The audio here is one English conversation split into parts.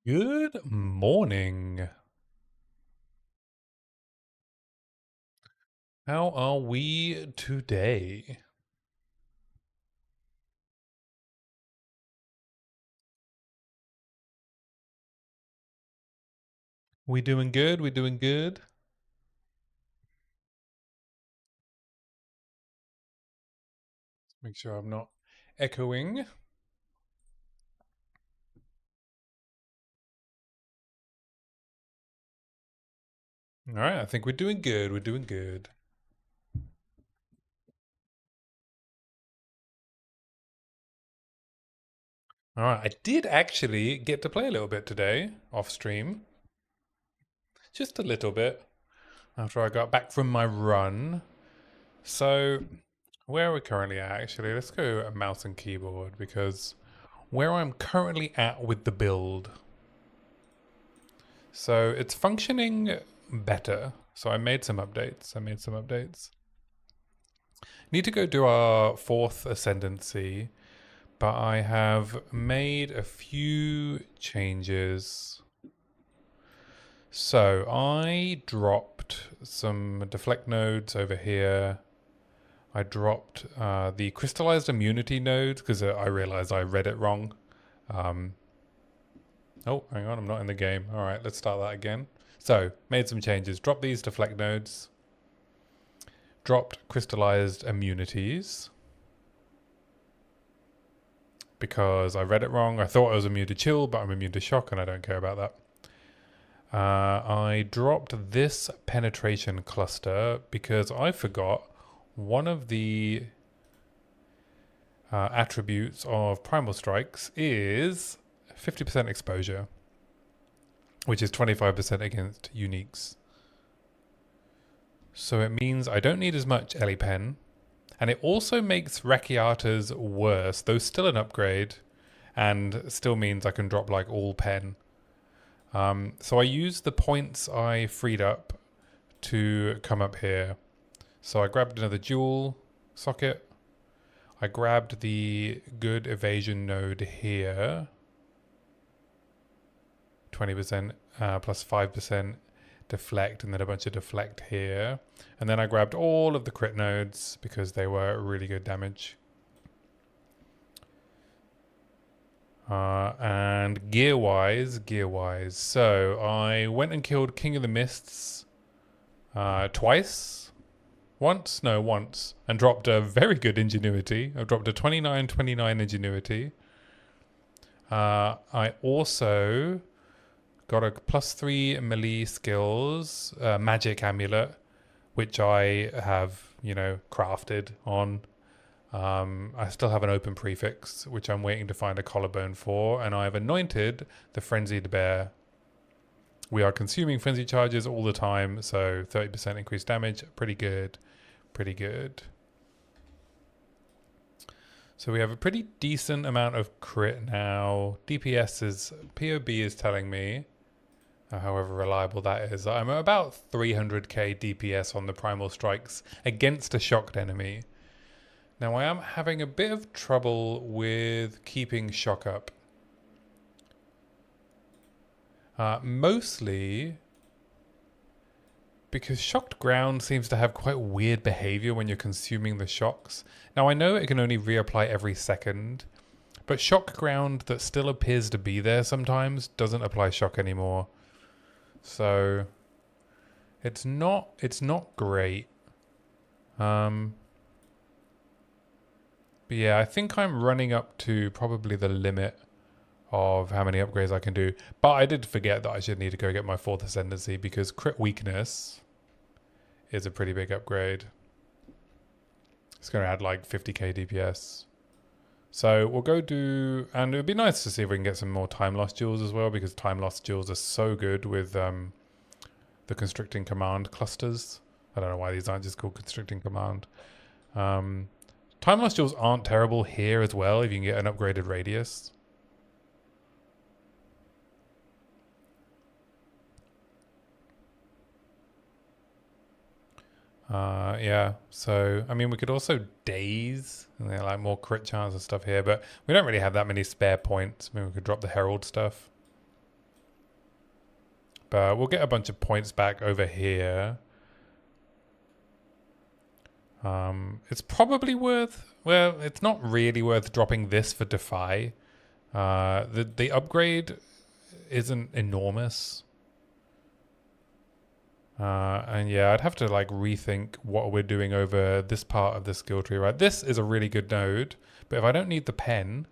Good morning. How are we today? We doing good? We doing good? Make sure I'm not echoing. All right, I think we're doing good. We're doing good. All right, I did actually get to play a little bit today off stream. Just a little bit after I got back from my run. So, where are we currently at actually? Let's go mouse and keyboard because where I'm currently at with the build. So it's functioning better. So I made some updates. Need to go do our fourth ascendancy, but I have made a few changes. So I dropped some deflect nodes over here. I dropped the crystallized immunity nodes because I realized I read it wrong. Oh, hang on, I'm not in the game. All right, let's start that again. So, made some changes. Dropped these deflect nodes. Dropped crystallized immunities. Because I read it wrong. I thought I was immune to chill, but I'm immune to shock, and I don't care about that. I dropped this penetration cluster because I forgot one of the attributes of Primal Strikes is 50% exposure, which is 25% against uniques. So it means I don't need as much Ellie Pen. And it also makes Rakiatas worse, though still an upgrade, and still means I can drop like all pen. So I used the points I freed up to come up here. So I grabbed another dual socket. I grabbed the good evasion node here. 20% plus 5% deflect, and then a bunch of deflect here. And then I grabbed all of the crit nodes because they were really good damage. And gear-wise, so I went and killed King of the Mists twice. Once, and dropped a very good ingenuity. I dropped a 29 ingenuity. I also got a +3 melee skills magic amulet, which I have, crafted on. I still have an open prefix, which I'm waiting to find a collarbone for, and I've anointed the Frenzied Bear. We are consuming frenzy charges all the time, so 30% increased damage. Pretty good. Pretty good. So we have a pretty decent amount of crit now. DPS is, POB is telling me, however reliable that is, I'm at about 300k DPS on the Primal Strikes against a shocked enemy. Now I am having a bit of trouble with keeping shock up. Mostly because shocked ground seems to have quite weird behavior when you're consuming the shocks. Now I know it can only reapply every second, but shock ground that still appears to be there sometimes doesn't apply shock anymore. So it's not great. But yeah, I think I'm running up to probably the limit of how many upgrades I can do. But I did forget that I should need to go get my fourth ascendancy because crit weakness is a pretty big upgrade. It's going to add like 50k DPS. So we'll go do, and it would be nice to see if we can get some more time lost jewels as well, because time lost jewels are so good with the constricting command clusters. I don't know why these aren't just called constricting command. Time lost jewels aren't terrible here as well if you can get an upgraded radius. Yeah, so I mean we could also daze and like more crit chance and stuff here, but we don't really have that many spare points. I mean we could drop the herald stuff. But we'll get a bunch of points back over here. It's probably worth... Well, it's not really worth dropping this for Defy. The upgrade isn't enormous. And yeah, I'd have to like rethink what we're doing over this part of the skill tree, right? This is a really good node, but if I don't need the pen,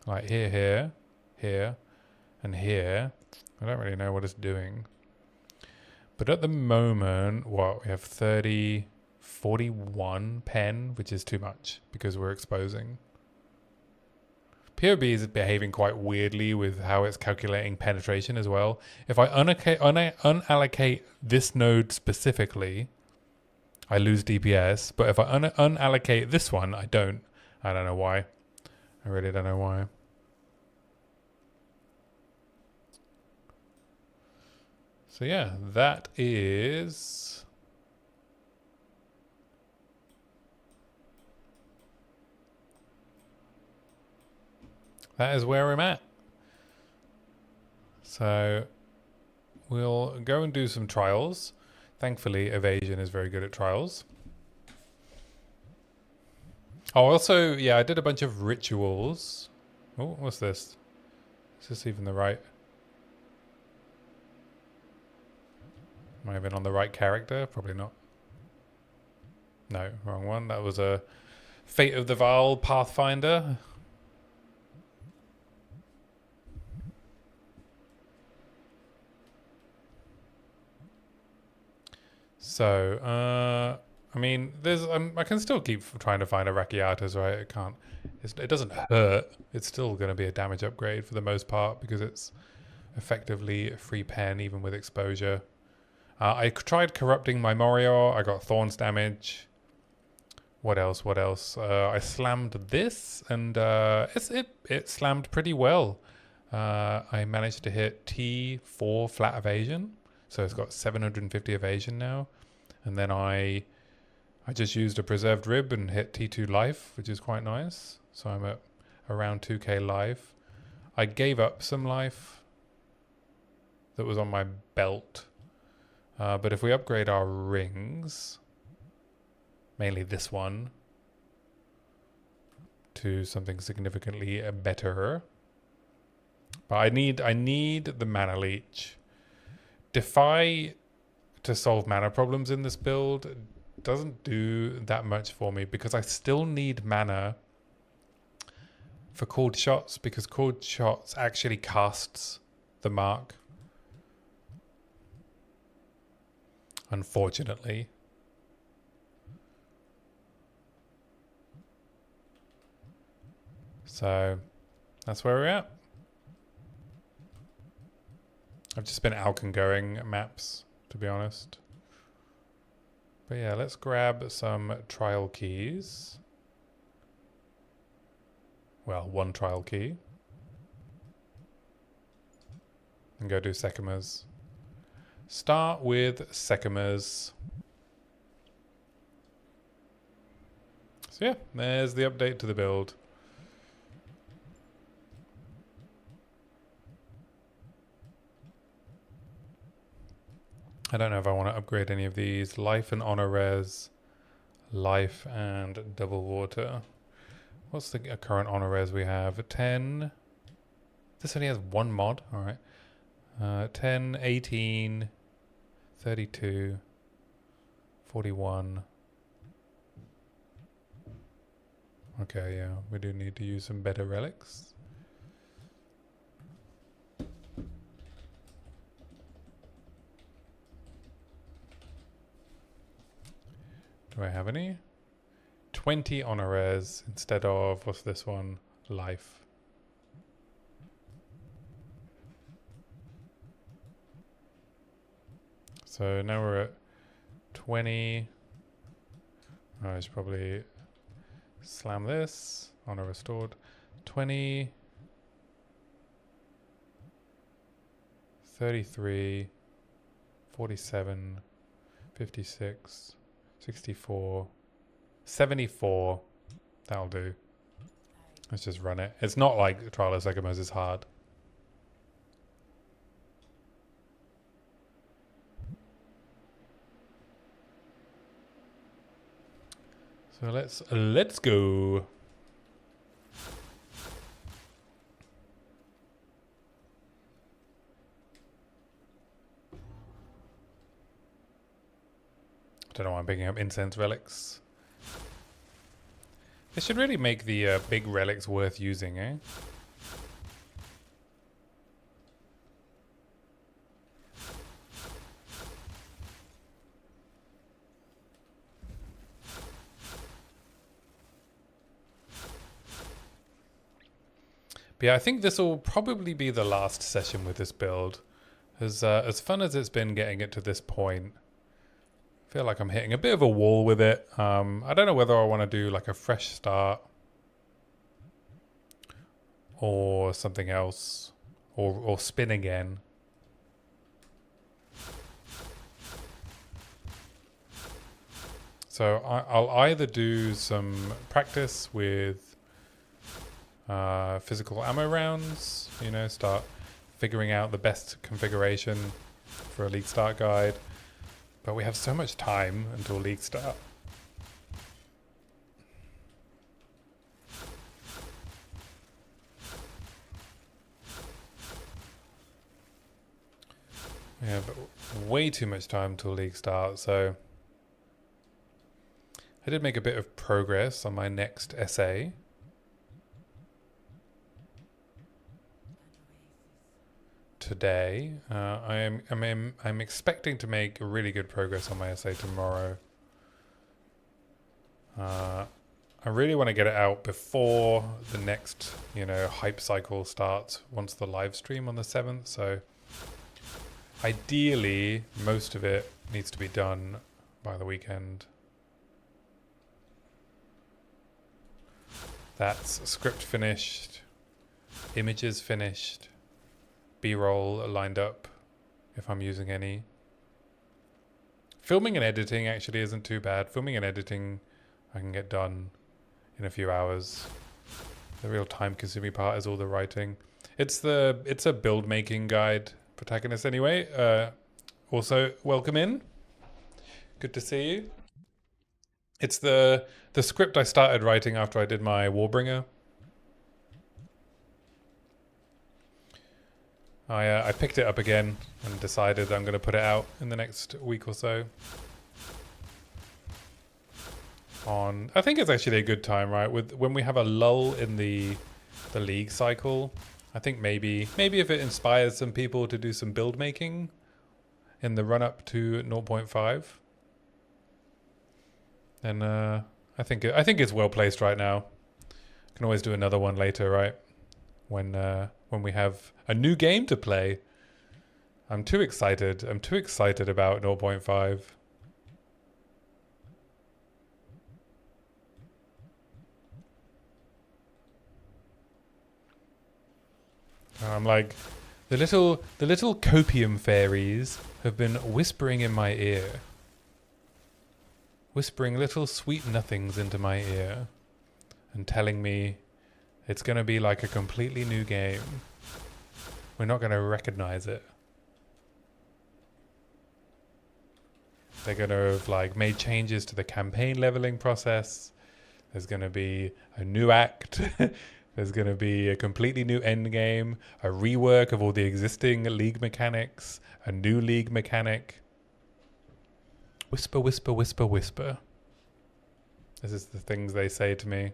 like here, and here, I don't really know what it's doing. But at the moment, what, we have 41 pen, which is too much because we're exposing. POB is behaving quite weirdly with how it's calculating penetration as well. If I unallocate this node specifically, I lose DPS. But if I unallocate this one, I don't. I don't know why. I really don't know why. So yeah, that is... That is where I'm at. So we'll go and do some trials. Thankfully, Evasion is very good at trials. Oh, also, yeah, I did a bunch of rituals. Oh, what's this? Is this even the right? Am I even on the right character? Probably not. No, wrong one. That was a Fate of the Val Pathfinder. So, I mean, there's I can still keep trying to find a Rakiatas, right? It can't. It doesn't hurt. It's still going to be a damage upgrade for the most part because it's effectively a free pen even with exposure. I tried corrupting my Morior. I got Thorns damage. What else? What else? I slammed this and it slammed pretty well. I managed to hit T4 flat evasion. So it's got 750 evasion now. And then I just used a preserved rib and hit T2 life, which is quite nice. So I'm at around 2k life. I gave up some life that was on my belt. But if we upgrade our rings, mainly this one, to something significantly better. But I need the mana leech. Defy to solve mana problems in this build doesn't do that much for me because I still need mana for called shots because called shots actually casts the mark. Unfortunately. So that's where we're at. I've just been Alcon going maps, to be honest. But yeah, let's grab some trial keys. Well, one trial key. And go do Sekimas. Start with Sekimas. So yeah, there's the update to the build. I don't know if I want to upgrade any of these. Life and honor res, life and double water. What's the current honor res we have? 10. This only has one mod. All right. 10, 18, 32, 41. Okay, yeah, we do need to use some better relics. Do I have any? 20 honor res instead of, what's this one? Life. So now we're at 20. Oh, I should probably slam this. Honor restored. 20. 33. 47. 56. 64, 74, that'll do. Let's just run it. It's not like Trial of Sekimas is hard. So let's go. I don't know why I'm picking up incense relics. They should really make the big relics worth using, eh? But yeah, I think this will probably be the last session with this build. As fun as it's been getting it to this point, I feel like I'm hitting a bit of a wall with it. I don't know whether I want to do like a fresh start or something else, or spin again. So I'll either do some practice with physical ammo rounds, you know, start figuring out the best configuration for a league start guide. But we have so much time until league start. We have way too much time till league start, so I did make a bit of progress on my next essay. Today, I'm expecting to make really good progress on my essay tomorrow. I really want to get it out before the next, you know, hype cycle starts once the live stream on the 7th. So ideally, most of it needs to be done by the weekend. That's script finished, images finished, B-roll lined up if I'm using any. Filming and editing actually isn't too bad. Filming and editing I can get done in a few hours. The real time-consuming part is all the writing. It's a build-making guide protagonist anyway. Also, welcome in. Good to see you. It's the script I started writing after I did my Warbringer. I picked it up again and decided I'm going to put it out in the next week or so. I think it's actually a good time, right? When we have a lull in the league cycle, I think maybe if it inspires some people to do some build making in the run up to 0.5, then I think it's well placed right now. Can always do another one later, right? When we have a new game to play. I'm too excited. I'm too excited about 0.5. I'm like, the little copium fairies have been whispering in my ear. Whispering little sweet nothings into my ear and telling me it's going to be like a completely new game. We're not going to recognize it. They're going to have like made changes to the campaign leveling process. There's going to be a new act. There's going to be a completely new endgame, a rework of all the existing league mechanics, a new league mechanic. Whisper, whisper, whisper, whisper. This is the things they say to me.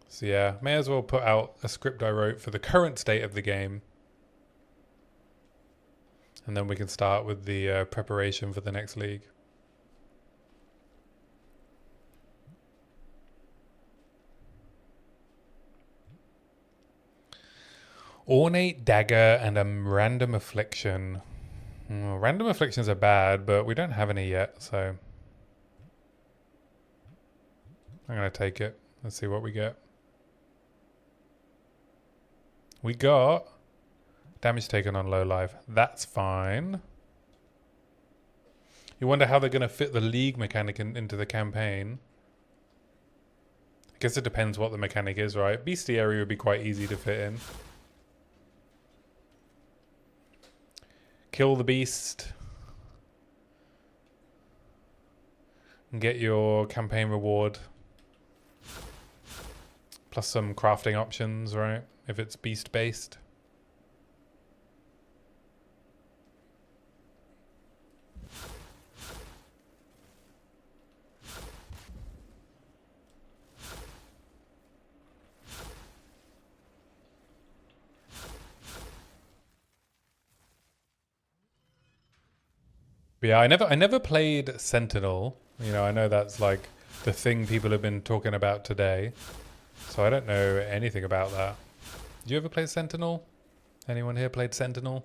So yeah, may as well put out a script I wrote for the current state of the game. And then we can start with the preparation for the next league. Ornate Dagger and a Random Affliction. Random Afflictions are bad, but we don't have any yet, so I'm going to take it. Let's see what we get. We got damage taken on low life. That's fine. You wonder how they're going to fit the league mechanic into the campaign. I guess it depends what the mechanic is, right? Bestiary would be quite easy to fit in. Kill the beast. and get your campaign reward. Plus some crafting options, right? If it's beast based. But yeah, I never played Sentinel. You know, I know that's like the thing people have been talking about today. So I don't know anything about that. Did you ever play Sentinel? Anyone here played Sentinel?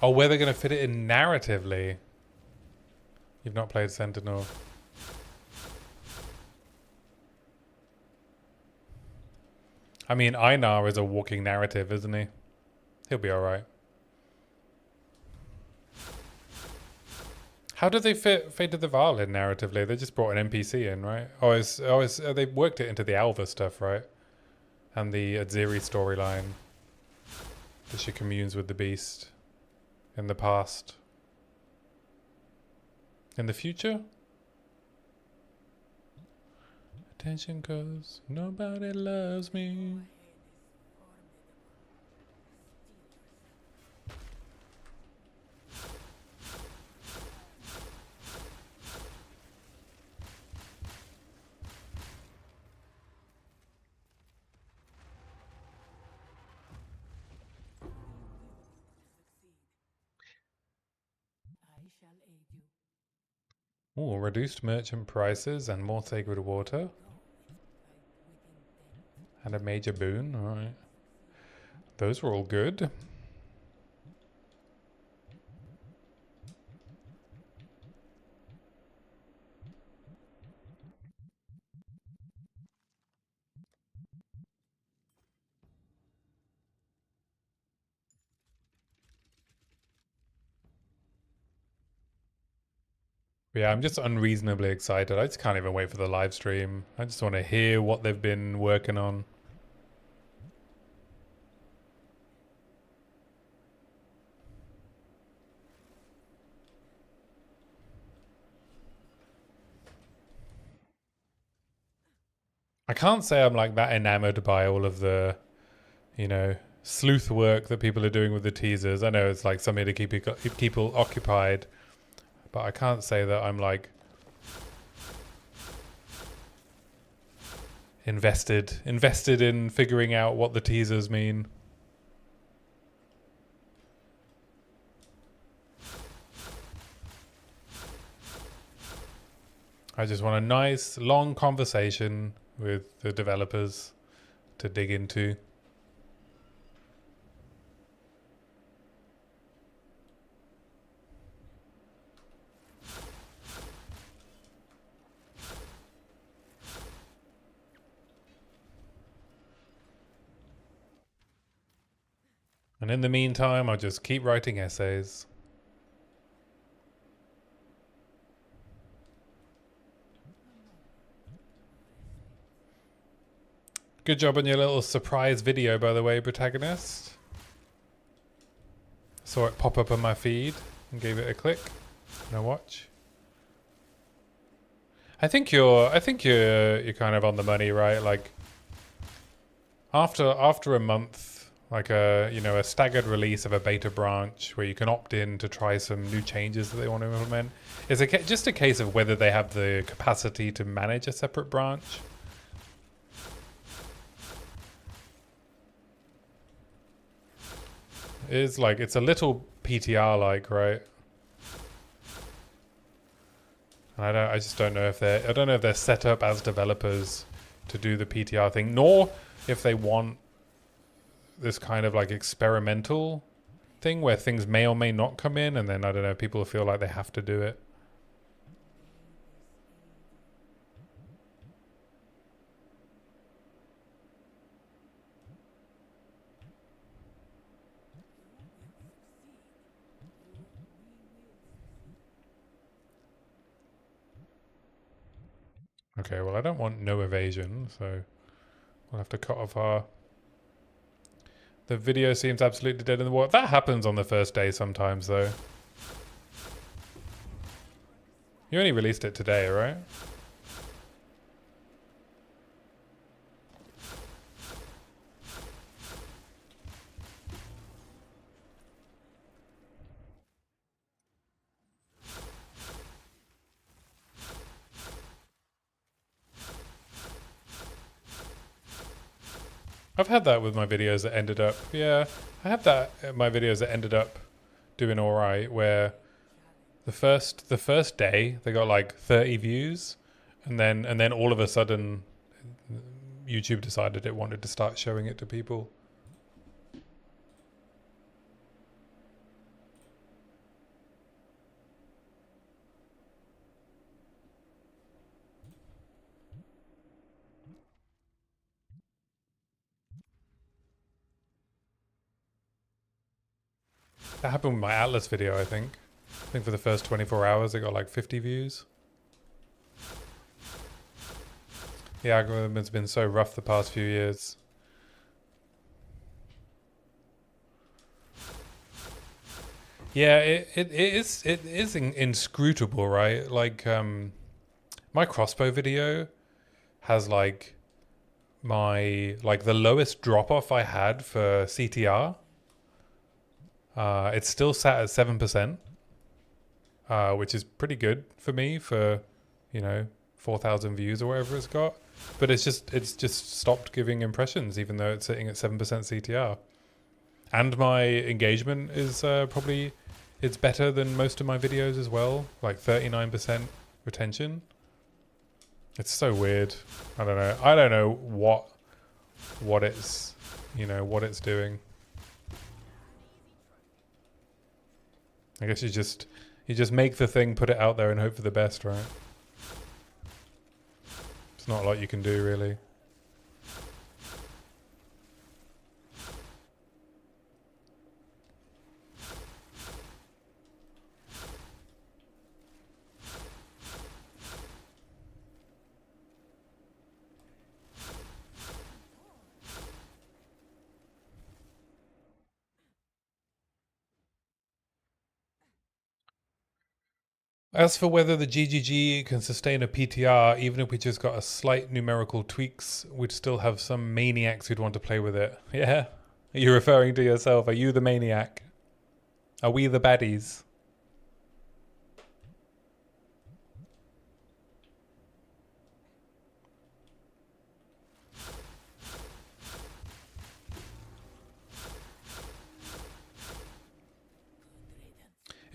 Oh, where they're going to fit it in narratively. You've not played Sentinel. I mean, Einar is a walking narrative, isn't he? He'll be alright. How do they fit Fate of the Violin narratively? They just brought an NPC in, right? They worked it into the Alva stuff, right? And the Aziri storyline. That she communes with the beast. In the past. In the future? Attention, cause nobody loves me. Oh, reduced merchant prices and more sacred water. And a major boon, alright. Those were all good. But yeah, I'm just unreasonably excited. I just can't even wait for the live stream. I just want to hear what they've been working on. I can't say I'm like that enamored by all of the, you know, sleuth work that people are doing with the teasers. I know it's like something to keep people occupied, but I can't say that I'm like invested in figuring out what the teasers mean. I just want a nice long conversation with the developers to dig into. And in the meantime, I'll just keep writing essays. Good job on your little surprise video, by the way, protagonist. Saw it pop up on my feed and gave it a click. Now watch. I think you're kind of on the money, right? Like after a month, like a staggered release of a beta branch where you can opt in to try some new changes that they want to implement. It's just a case of whether they have the capacity to manage a separate branch. It's like, it's a little PTR like, right? And I just don't know if they're set up as developers to do the PTR thing, nor if they want this kind of like experimental thing where things may or may not come in, and then I don't know, people feel like they have to do it. Okay, well I don't want no evasion, so we'll have to cut off our... The video seems absolutely dead in the water. That happens on the first day sometimes, though. You only released it today, right? I've had that with my videos that ended up... Yeah, I had that in my videos that ended up doing alright, where the first day they got like 30 views, and then all of a sudden YouTube decided it wanted to start showing it to people. That happened with my Atlas video, I think. I think for the first 24 hours they got like 50 views. The algorithm has been so rough the past few years. Yeah, it is inscrutable, right? Like my crossbow video has like the lowest drop off I had for CTR. It's still sat at 7%, which is pretty good for me for, 4,000 views or whatever it's got. But it's just stopped giving impressions, even though it's sitting at 7% CTR. And my engagement is probably, it's better than most of my videos as well, like 39% retention. It's so weird. I don't know what it's, what it's doing. I guess you just make the thing, put it out there and hope for the best, right? It's not a lot you can do, really. As for whether the GGG can sustain a PTR, even if we just got a slight numerical tweaks, we'd still have some maniacs who'd want to play with it. Yeah? Are you referring to yourself? Are you the maniac? Are we the baddies?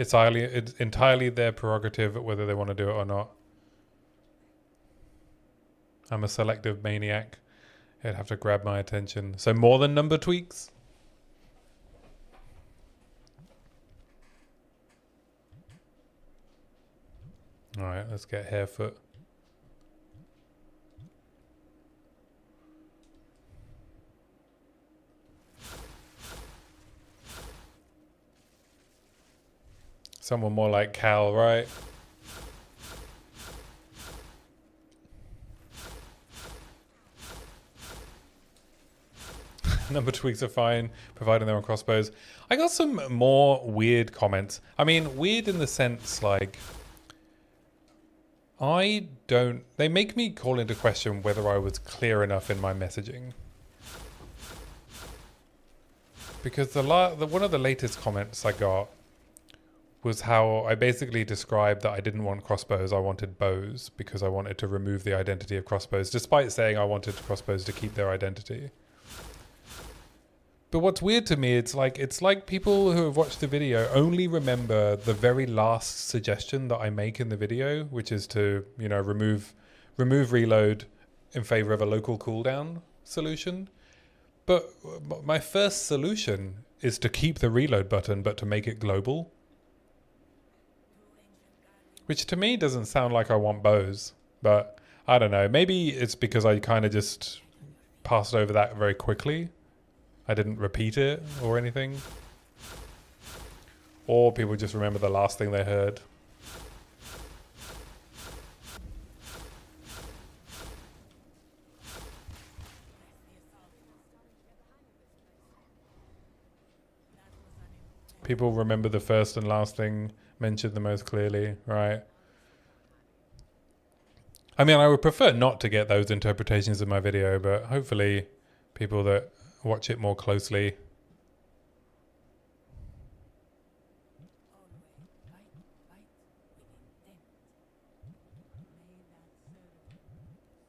It's entirely their prerogative whether they want to do it or not. I'm a selective maniac. It'd have to grab my attention. So more than number tweaks? Alright, let's get Harefoot. Someone more like Cal, right? Number tweaks are fine, providing they're on crossbows. I got some more weird comments. I mean, weird in the sense, like... They make me call into question whether I was clear enough in my messaging. Because one of the latest comments I got was how I basically described that I didn't want crossbows, I wanted bows, because I wanted to remove the identity of crossbows, despite saying I wanted crossbows to keep their identity. But what's weird to me, it's like people who have watched the video only remember the very last suggestion that I make in the video, which is to, remove reload in favor of a local cooldown solution. But my first solution is to keep the reload button, but to make it global. Which to me doesn't sound like I want bows, but I don't know. Maybe it's because I kind of just passed over that very quickly. I didn't repeat it or anything. Or people just remember the last thing they heard. People remember the first and last thing mentioned the most clearly, right? I mean, I would prefer not to get those interpretations of my video, but hopefully people that watch it more closely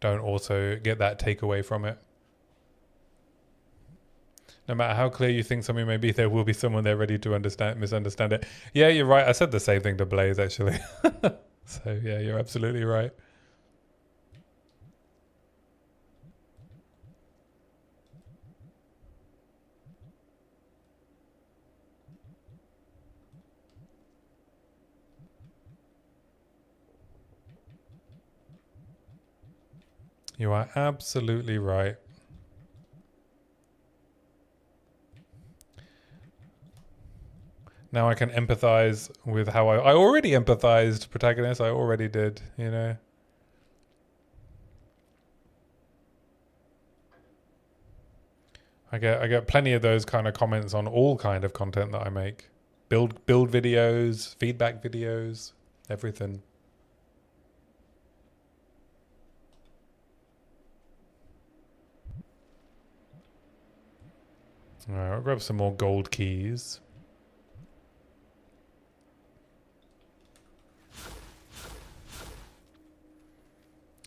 don't also get that takeaway from it. No matter how clear you think something may be, there will be someone there ready to misunderstand it. Yeah, you're right. I said the same thing to Blaze, actually. So, yeah, you're absolutely right. You are absolutely right. Now I can empathize with how I already empathized, protagonist. I already did, you know. I get plenty of those kind of comments on all kind of content that I make. Build videos, feedback videos, everything. All right, I'll grab some more gold keys.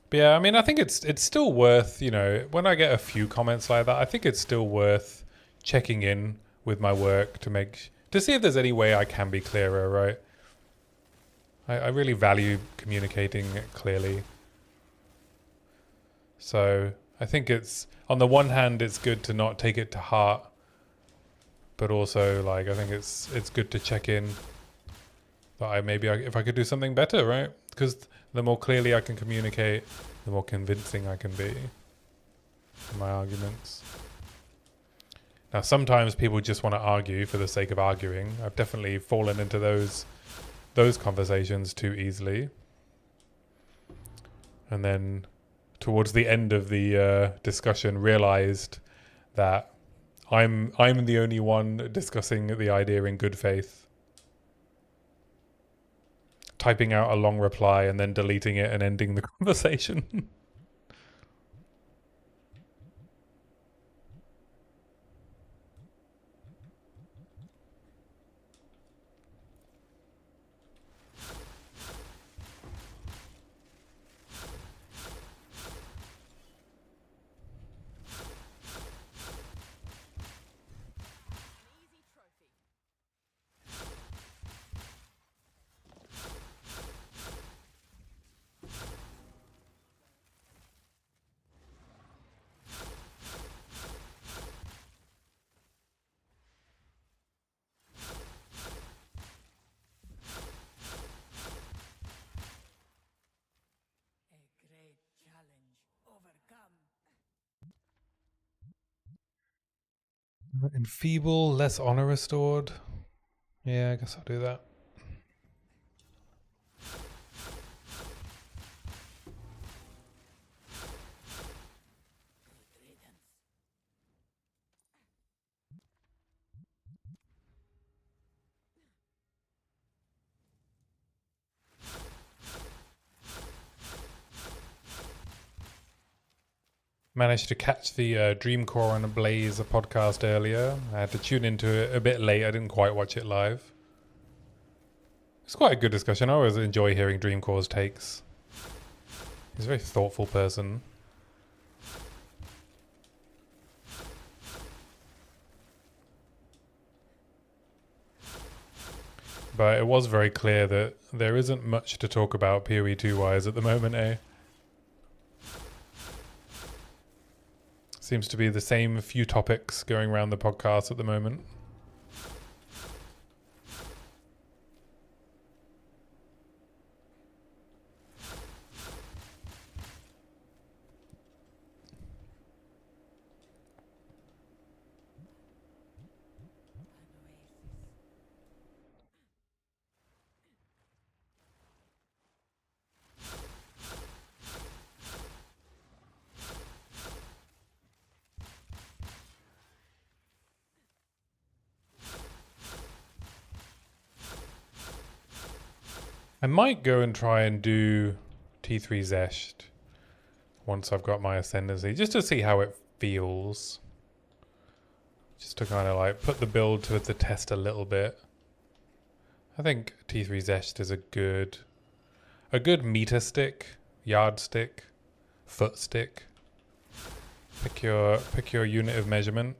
But yeah, I mean, I think it's still worth, you know, when I get a few comments like that, I think it's still worth checking in with my work to see if there's any way I can be clearer, right? I really value communicating clearly. So I think it's, on the one hand, it's good to not take it to heart, but also like I think it's good to check in that if I could do something better, right? Because the more clearly I can communicate, the more convincing I can be in my arguments. Now, sometimes people just want to argue for the sake of arguing. I've definitely fallen into those conversations too easily. And then towards the end of the discussion, realized that I'm the only one discussing the idea in good faith. Typing out a long reply and then deleting it and ending the conversation. Enfeeble, less honor restored. Yeah, I guess I'll do that. Managed to catch the Dreamcore and Blaze podcast earlier. I had to tune into it a bit late. I didn't quite watch it live. It's quite a good discussion. I always enjoy hearing Dreamcore's takes. He's a very thoughtful person. But it was very clear that there isn't much to talk about PoE 2-wise at the moment, eh? Seems to be the same few topics going around the podcast at the moment. I might go and try and do T3 Zesht once I've got my Ascendancy, just to see how it feels. Just to kind of like put the build to the test a little bit. I think T3 Zesht is a good meter stick, yardstick, foot stick. Pick your unit of measurement.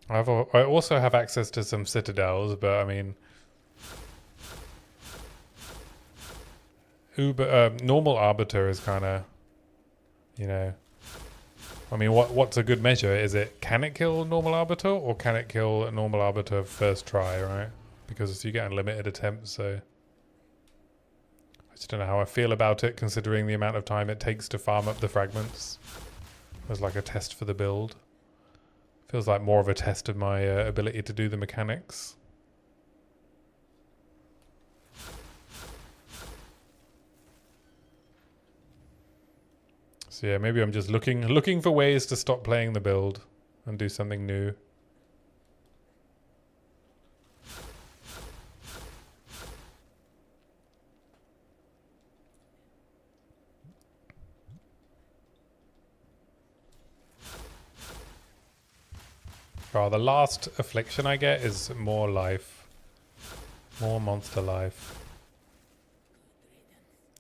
I also have access to some citadels, but I mean, normal arbiter is kind of, you know, I mean, what's a good measure? Is it, can it kill normal arbiter, or can it kill a normal arbiter first try, right? Because you get unlimited attempts, so I just don't know how I feel about it, considering the amount of time it takes to farm up the fragments. As like a test for the build. Feels like more of a test of my ability to do the mechanics. So yeah, maybe I'm just looking for ways to stop playing the build and do something new. Oh, the last affliction I get is more life. More monster life.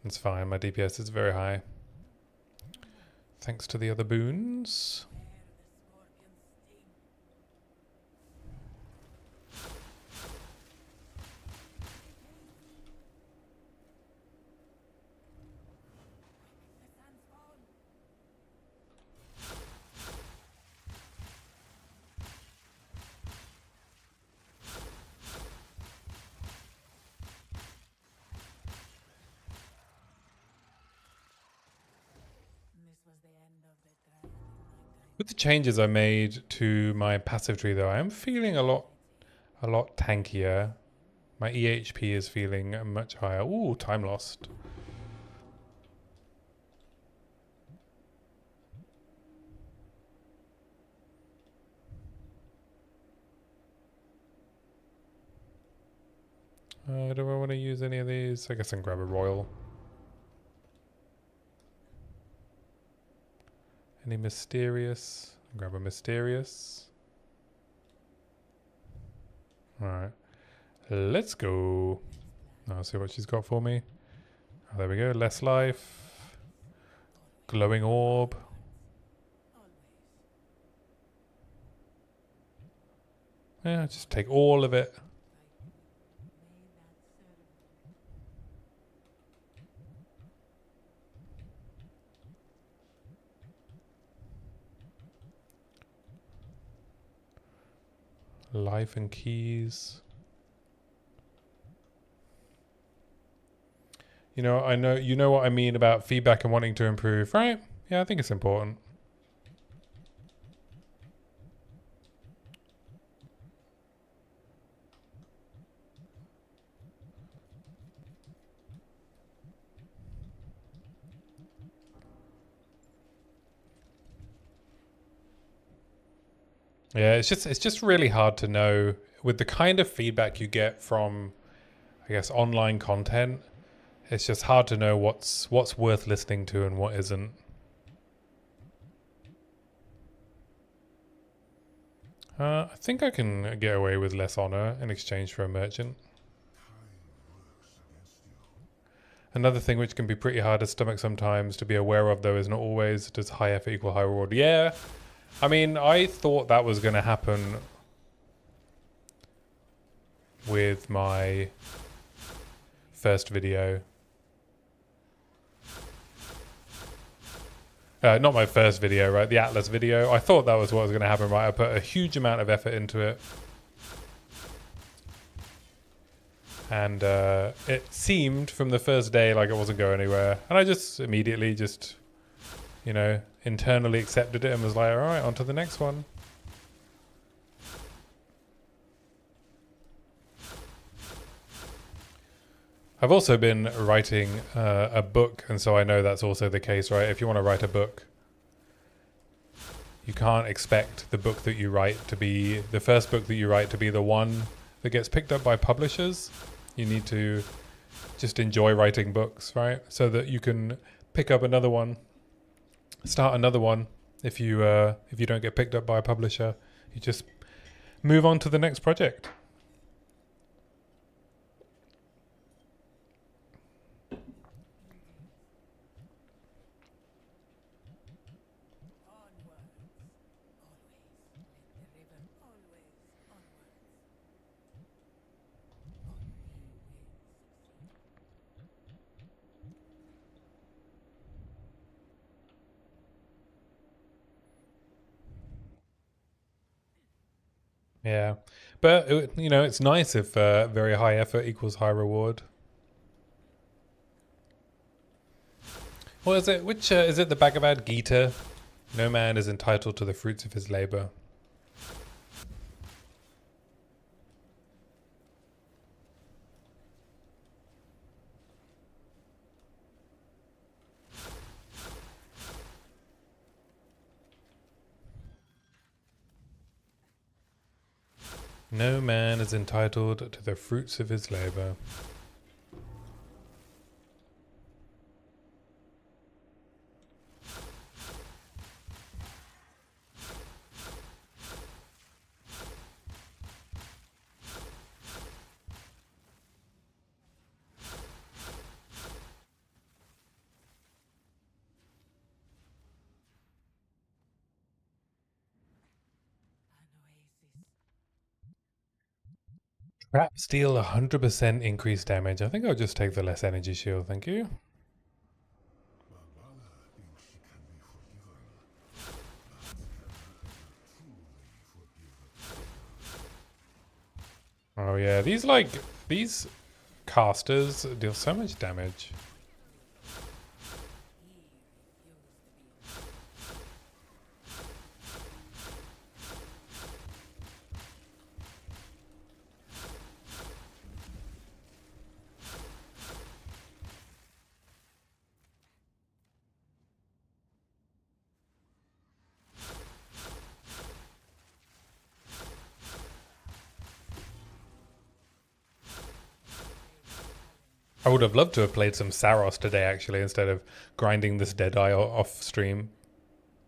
It's fine, my DPS is very high. Thanks to the other boons. With the changes I made to my passive tree though, I am feeling a lot tankier. My EHP is feeling much higher. Ooh, time lost. Do I want to use any of these? I guess I can grab a royal. Any mysterious? Grab a mysterious. Alright. Let's go. I'll see what she's got for me. Oh, there we go. Less life. Glowing orb. Yeah, just take all of it. Life and keys. You know, you know what I mean about feedback and wanting to improve, right? Yeah, I think it's important. Yeah, it's just really hard to know with the kind of feedback you get from, I guess, online content. It's just hard to know what's worth listening to and what isn't. I think I can get away with less honor in exchange for a merchant. Another thing which can be pretty hard to stomach sometimes to be aware of, though, is not always does high effort equal high reward. Yeah. I mean, I thought that was going to happen with my first video. Not my first video, right? The Atlas video. I thought that was what was going to happen, right? I put a huge amount of effort into it. And it seemed from the first day like it wasn't going anywhere. And I just immediately just, you know, internally accepted it and was like, all right, on to the next one. I've also been writing a book, and so I know that's also the case, right? If you want to write a book, You can't expect the book that you write to be the first book that you write to be the one that gets picked up by publishers. You need to just enjoy writing books, right? So that you can pick up another one, start another one. If you don't get picked up by a publisher, you just move on to the next project. Yeah, but it's nice if very high effort equals high reward. What is it? Which is it? The Bhagavad Gita. No man is entitled to the fruits of his labor. No man is entitled to the fruits of his labor. Trap steal 100% increased damage. I think I'll just take the less energy shield, thank you. Oh yeah, these casters deal so much damage. I would have loved to have played some Saros today, actually, instead of grinding this Deadeye off stream.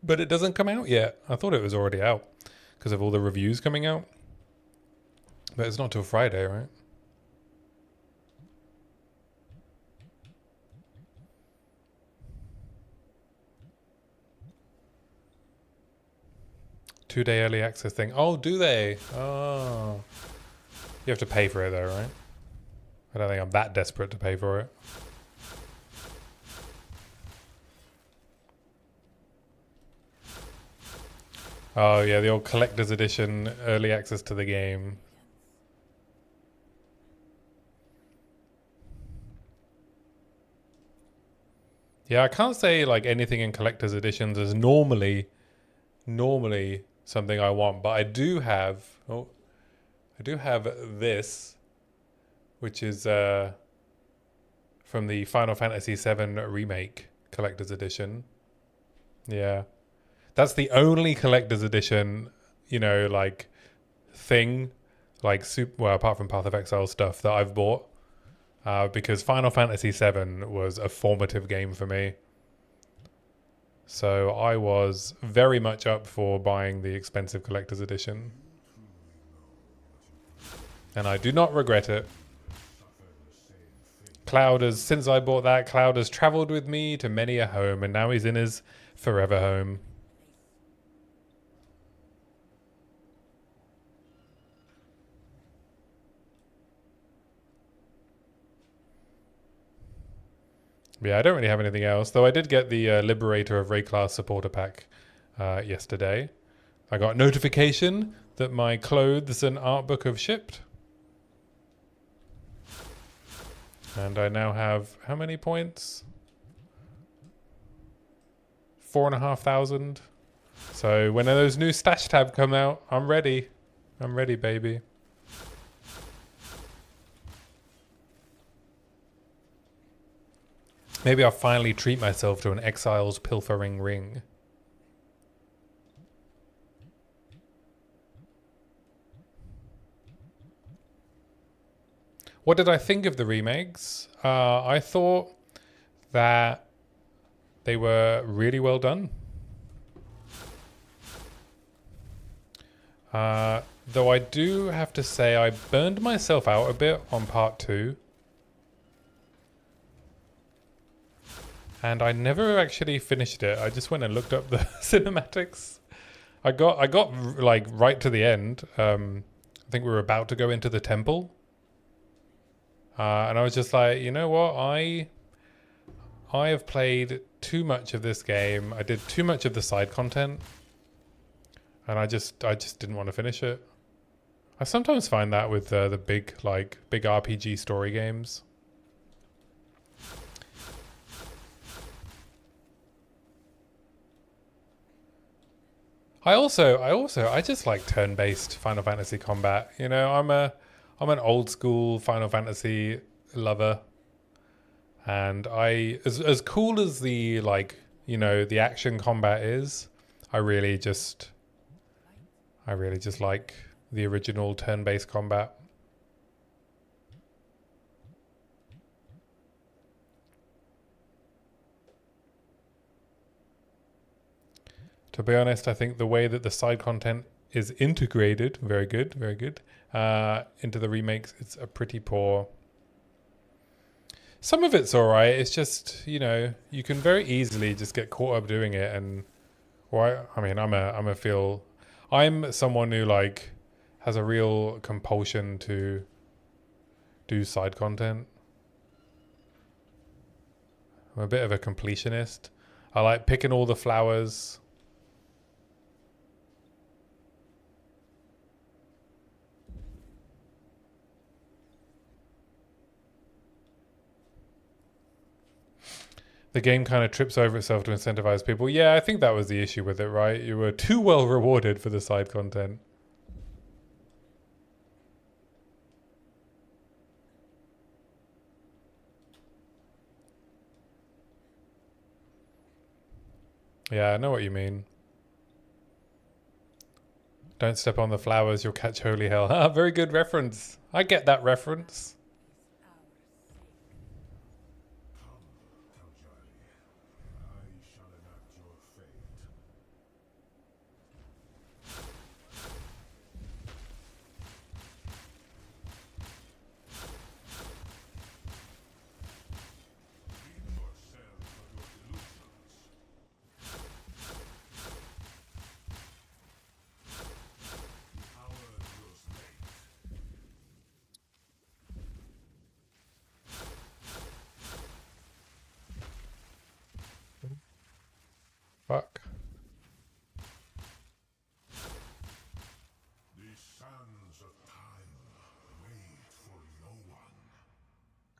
But it doesn't come out yet. I thought it was already out because of all the reviews coming out. But it's not till Friday, right? Two-day early access thing. Oh, do they? Oh. You have to pay for it though, right? I don't think I'm that desperate to pay for it. Oh yeah, the old collector's edition, early access to the game. Yeah, I can't say like anything in collector's editions is normally something I want, but I do have this, which is from the Final Fantasy VII Remake collector's edition. Yeah. That's the only collector's edition, like thing, like well, apart from Path of Exile stuff that I've bought, because Final Fantasy VII was a formative game for me. So I was very much up for buying the expensive collector's edition. And I do not regret it. Since I bought that, Cloud has travelled with me to many a home, and now he's in his forever home. Yeah, I don't really have anything else, though I did get the Liberator of Rayclass supporter pack yesterday. I got notification that my clothes and art book have shipped. And I now have how many points? 4,500. So when those new stash tab come out, I'm ready. I'm ready, baby. Maybe I'll finally treat myself to an Exile's Pilfering Ring. What did I think of the remakes? I thought that they were really well done. Though I do have to say I burned myself out a bit on part 2. And I never actually finished it. I just went and looked up the cinematics. I got like right to the end. I think we were about to go into the temple. And I was just like, you know what? I have played too much of this game. I did too much of the side content. And I just didn't want to finish it. I sometimes find that with the big RPG story games. I just like turn-based Final Fantasy combat. You know, I'm an old school Final Fantasy lover. And as cool as the the action combat is, I really just like the original turn-based combat. To be honest, I think the way that the side content is integrated, very good, into the remakes, it's a pretty poor. Some of it's alright, it's just, you know, you can very easily just get caught up doing it and, I'm someone who like has a real compulsion to do side content. I'm a bit of a completionist. I like picking all the flowers. The game kind of trips over itself to incentivize people. Yeah, I think that was the issue with it, right? You were too well rewarded for the side content. Yeah, I know what you mean. Don't step on the flowers, you'll catch holy hell. Ah, very good reference. I get that reference. Fuck.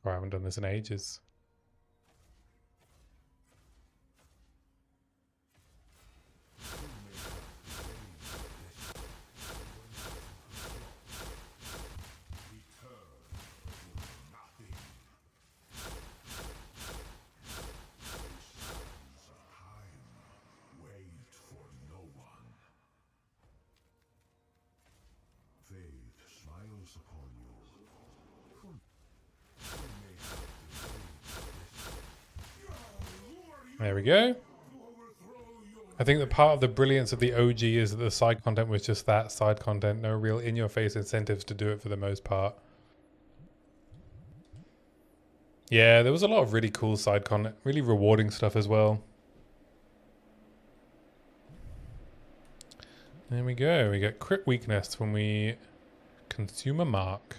Oh, I haven't done this in ages. There we go. I think that part of the brilliance of the OG is that the side content was just that, side content. No real in-your-face incentives to do it for the most part. Yeah, there was a lot of really cool side content, really rewarding stuff as well. There we go. We get crit weakness when we consume a mark.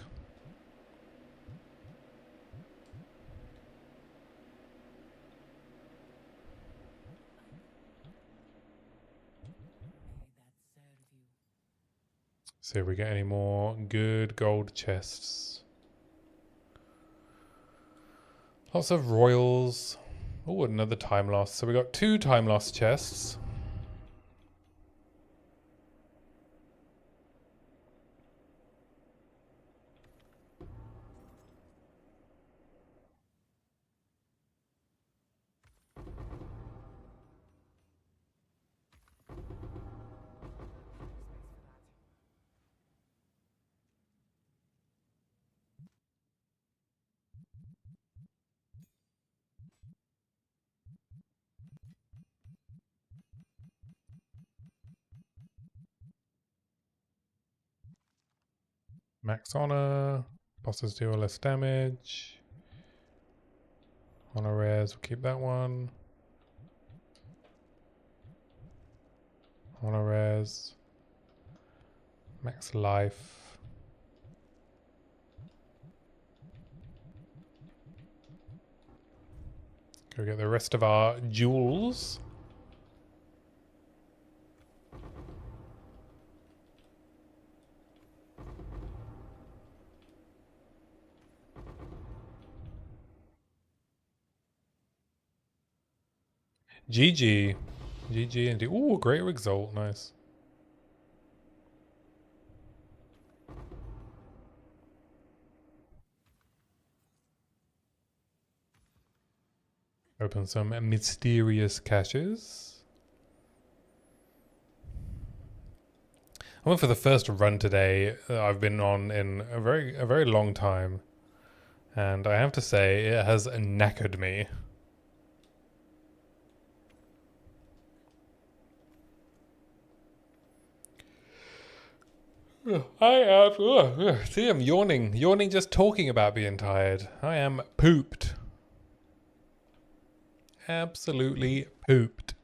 See if we get any more good gold chests. Lots of royals. Oh, another time loss. So we got 2 time loss chests. Max honor. Bosses deal less damage. Honor rares, we'll keep that one. Honor rares. Max life. Go get the rest of our jewels. GG. GG indeed. Ooh, great result. Nice. Open some mysterious caches. I went for the first run today that I've been on in a very long time. And I have to say, it has knackered me. See, I'm yawning just talking about being tired. I am pooped. Absolutely pooped.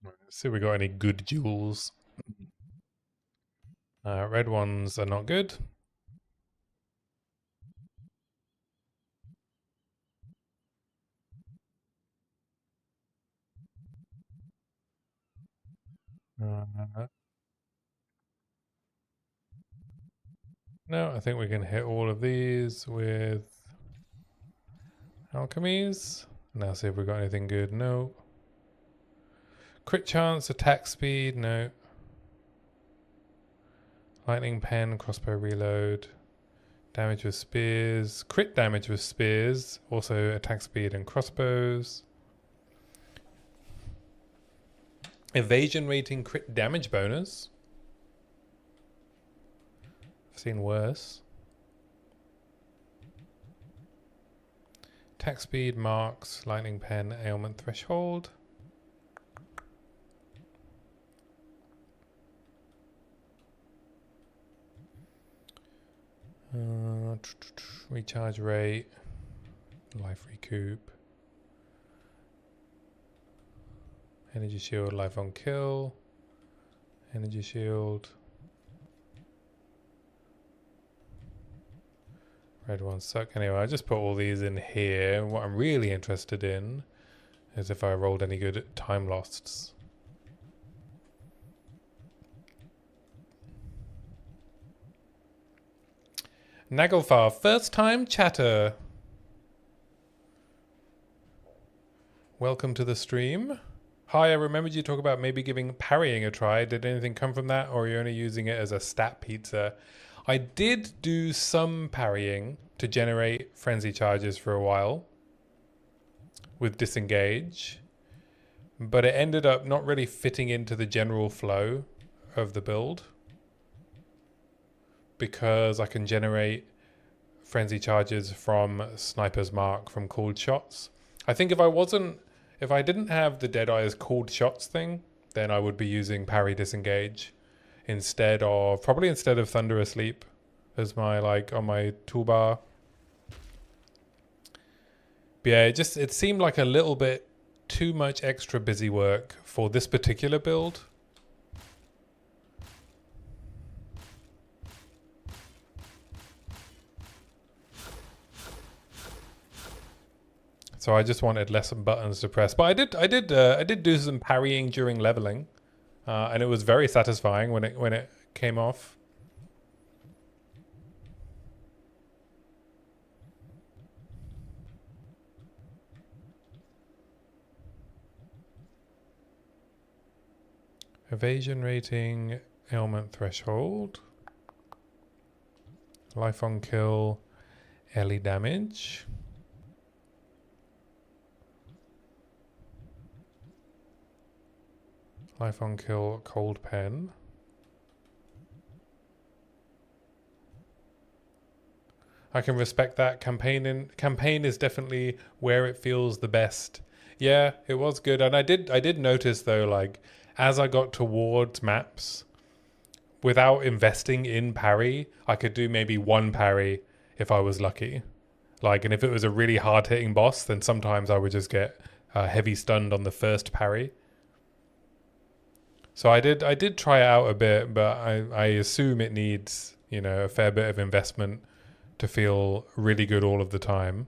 Let's see if we got any good jewels. Red ones are not good. No, I think we can hit all of these with alchemies. Now see if we got anything good. No. Crit chance, attack speed, no. Lightning pen, crossbow reload. Damage with spears. Crit damage with spears. Also attack speed and crossbows. Evasion rating crit damage bonus. I've seen worse. Attack speed, marks, lightning pen, ailment threshold. Recharge rate, life recoup, energy shield, life on kill, energy shield. Red ones suck. Anyway, I just put all these in here. What I'm really interested in is if I rolled any good time losts. Naglfar, first time chatter. Welcome to the stream. Hi, I remembered you talk about maybe giving parrying a try. Did anything come from that, or are you only using it as a stat pizza? I did do some parrying to generate frenzy charges for a while with disengage, but it ended up not really fitting into the general flow of the build because I can generate frenzy charges from Sniper's Mark from called shots. I think if I didn't have the Deadeye's called shots thing, then I would be using parry disengage instead of Thunder Asleep as my on my toolbar. But yeah, it seemed like a little bit too much extra busy work for this particular build. So I just wanted less buttons to press. But I did do some parrying during leveling, and it was very satisfying when it came off. Evasion rating, ailment threshold, life on kill, LE damage. Life on kill, cold pen. I can respect that. Campaign is definitely where it feels the best. Yeah, it was good. And I did notice though, like, as I got towards maps, without investing in parry, I could do maybe one parry if I was lucky. Like, and if it was a really hard hitting boss, then sometimes I would just get heavy stunned on the first parry. So I did try it out a bit, but I assume it needs, you know, a fair bit of investment to feel really good all of the time.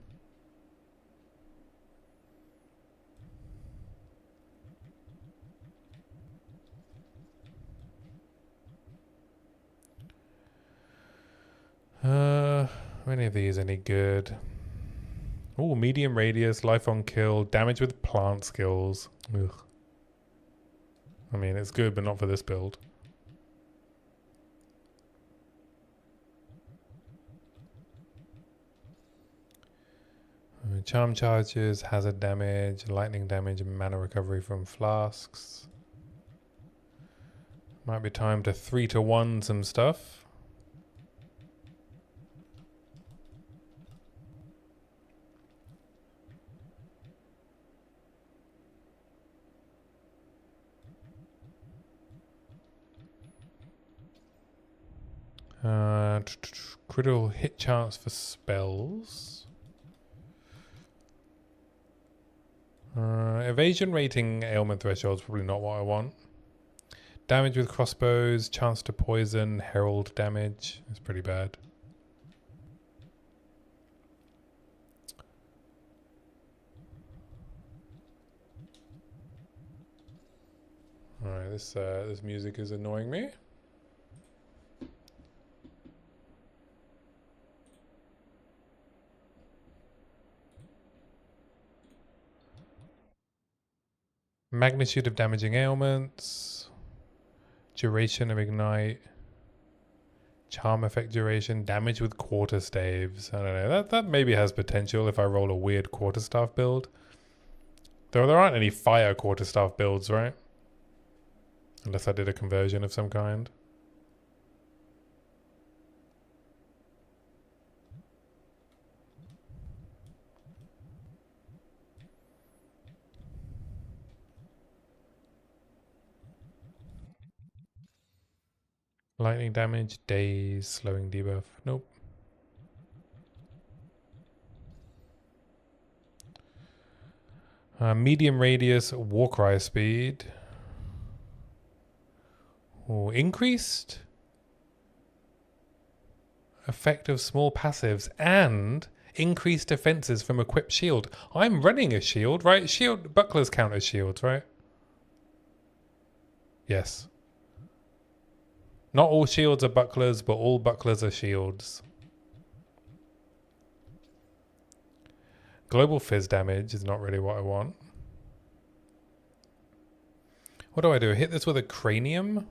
Are any of these any good? Oh, medium radius, life on kill, damage with plant skills. Ugh. I mean, it's good, but not for this build. Charm charges, hazard damage, lightning damage, and mana recovery from flasks. Might be time to 3-to-1 some stuff. Critical hit chance for spells. Evasion rating ailment threshold is probably not what I want. Damage with crossbows, chance to poison, herald damage. It's pretty bad. Alright, this music is annoying me. Magnitude of damaging ailments. Duration of ignite. Charm effect duration. Damage with quarterstaves. I don't know. That maybe has potential if I roll a weird quarterstaff build. Though there aren't any fire quarterstaff builds, right? Unless I did a conversion of some kind. Lightning damage, daze, slowing debuff. Nope. Medium radius, Warcry speed. Oh, increased effect of small passives and increased defenses from equipped shield. I'm running a shield, right? Shield bucklers count as shields, right? Yes. Not all shields are bucklers, but all bucklers are shields. Global fizz damage is not really what I want. What do I do? Hit this with a cranium?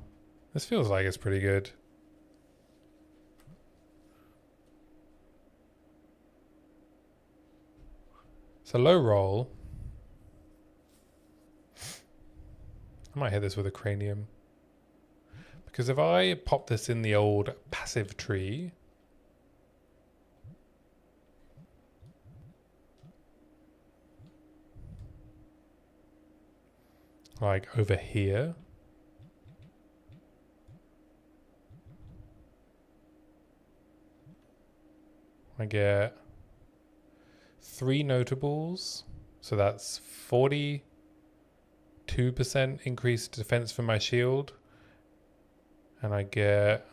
This feels like it's pretty good. It's a low roll. I might hit this with a cranium. Because if I pop this in the old passive tree, like over here, I get 3 notables, so that's 42% increased defense for my shield, and I get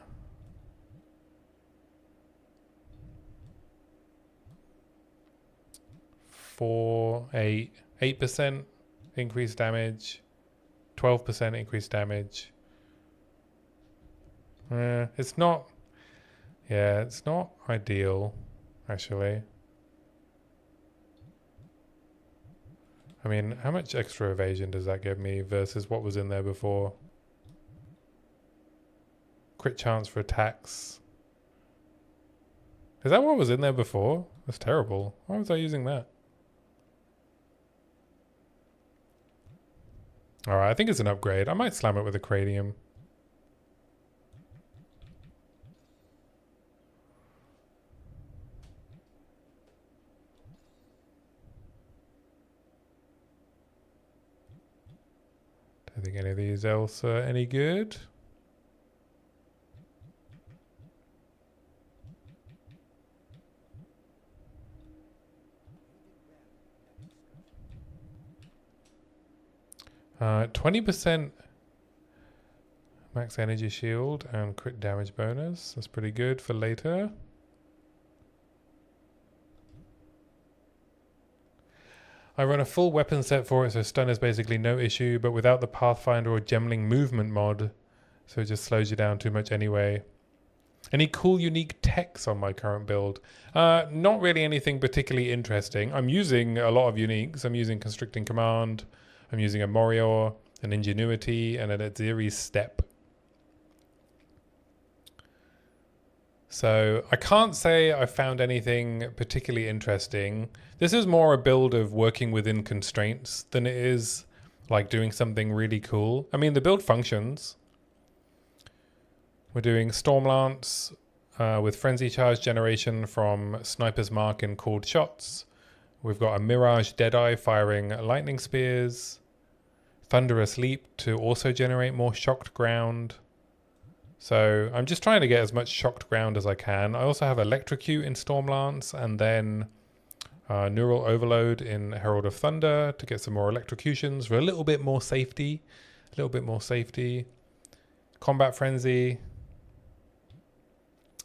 8% increased damage, 12% increased damage. It's not ideal, actually. I mean, how much extra evasion does that give me versus what was in there before? Crit chance for attacks. Is that what was in there before? That's terrible. Why was I using that? Alright, I think it's an upgrade. I might slam it with a cranium. Don't think any of these else are any good. Uh, 20% max energy shield and crit damage bonus. That's pretty good for later. I run a full weapon set for it, so stun is basically no issue, but without the Pathfinder or Gemling movement mod, so it just slows you down too much anyway. Any cool, unique techs on my current build? Not really anything particularly interesting. I'm using a lot of uniques. I'm using Constricting Command. I'm using a Morior, an Ingenuity, and an Aziri's Step. So I can't say I found anything particularly interesting. This is more a build of working within constraints than it is like doing something really cool. I mean, the build functions. We're doing Stormlance with Frenzy Charge generation from Sniper's Mark and Called Shots. We've got a Mirage Deadeye firing Lightning Spears. Thunderous Leap to also generate more Shocked Ground. So I'm just trying to get as much shocked ground as I can. I also have Electrocute in Stormlance and then Neural Overload in Herald of Thunder to get some more electrocutions for a little bit more safety. Combat Frenzy.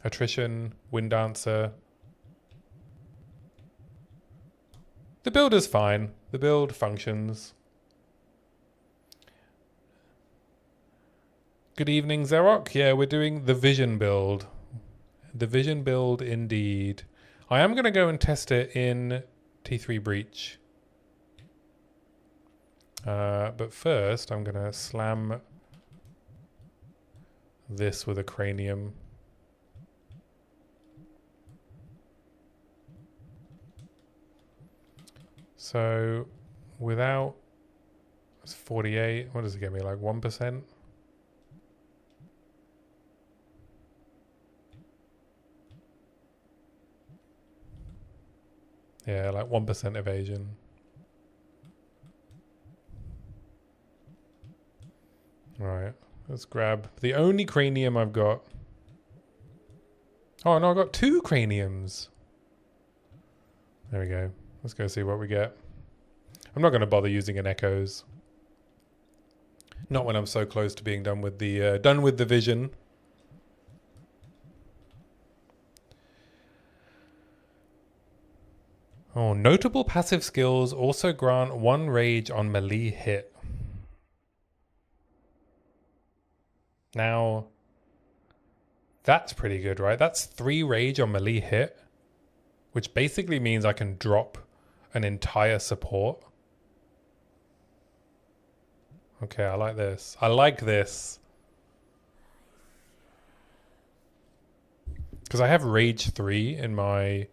Attrition. Wind Dancer. The build is fine. The build functions. Good evening, Zerok. Yeah, we're doing the Vision build. The Vision build indeed. I am going to go and test it in T3 Breach. But first, I'm going to slam this with a cranium. So, without... It's 48. What does it get me, like 1%? Yeah, like 1% evasion. Right, let's grab the only cranium I've got. Oh no, I've got 2 craniums. There we go. Let's go see what we get. I'm not going to bother using an echoes. Not when I'm so close to being done with the vision. Oh, notable passive skills also grant 1 rage on melee hit. Now, that's pretty good, right? That's 3 rage on melee hit, which basically means I can drop an entire support. Okay, I like this. I like this. Because I have rage 3 in my...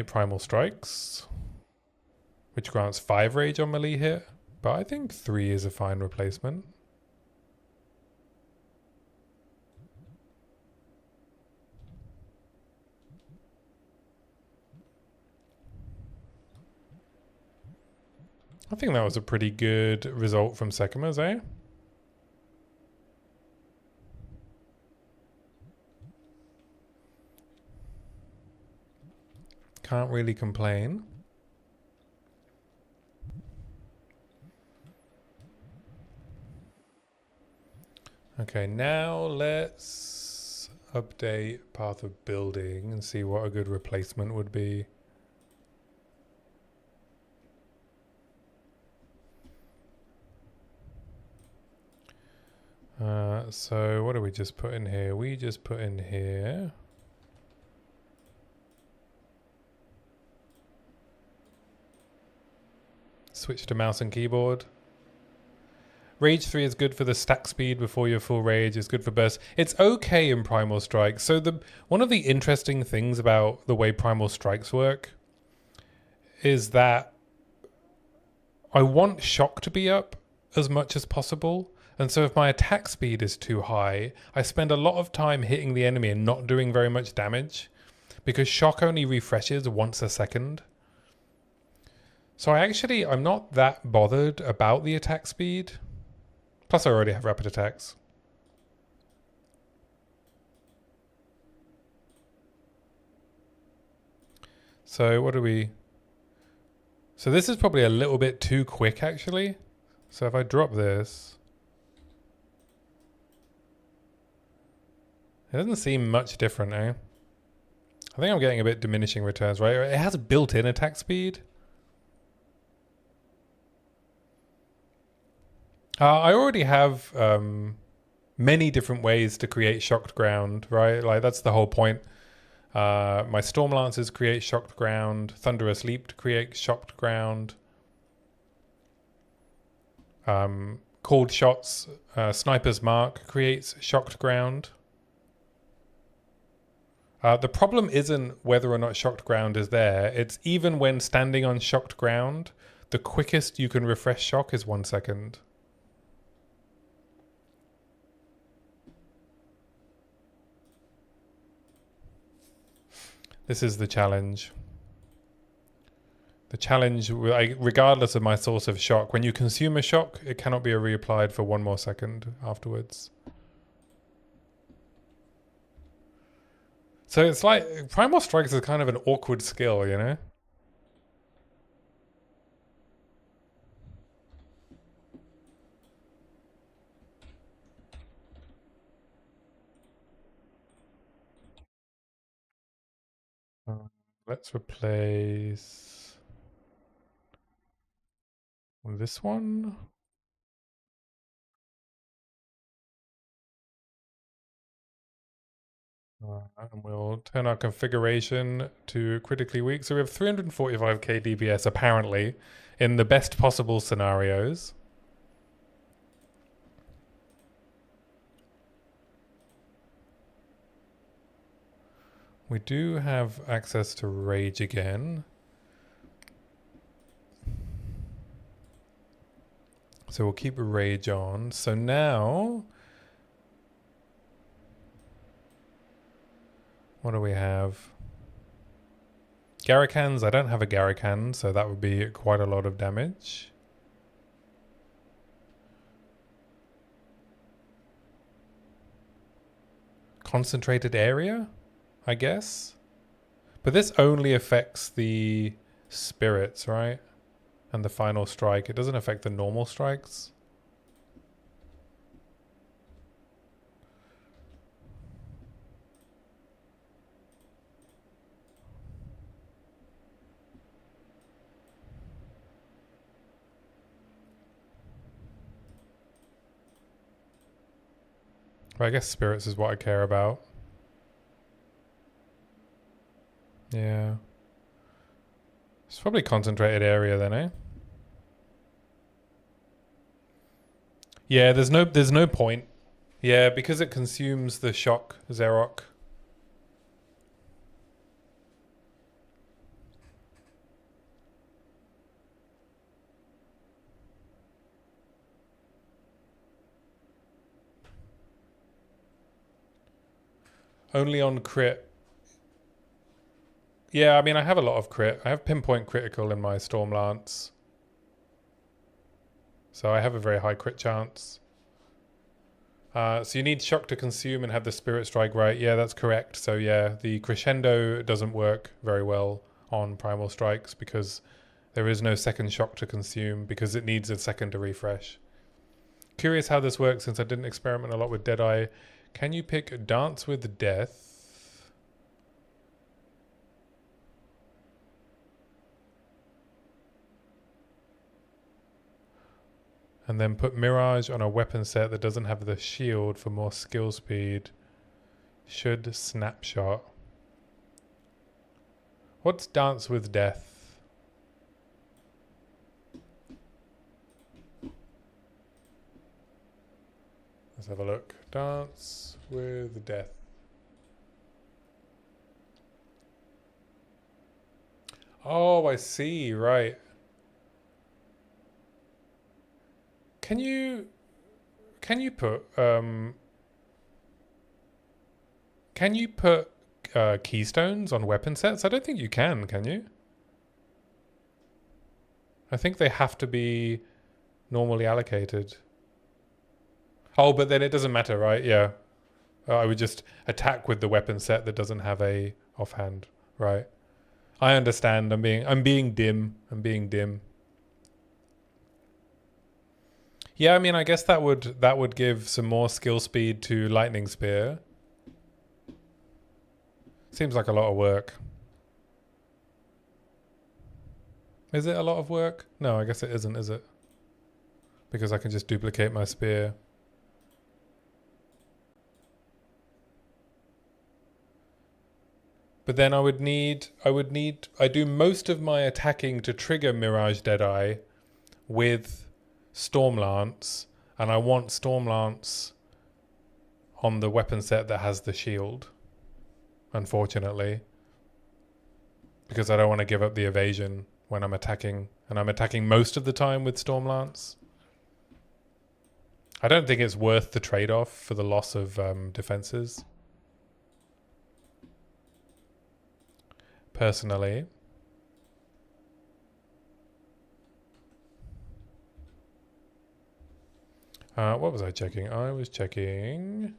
Primal Strikes, which grants 5 rage on melee hit, but I think 3 is a fine replacement. I think that was a pretty good result from Sekima's, eh? Can't really complain. Okay, now let's update Path of Building and see what a good replacement would be. So what do we just put in here? We just put in here... Switch to mouse and keyboard. Rage 3 is good for the stack speed before your full rage. It's good for burst. It's okay in Primal Strikes. So one of the interesting things about the way Primal Strikes work is that I want shock to be up as much as possible. And so if my attack speed is too high, I spend a lot of time hitting the enemy and not doing very much damage because shock only refreshes once a second. So I'm not that bothered about the attack speed. Plus I already have rapid attacks. So what do we... So this is probably a little bit too quick actually. So if I drop this... It doesn't seem much different, eh? I think I'm getting a bit diminishing returns, right? It has built-in attack speed. I already have many different ways to create shocked ground, right? Like that's the whole point. My Storm Lancers create shocked ground. Thunderous Leap creates shocked ground. Called Shots, Sniper's Mark creates shocked ground. The problem isn't whether or not shocked ground is there. It's even when standing on shocked ground, the quickest you can refresh shock is 1 second. This is the challenge. The challenge, regardless of my source of shock, when you consume a shock, it cannot be reapplied for 1 more second afterwards. So it's like, Primal Strikes is kind of an awkward skill, you know? Let's replace this one. And we'll turn our configuration to critically weak. So we have 345k DPS apparently in the best possible scenarios. We do have access to rage again. So we'll keep rage on. So now, what do we have? Garricans. I don't have a Garrican, so that would be quite a lot of damage. Concentrated area, I guess. But this only affects the spirits, right? And the final strike. It doesn't affect the normal strikes. But I guess spirits is what I care about. Yeah. It's probably concentrated area then, eh? Yeah, there's no point. Yeah, because it consumes the shock Xerok. Only on crit. Yeah, I mean, I have a lot of crit. I have pinpoint critical in my Storm Lance. So I have a very high crit chance. So you need shock to consume and have the spirit strike right. Yeah, that's correct. So yeah, the crescendo doesn't work very well on primal strikes because there is no second shock to consume because it needs a second to refresh. Curious how this works since I didn't experiment a lot with Deadeye. Can you pick Dance with Death? And then put Mirage on a weapon set that doesn't have the shield for more skill speed. Should Snapshot. What's Dance with Death? Let's have a look. Dance with Death. Oh, I see. Right. Can you can you put keystones on weapon sets? I don't think you can you? I think they have to be normally allocated. Oh, but then it doesn't matter, right? Yeah. I would just attack with the weapon set that doesn't have a offhand, right? I understand. I'm being dim. I'm being dim. Yeah, I mean, I guess that would give some more skill speed to lightning spear. Seems like a lot of work. Is it a lot of work? No, I guess it isn't, is it? Because I can just duplicate my spear. But then I do most of my attacking to trigger Mirage Deadeye with Stormlance, and I want Stormlance on the weapon set that has the shield, unfortunately. Because I don't want to give up the evasion when I'm attacking, and I'm attacking most of the time with Stormlance. I don't think it's worth the trade-off for the loss of defenses. Personally. What was I checking? I was checking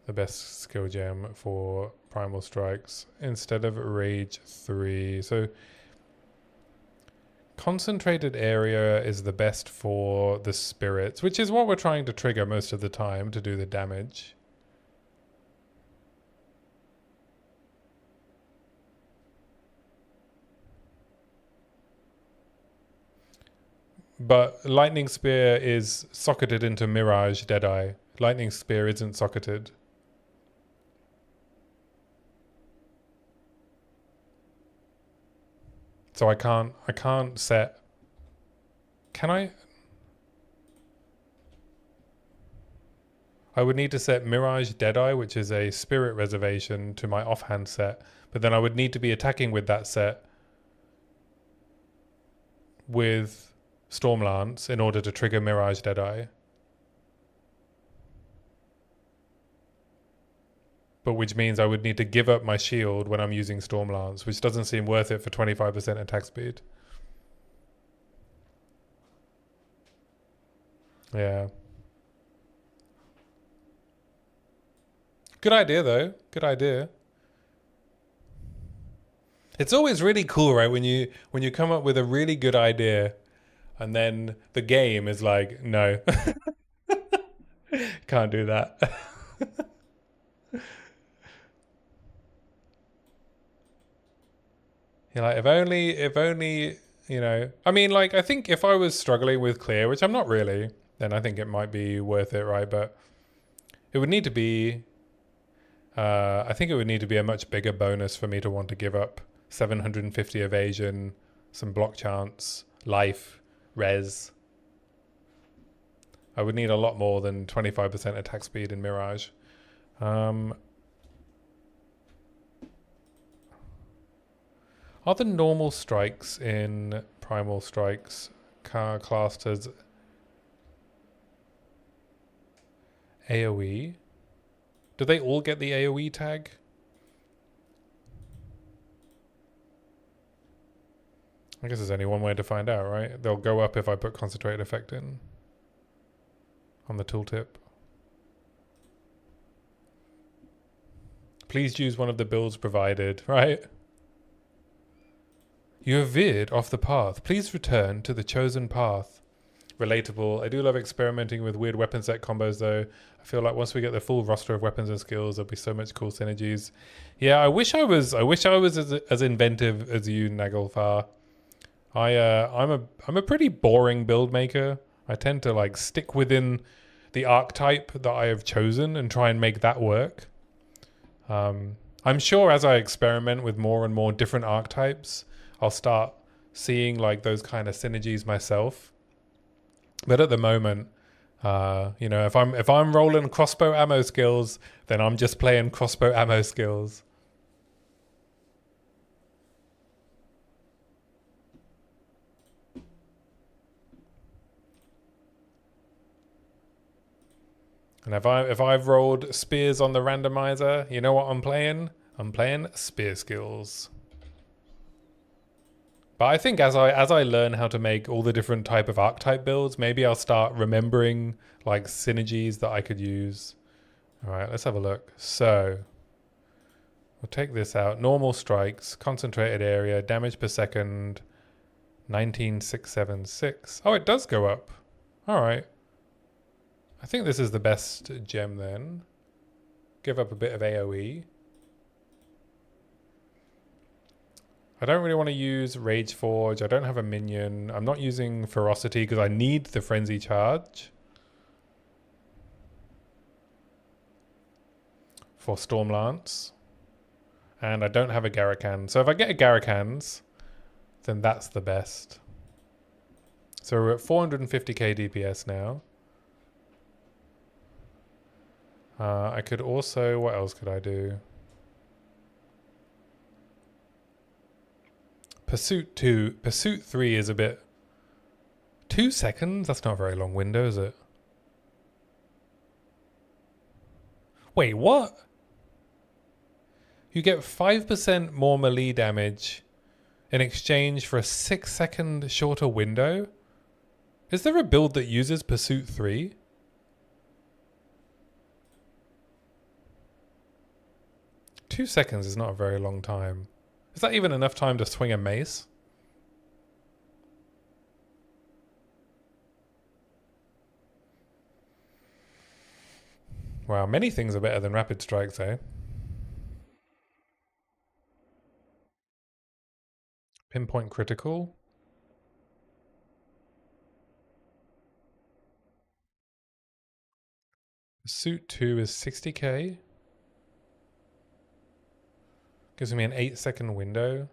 the best skill gem for Primal Strikes instead of Rage 3. So concentrated area is the best for the spirits, which is what we're trying to trigger most of the time to do the damage. But Lightning Spear is socketed into Mirage Deadeye. Lightning Spear isn't socketed. So I can't set... Can I? I would need to set Mirage Deadeye, which is a spirit reservation, to my offhand set. But then I would need to be attacking with that set with Stormlance in order to trigger Mirage Deadeye. But which means I would need to give up my shield when I'm using Stormlance, which doesn't seem worth it for 25% attack speed. Yeah. Good idea, though. Good idea. It's always really cool, right? When you come up with a really good idea, and then the game is like, no, can't do that. You're like, if only, you know. I mean, like, I think if I was struggling with clear, which I'm not really, then I think it might be worth it, right? But it would need to be, I think it would need to be a much bigger bonus for me to want to give up 750 evasion, some block chance, life, res. I would need a lot more than 25% attack speed in Mirage. Are the normal strikes in Primal Strikes classed as AoE? Do they all get the AoE tag? I guess there's only one way to find out, right? They'll go up if I put Concentrated Effect in on the tooltip. Please choose one of the builds provided, right? You have veered off the path. Please return to the chosen path. Relatable. I do love experimenting with weird weapon set combos, though. I feel like once we get the full roster of weapons and skills, there'll be so much cool synergies. Yeah, I wish I was as inventive as you, Naglfar. I'm a pretty boring build maker. I tend to like stick within the archetype that I have chosen and try and make that work. I'm sure as I experiment with more and more different archetypes, I'll start seeing like those kind of synergies myself. But at the moment, You know, if I'm rolling crossbow ammo skills, then I'm just playing crossbow ammo skills. And if I've rolled spears on the randomizer, you know what I'm playing? I'm playing spear skills. But I think as I learn how to make all the different type of archetype builds, maybe I'll start remembering like synergies that I could use. All right, let's have a look. So we'll take this out. Normal strikes, concentrated area, damage per second, 19676. Oh, it does go up. All right. I think this is the best gem then. Give up a bit of AoE. I don't really want to use Rage Forge. I don't have a minion. I'm not using Ferocity because I need the Frenzy Charge for Stormlance. And I don't have a Garakan. So if I get a Garakans, then that's the best. So we're at 450k DPS now. I could also... What else could I do? Pursuit 2. Pursuit 3 is a bit... 2 seconds? That's not a very long window, is it? Wait, what? You get 5% more melee damage in exchange for a 6-second shorter window? Is there a build that uses Pursuit 3? Two seconds is not a very long time. Is that even enough time to swing a mace? Wow, many things are better than rapid strikes, eh? Pinpoint critical. Suit 2 is 60k. Gives me an 8-second window.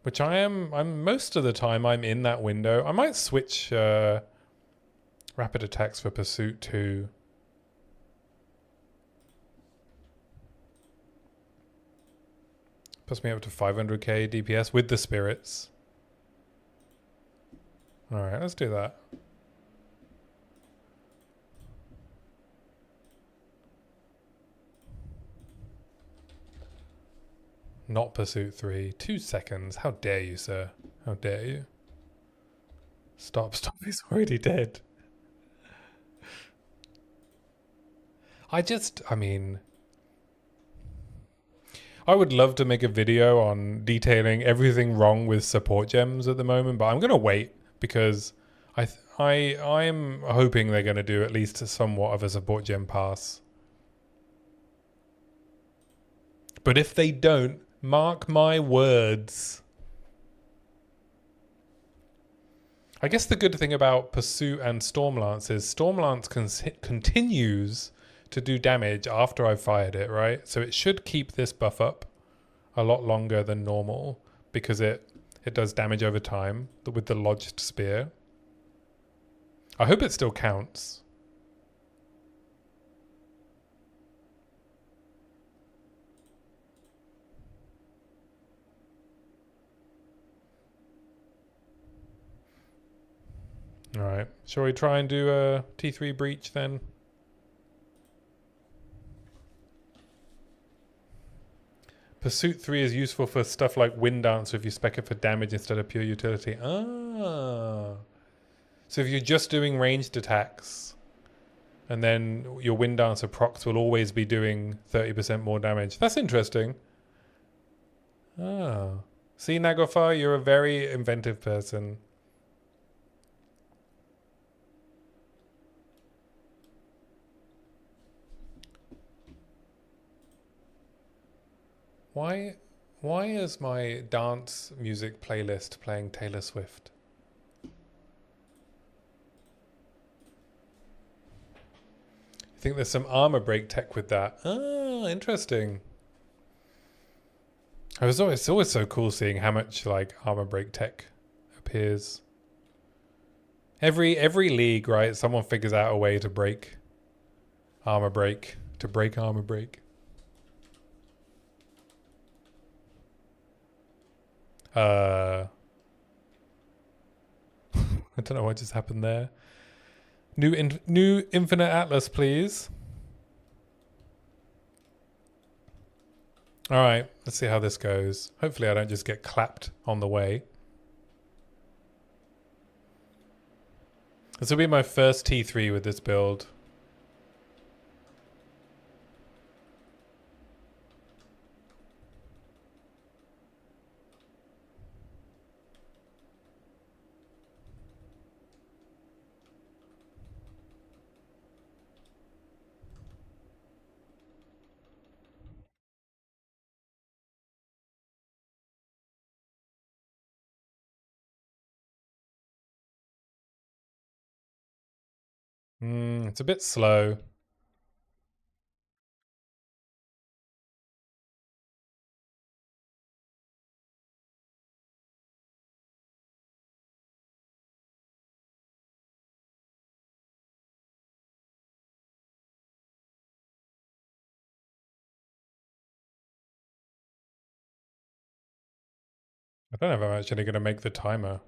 Which I'm most of the time I'm in that window. I might switch rapid attacks for Pursuit 2. Puts me up to 500k DPS with the spirits. Alright, let's do that. Not Pursuit 3. 2 seconds. How dare you, sir? How dare you? Stop, he's already dead. I mean... I would love to make a video on detailing everything wrong with support gems at the moment, but I'm going to wait because I'm hoping they're going to do at least somewhat of a support gem pass. But if they don't, mark my words. I guess the good thing about Pursuit and Stormlance is Stormlance continues to do damage after I've fired it, right? So it should keep this buff up a lot longer than normal because it does damage over time with the lodged spear. I hope it still counts. Alright, shall we try and do a T3 breach then? Pursuit 3 is useful for stuff like Wind Dancer if you spec it for damage instead of pure utility. Ah. So if you're just doing ranged attacks, and then your Wind Dancer procs will always be doing 30% more damage. That's interesting. Ah. See, Nagofar, you're a very inventive person. Why is my dance music playlist playing Taylor Swift? I think there's some armor break tech with that. Ah, interesting. It's always so cool seeing how much like armor break tech appears. Every league, right? Someone figures out a way to break armor break. To break armor break. I don't know what just happened there. New Infinite Atlas, please. All right, let's see how this goes. Hopefully I don't just get clapped on the way. This will be my first T3 with this build. It's a bit slow. I don't know if I'm actually going to make the timer.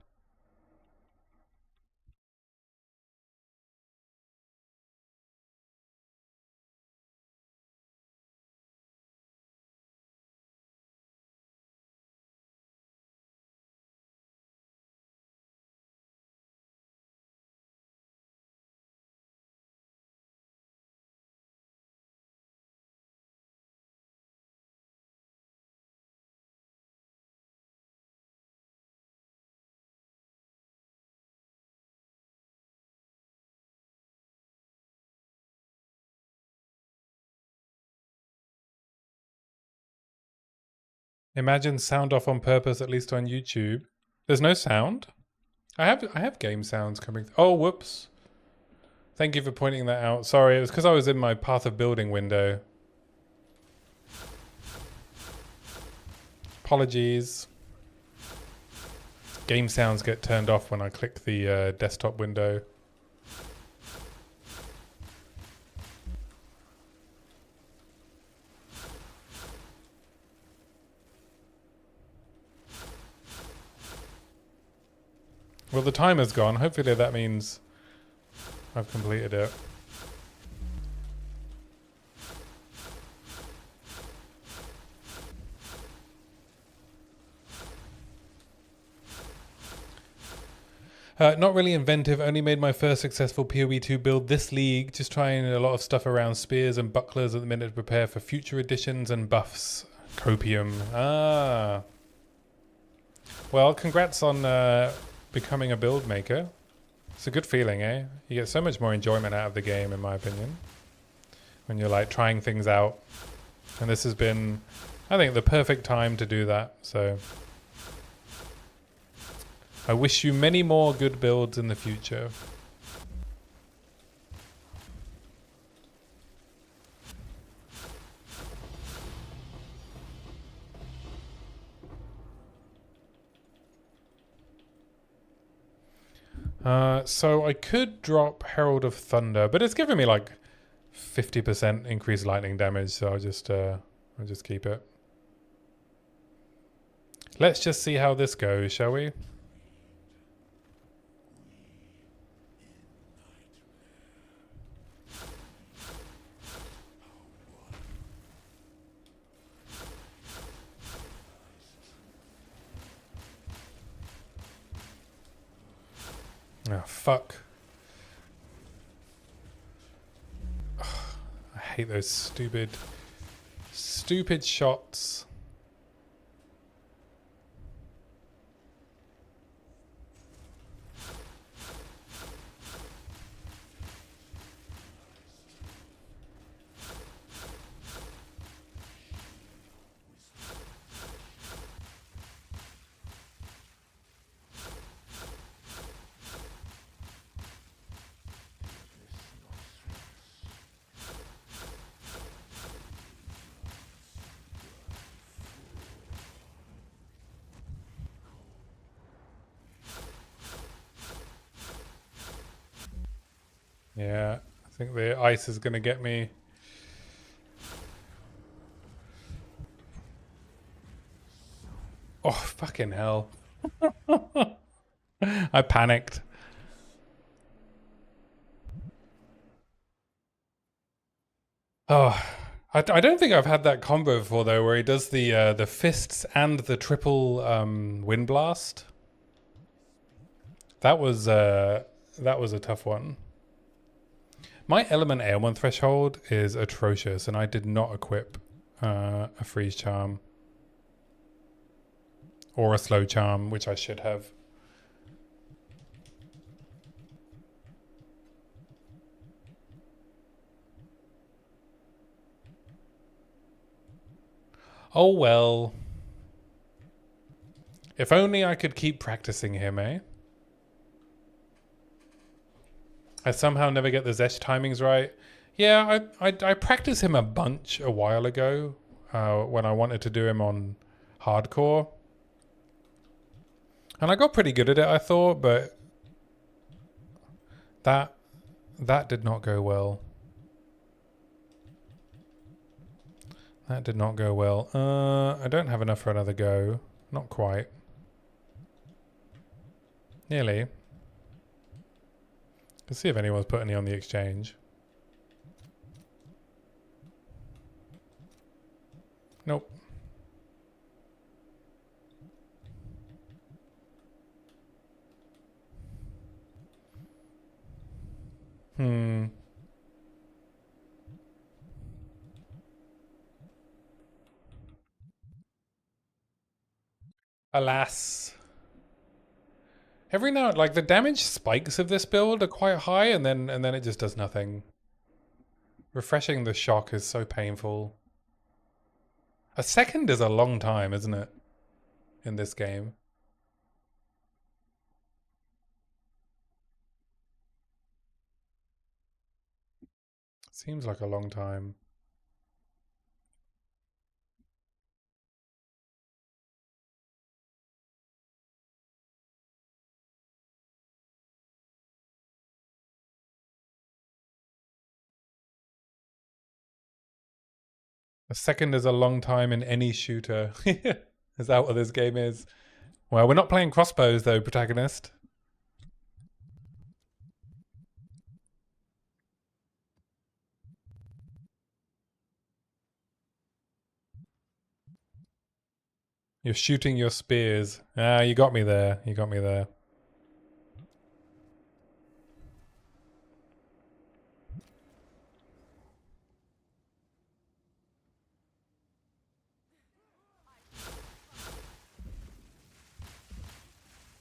Imagine sound off on purpose, at least on YouTube. There's no sound? I have game sounds coming. Oh, whoops. Thank you for pointing that out. Sorry, it was because I was in my path of building window. Apologies. Game sounds get turned off when I click the desktop window. Well, the timer's gone. Hopefully that means I've completed it. Not really inventive, only made my first successful POE 2 build this league, just trying a lot of stuff around spears and bucklers at the minute to prepare for future editions and buffs. Copium. Ah. Well, congrats on becoming a build maker. It's a good feeling, eh? You get so much more enjoyment out of the game, in my opinion, when you're like trying things out. And this has been, I think, the perfect time to do that, so I wish you many more good builds in the future. So I could drop Herald of Thunder, but it's giving me like 50% increased lightning damage, so I'll just keep it. Let's just see how this goes, shall we? Oh, fuck. Ugh, I hate those stupid shots. Yeah, I think the ice is going to get me. Oh, fucking hell. I panicked. Oh, I don't think I've had that combo before though, where he does the fists and the triple wind blast. That was a tough one. My element ailment threshold is atrocious, and I did not equip a freeze charm or a slow charm, which I should have. Oh well. If only I could keep practicing him, eh? I somehow never get the Zesh timings right. Yeah, I practiced him a bunch a while ago when I wanted to do him on hardcore. And I got pretty good at it, I thought, but that did not go well. That did not go well. I don't have enough for another go. Not quite. Nearly. Let's see if anyone's put any on the exchange. Nope. Alas. Every now, like the damage spikes of this build are quite high, and then it just does nothing. Refreshing the shock is so painful. A second is a long time, isn't it? In this game. Seems like a long time. A second is a long time in any shooter. Is that what this game is? Well, we're not playing crossbows though, protagonist. You're shooting your spears. Ah, you got me there. You got me there.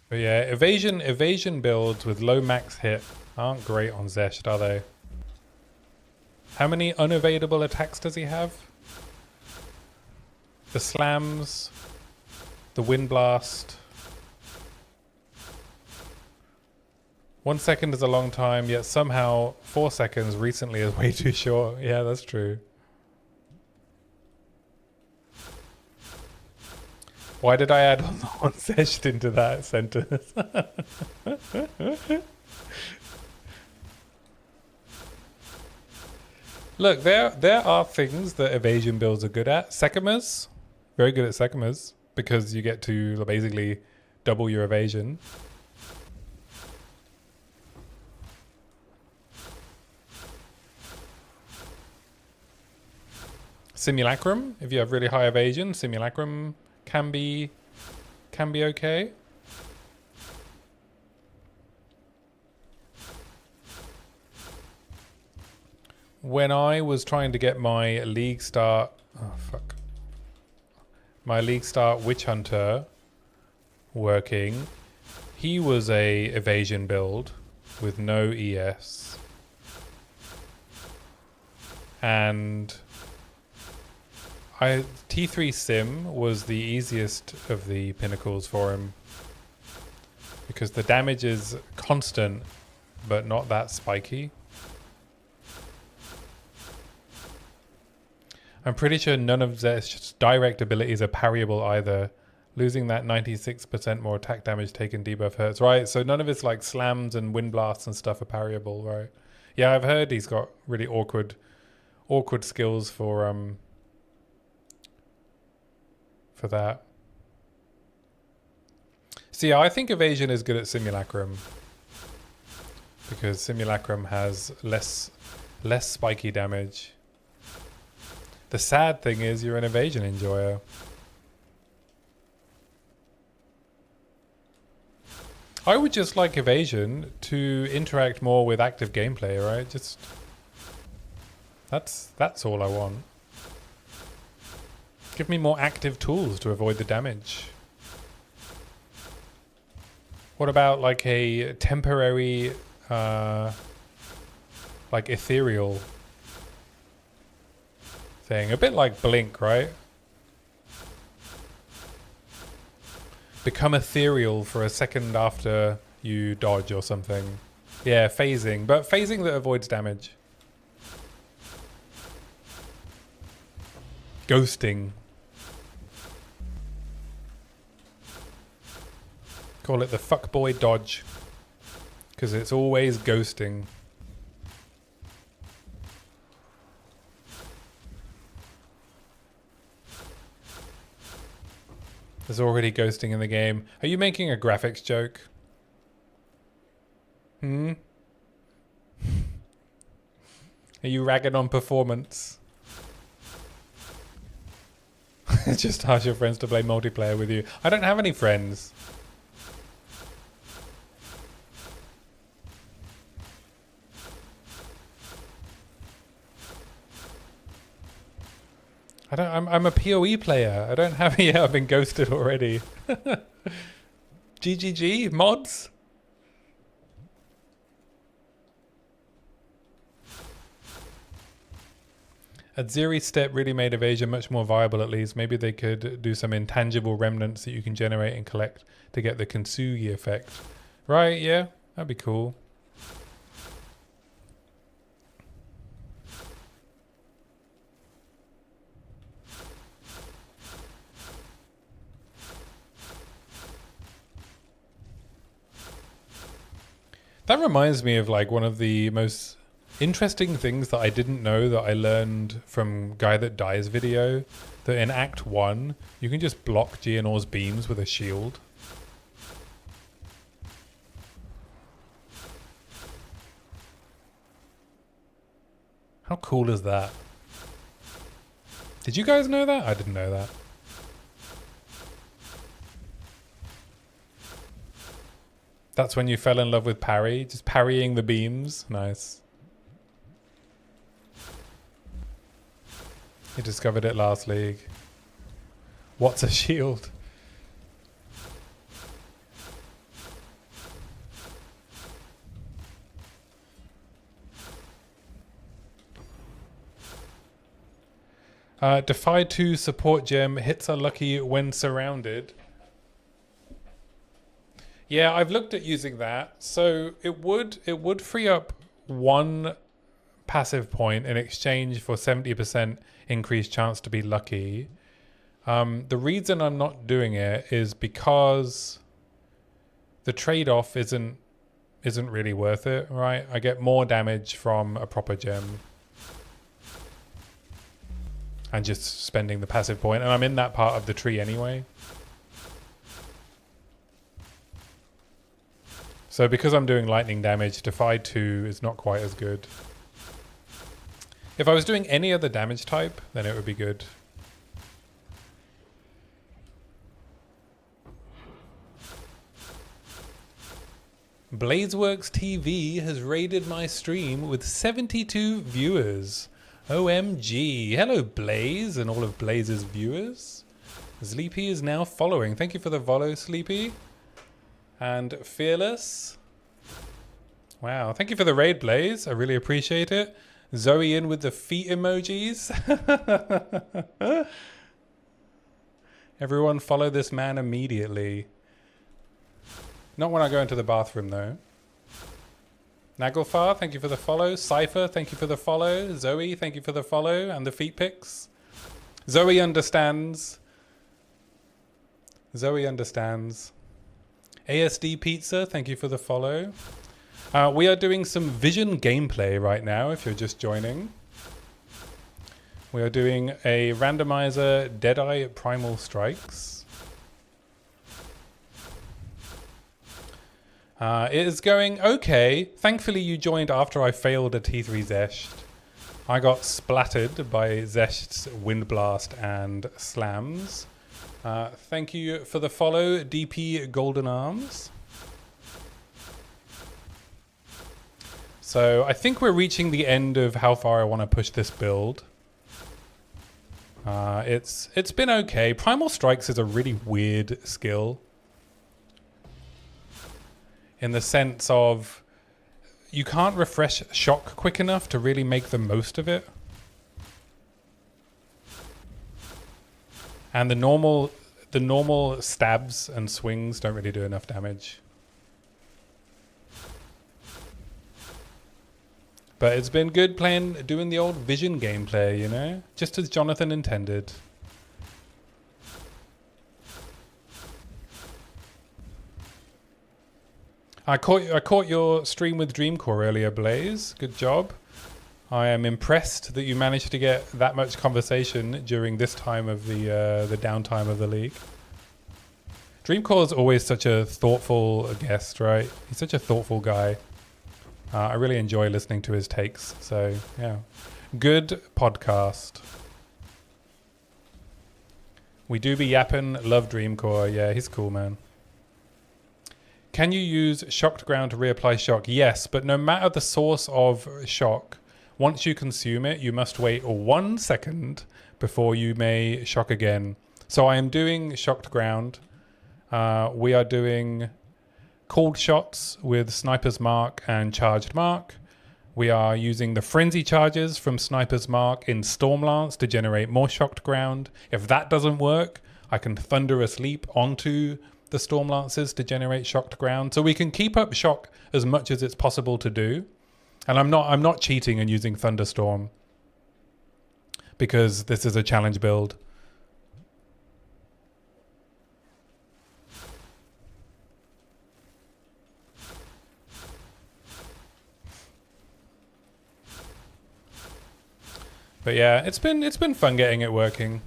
But yeah, evasion builds with low max hit aren't great on Zesht, are they? How many unevadable attacks does he have? The slams, the wind blast. 1 second is a long time, yet somehow 4 seconds recently is way too short. Yeah, that's true. Why did I add on Zesht into that sentence? Look, there are things that evasion builds are good at. Sekimas, very good at Sekimas, because you get to basically double your evasion. Simulacrum, if you have really high evasion, Simulacrum can be okay. When I was trying to get my League Start, my League Start Witch Hunter working, he was a evasion build with no ES, and T3 Sim was the easiest of the pinnacles for him because the damage is constant but not that spiky. I'm pretty sure none of Zesh's direct abilities are parryable either. Losing that 96% more attack damage taken debuff hurts. Right, so none of his like slams and wind blasts and stuff are parryable, right? Yeah, I've heard he's got really awkward skills for that. So yeah, I think Evasion is good at Simulacrum because Simulacrum has less spiky damage. The sad thing is you're an Evasion enjoyer. I would just like Evasion to interact more with active gameplay, right? Just that's all I want. Give me more active tools to avoid the damage. What about like a temporary like ethereal thing? A bit like Blink, right? Become ethereal for a second after you dodge or something. Yeah, phasing, but phasing that avoids damage. Ghosting. Call it the fuckboy dodge. Because it's always ghosting. There's already ghosting in the game. Are you making a graphics joke? Are you ragging on performance? Just ask your friends to play multiplayer with you. I don't have any friends. I'm a POE player. I don't have... Yeah, I've been ghosted already. GGG mods. A Zeri step really made Evasion much more viable, at least. Maybe they could do some intangible remnants that you can generate and collect to get the Kintsugi effect. Right, yeah. That'd be cool. That reminds me of like one of the most interesting things that I didn't know that I learned from Guy That Dies video, that in Act 1 you can just block Geonor's beams with a shield. How cool is that? Did you guys know that? I didn't know that. That's when you fell in love with parry, just parrying the beams. Nice. You discovered it last league. What's a shield? Defy 2 support gem hits are lucky when surrounded. Yeah, I've looked at using that. So it would free up 1 passive point in exchange for 70% increased chance to be lucky. The reason I'm not doing it is because the trade-off isn't really worth it, right? I get more damage from a proper gem and just spending the passive point, and I'm in that part of the tree anyway. So because I'm doing lightning damage, Defy 2 is not quite as good. If I was doing any other damage type, then it would be good. Blazeworks TV has raided my stream with 72 viewers. OMG. Hello, Blaze and all of Blaze's viewers. Sleepy is now following. Thank you for the follow, Sleepy. And Fearless. Wow, thank you for the raid, Blaze. I really appreciate it. Zoe in with the feet emojis. Everyone follow this man immediately. Not when I go into the bathroom, though. Naglfar, thank you for the follow. Cypher, thank you for the follow. Zoe, thank you for the follow and the feet pics. Zoe understands. Zoe understands. ASD Pizza, thank you for the follow. We are doing some Vision gameplay right now, if you're just joining. We are doing a Randomiser Deadeye Primal Strikes. It is going okay. Thankfully, you joined after I failed a T3 Zesht. I got splattered by Zesht's Wind Blast and Slams. Thank you for the follow, DP Golden Arms. So I think we're reaching the end of how far I want to push this build. It's been okay. Primal Strikes is a really weird skill. In the sense of you can't refresh shock quick enough to really make the most of it. And the normal stabs and swings don't really do enough damage. But it's been good doing the old Vision gameplay, you know? Just as Jonathan intended. I caught your stream with Dreamcore earlier, Blaze. Good job. I am impressed that you managed to get that much conversation during this time of the downtime of the league. Dreamcore is always such a thoughtful guest, right? He's such a thoughtful guy. I really enjoy listening to his takes. So, yeah. Good podcast. We do be yapping. Love Dreamcore. Yeah, he's cool, man. Can you use shocked ground to reapply shock? Yes, but no matter the source of shock, once you consume it, you must wait 1 second before you may shock again. So I am doing shocked ground. We are doing cold shots with Sniper's Mark and Charged Mark. We are using the frenzy charges from Sniper's Mark in Stormlance to generate more shocked ground. If that doesn't work, I can Thunderous Leap onto the Stormlances to generate shocked ground. So we can keep up shock as much as it's possible to do. And I'm not cheating and using Thunderstorm because this is a challenge build. But yeah, it's been fun getting it working.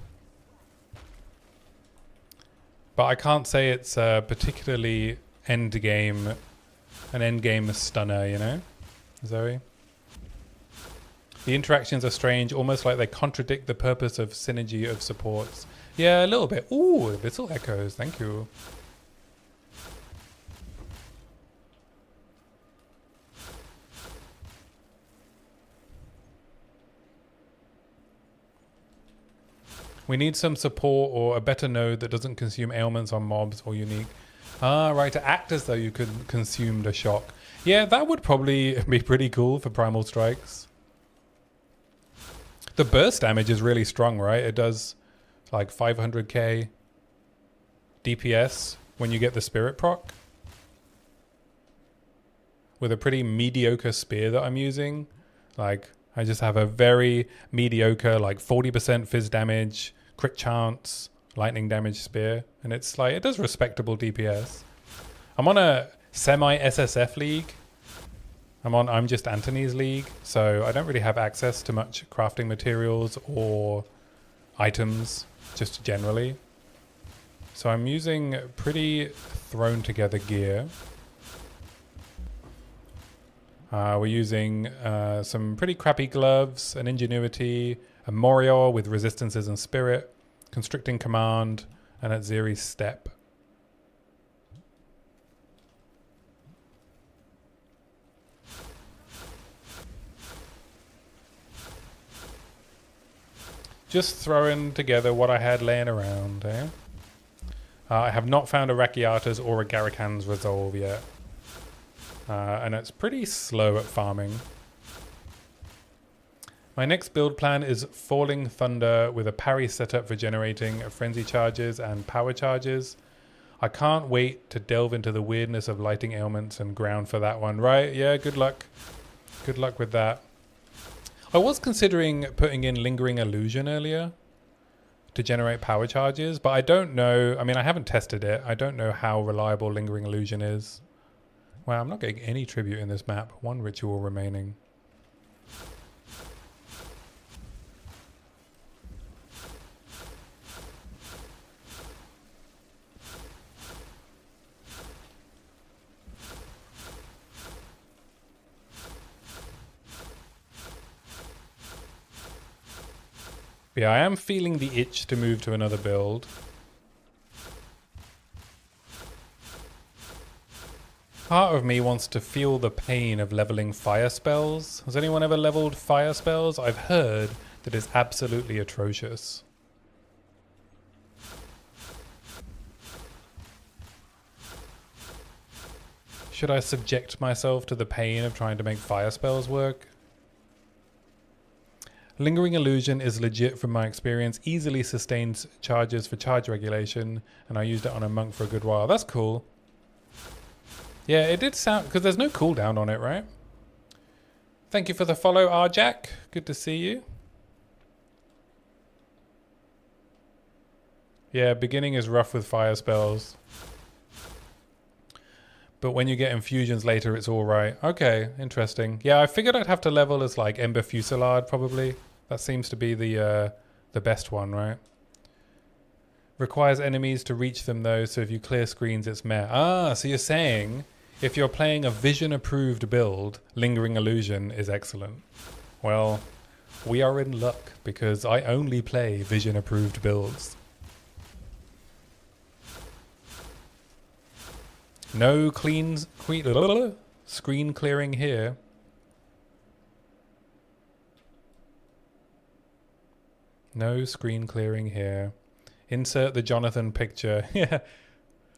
But I can't say it's particularly an endgame stunner, you know, Zoe? The interactions are strange, almost like they contradict the purpose of synergy of supports. Yeah, a little bit. Ooh, Vissel Echoes, thank you. We need some support or a better node that doesn't consume ailments on mobs or unique. Ah, right, to act as though you could consume the shock. Yeah, that would probably be pretty cool for Primal Strikes. The burst damage is really strong, right? It does like 500k DPS when you get the spirit proc. With a pretty mediocre spear that I'm using. Like, I just have a very mediocre, like 40% fizz damage, crit chance, lightning damage spear. And it's like, it does respectable DPS. I'm on a semi-SSF league. I'm just Anthony's league. So I don't really have access to much crafting materials or items, just generally. So I'm using pretty thrown together gear. We're using some pretty crappy gloves, an Ingenuity, a Morior with resistances and spirit, constricting command, and at Zeri's step. Just throwing together what I had laying around, eh? I have not found a Rakiata's or a Garakan's Resolve yet. And it's pretty slow at farming. My next build plan is Falling Thunder with a parry setup for generating frenzy charges and power charges. I can't wait to delve into the weirdness of lighting ailments and ground for that one. Right, yeah, good luck. Good luck with that. I was considering putting in Lingering Illusion earlier to generate power charges, but I don't know. I mean, I haven't tested it. I don't know how reliable Lingering Illusion is. Wow, I'm not getting any tribute in this map. One ritual remaining. Yeah, I am feeling the itch to move to another build. Part of me wants to feel the pain of leveling fire spells. Has anyone ever leveled fire spells? I've heard that it's absolutely atrocious. Should I subject myself to the pain of trying to make fire spells work? Lingering Illusion is legit from my experience. Easily sustains charges for charge regulation, and I used it on a monk for a good while. That's cool. Yeah, it did sound... because there's no cooldown on it, right? Thank you for the follow, Arjack. Good to see you. Yeah, beginning is rough with fire spells. But when you get infusions later, it's all right. Okay, interesting. Yeah, I figured I'd have to level as like Ember Fusillade, probably. That seems to be the best one, right? Requires enemies to reach them, though, so if you clear screens, it's meh. Ah, so you're saying if you're playing a vision-approved build, Lingering Illusion is excellent. Well, we are in luck, because I only play vision-approved builds. No screen clearing here. No screen clearing here. Insert the Jonathan picture. Yeah.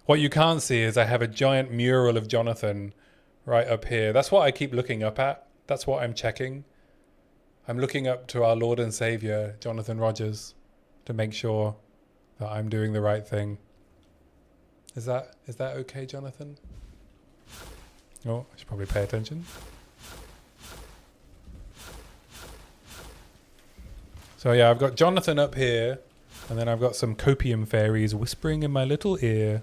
What you can't see is I have a giant mural of Jonathan right up here. That's what I keep looking up at. That's what I'm checking. I'm looking up to our Lord and Savior, Jonathan Rogers, to make sure that I'm doing the right thing. Is that okay, Jonathan? Oh, I should probably pay attention. So yeah, I've got Jonathan up here, and then I've got some copium fairies whispering in my little ear,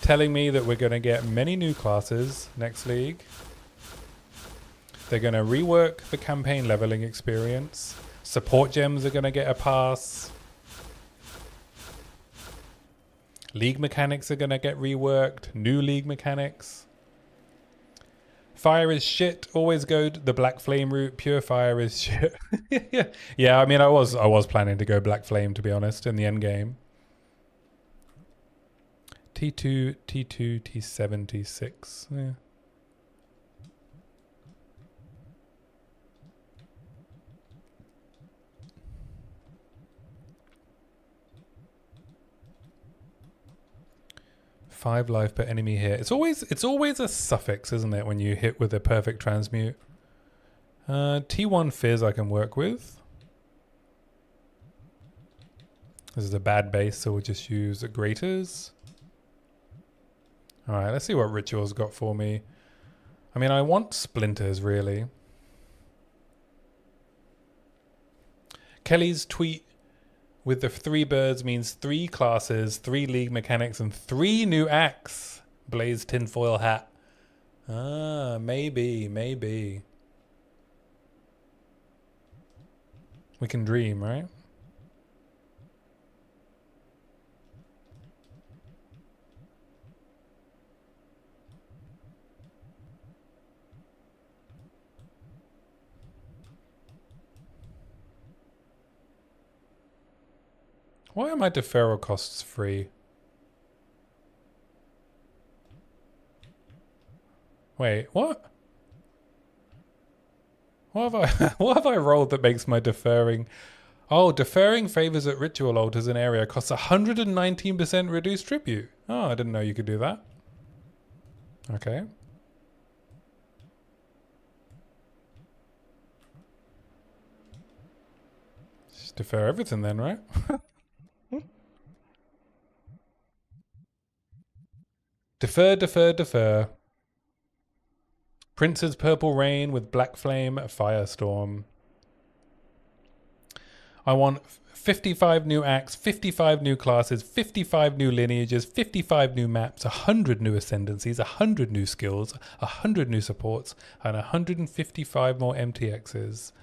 telling me that we're going to get many new classes next league. They're going to rework the campaign leveling experience. Support gems are going to get a pass. League mechanics are going to get reworked. New league mechanics. Fire is shit. Always go the Black Flame route. Pure fire is shit. Yeah, I mean, I was planning to go Black Flame, to be honest, in the end game. T2, T2, T7, T6. Yeah. Five life per enemy here. It's always a suffix, isn't it, when you hit with a perfect transmute? T1 Fizz I can work with. This is a bad base, so we'll just use the Graters. Alright, let's see what Ritual's got for me. I mean, I want Splinters, really. Kelly's tweet with the 3 birds means 3 classes, 3 league mechanics, and 3 new acts. Blaze tinfoil hat. Ah, maybe. We can dream, right? Why are my deferral costs free? Wait, what? What have I what have I rolled that makes my deferring? Oh, deferring favors at ritual altars in area costs 119% reduced tribute. Oh, I didn't know you could do that. Okay. Just defer everything then, right? Defer. Prince's Purple Rain with Black Flame Firestorm. I want 55 new acts, 55 new classes, 55 new lineages, 55 new maps, 100 new ascendancies, 100 new skills, 100 new supports, and 155 more MTXs.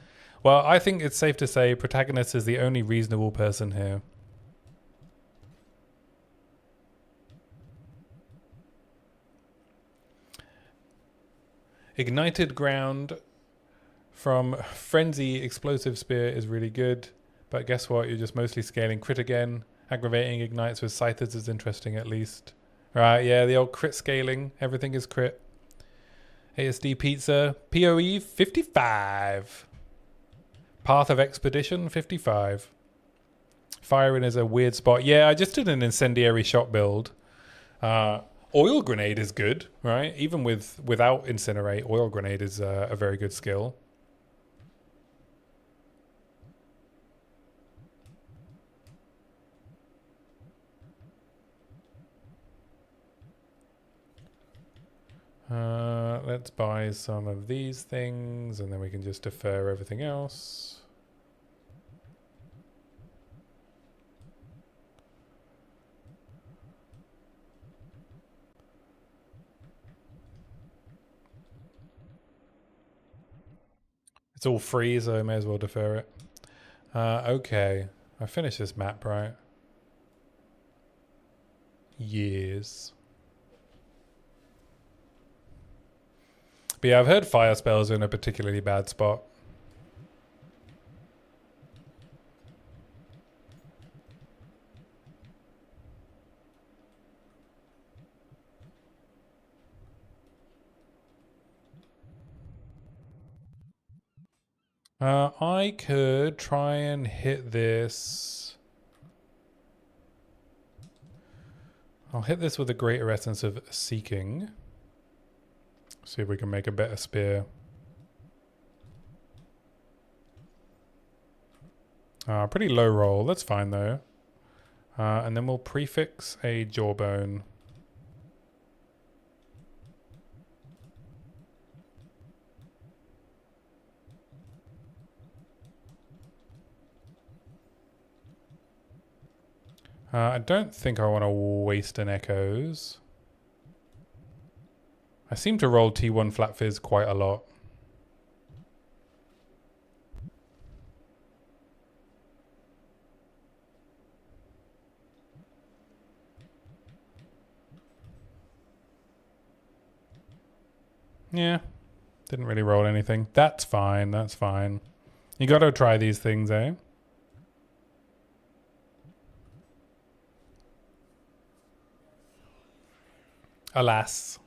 Well, I think it's safe to say Protagonist is the only reasonable person here. Ignited Ground from Frenzy Explosive Spear is really good. But guess what? You're just mostly scaling crit again. Aggravating ignites with Scythers is interesting at least. Right, yeah, the old crit scaling. Everything is crit. ASD Pizza. POE 55. Path of Expedition 55. Firing is a weird spot. Yeah, I just did an incendiary shot build. Oil Grenade is good, right? Even without Incinerate, Oil Grenade is a very good skill. Let's buy some of these things and then we can just defer everything else. It's all free, so I may as well defer it. Okay. I finished this map, right? Yes. But yeah, I've heard fire spells are in a particularly bad spot. I could try and hit this. I'll hit this with a Greater Essence of Seeking. See if we can make a better spear. Pretty low roll. That's fine though. And then we'll prefix a Jawbone. I don't think I want to waste an Echoes. I seem to roll T1 Flat Fizz quite a lot. Yeah, didn't really roll anything. That's fine, that's fine. You gotta try these things, eh? Alas.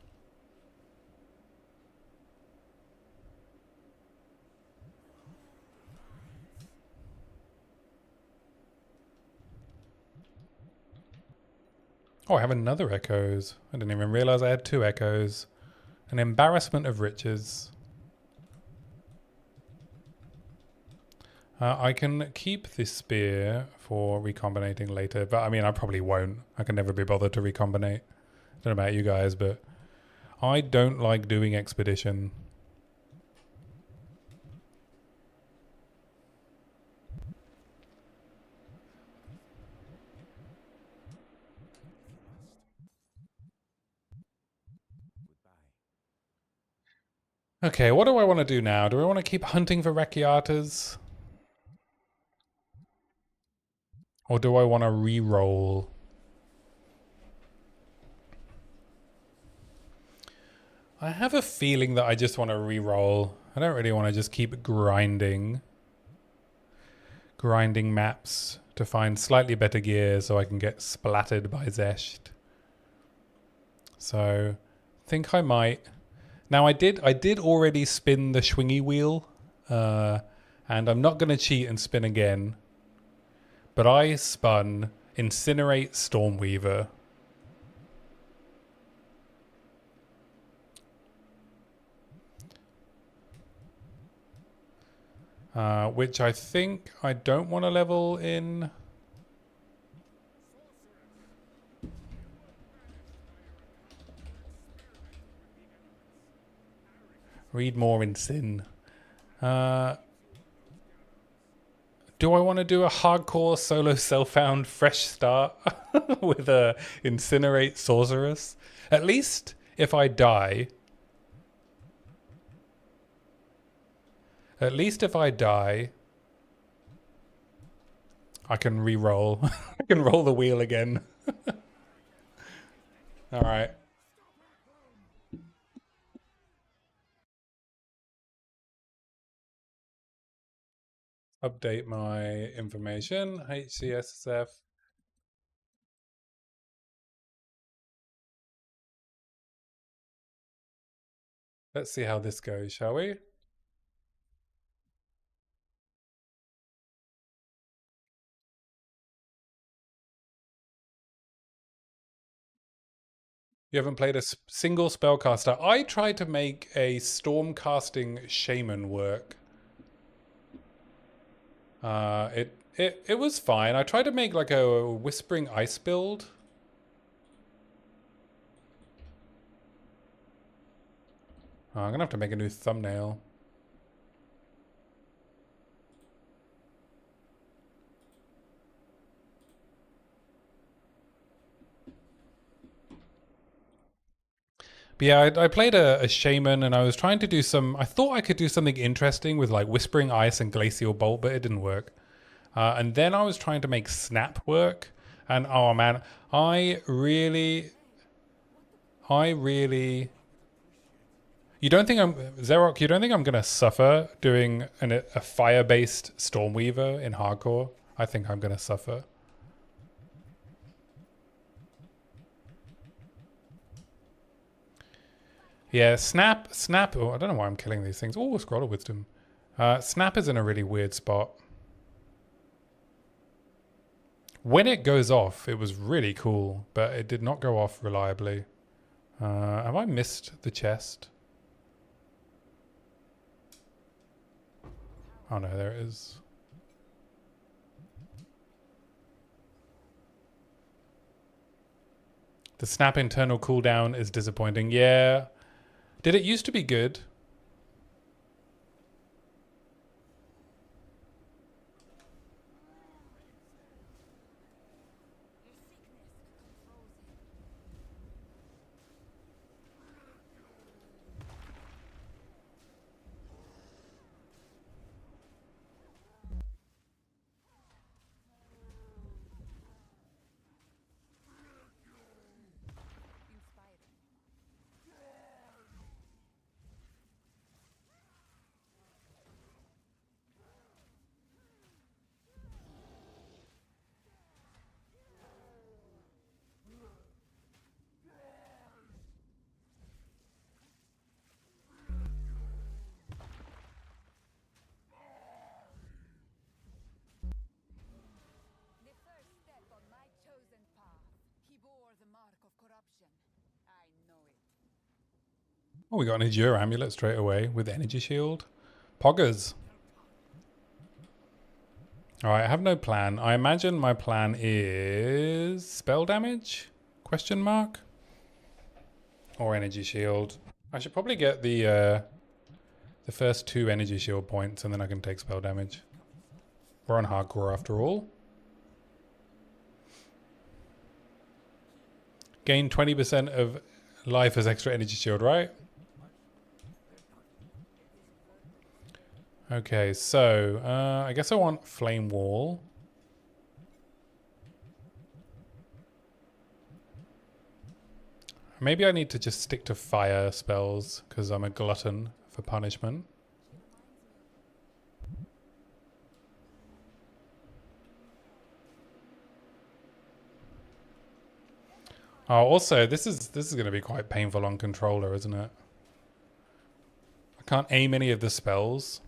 Oh, I have another Echoes. I didn't even realize I had 2 Echoes. An embarrassment of riches. I can keep this spear for recombinating later, but I mean, I probably won't. I can never be bothered to recombinate. I don't know about you guys, but I don't like doing expedition. Okay, what do I want to do now? Do I want to keep hunting for Rekiatas? Or do I want to re-roll? I have a feeling that I just want to re-roll. I don't really want to just keep grinding maps to find slightly better gear so I can get splattered by Zesht. So, I think I might. Now I did already spin the Schwingy wheel, and I'm not going to cheat and spin again. But I spun Incinerate Stormweaver. Which I think I don't want to level in. Read more in Sin. Do I want to do a hardcore solo self-found fresh start with a Incinerate Sorceress? At least if I die... At least if I die... I can re-roll. I can roll the wheel again. Alright. Update my information. HCSSF. Let's see how this goes, shall we? You haven't played a single spellcaster. I tried to make a stormcasting shaman work. It was fine. I tried to make like a whispering ice build. Oh, I'm gonna have to make a new thumbnail. But yeah, I played a shaman and I was trying to do some... I thought I could do something interesting with like Whispering Ice and Glacial Bolt, but it didn't work. And then I was trying to make Snap work. And oh man, I really... You don't think I'm... Xerox, you don't think I'm going to suffer doing a fire-based Stormweaver in hardcore? I think I'm going to suffer. Yeah, Snap. Oh, I don't know why I'm killing these things. Oh, Scroll of Wisdom. Snap is in a really weird spot. When it goes off, it was really cool, but it did not go off reliably. Have I missed the chest? Oh no, there it is. The Snap internal cooldown is disappointing. Yeah. Did it used to be good? Oh, we got an Endure Amulet straight away with Energy Shield. Poggers. Alright, I have no plan. I imagine my plan is spell damage? Question mark? Or Energy Shield. I should probably get the first 2 Energy Shield points and then I can take spell damage. We're on hardcore after all. Gain 20% of life as extra Energy Shield, right? Okay, so I guess I want Flame Wall. Maybe I need to just stick to fire spells because I'm a glutton for punishment. Oh, also, this is going to be quite painful on controller, isn't it? I can't aim any of the spells.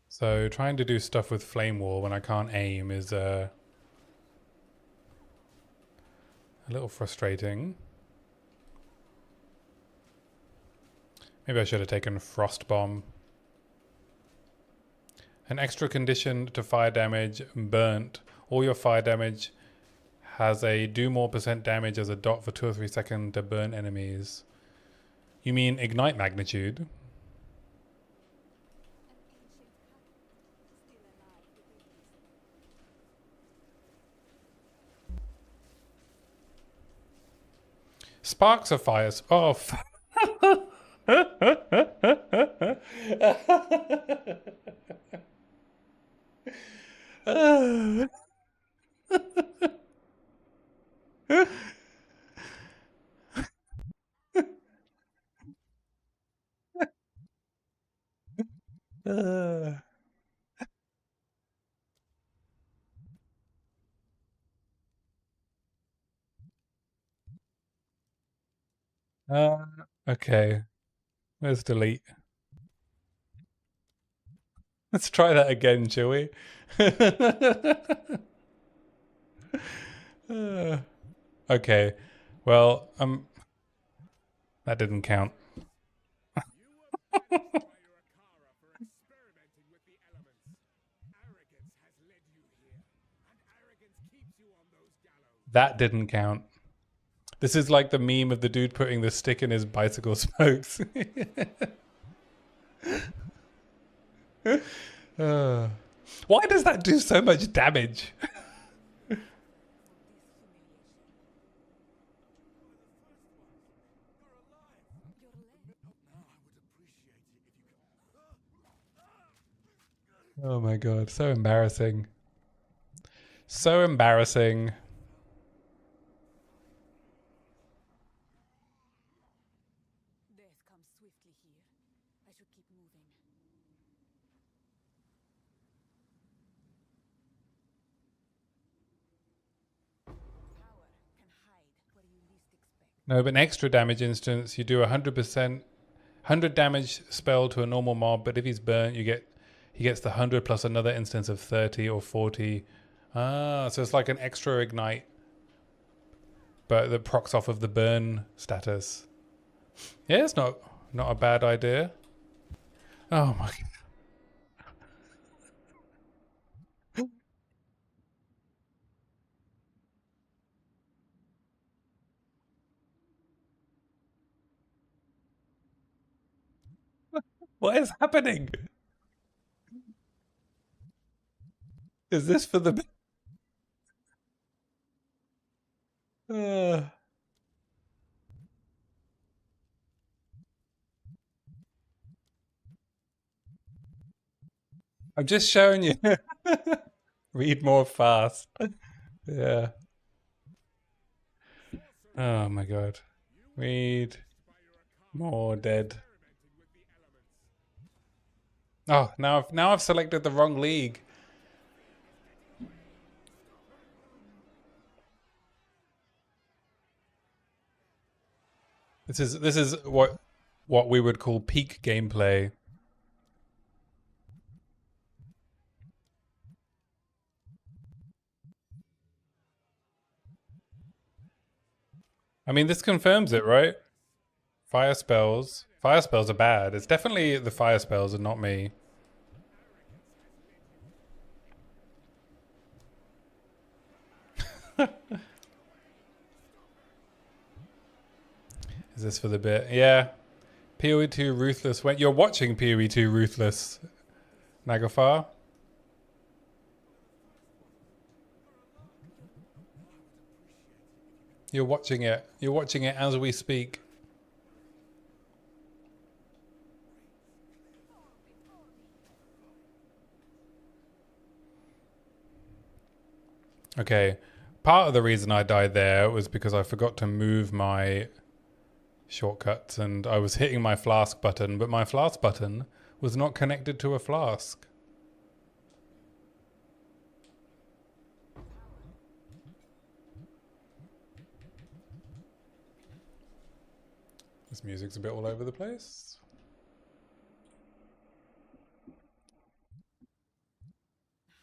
So trying to do stuff with Flame Wall when I can't aim is A little frustrating. Maybe I should have taken Frost Bomb. An extra condition to fire damage, burnt. All your fire damage has a do more % damage as a dot for 2 or 3 seconds to burn enemies. You mean ignite magnitude? Sparks of fires. Oh, okay. Let's delete. Let's try that again, shall we? Okay. Well, that didn't count. That didn't count. This is like the meme of the dude putting the stick in his bicycle spokes. Why does that do so much damage? Oh my god, so embarrassing. So embarrassing. Death comes swiftly here. I should keep moving. Power can hide where you least expect. No, but an extra damage instance, you do 100%, 100 damage spell to a normal mob, but if he's burnt, he gets the 100 plus another instance of 30 or 40. Ah, so it's like an extra ignite, but that procs off of the burn status. Yeah, it's not a bad idea. Oh my god. What is happening? Is this for the... I'm just showing you. Read more fast. Yeah. Oh my god. Read more dead. Oh, now I've selected the wrong league. This is what we would call peak gameplay. I mean, this confirms it, right? Fire spells. Fire spells are bad. It's definitely the fire spells and not me. Is this for the bit? Yeah. POE 2 Ruthless. When you're watching POE 2 Ruthless, Nagafar. You're watching it. You're watching it as we speak. Okay. Part of the reason I died there was because I forgot to move my shortcuts and I was hitting my flask button, but my flask button was not connected to a flask. This music's a bit all over the place.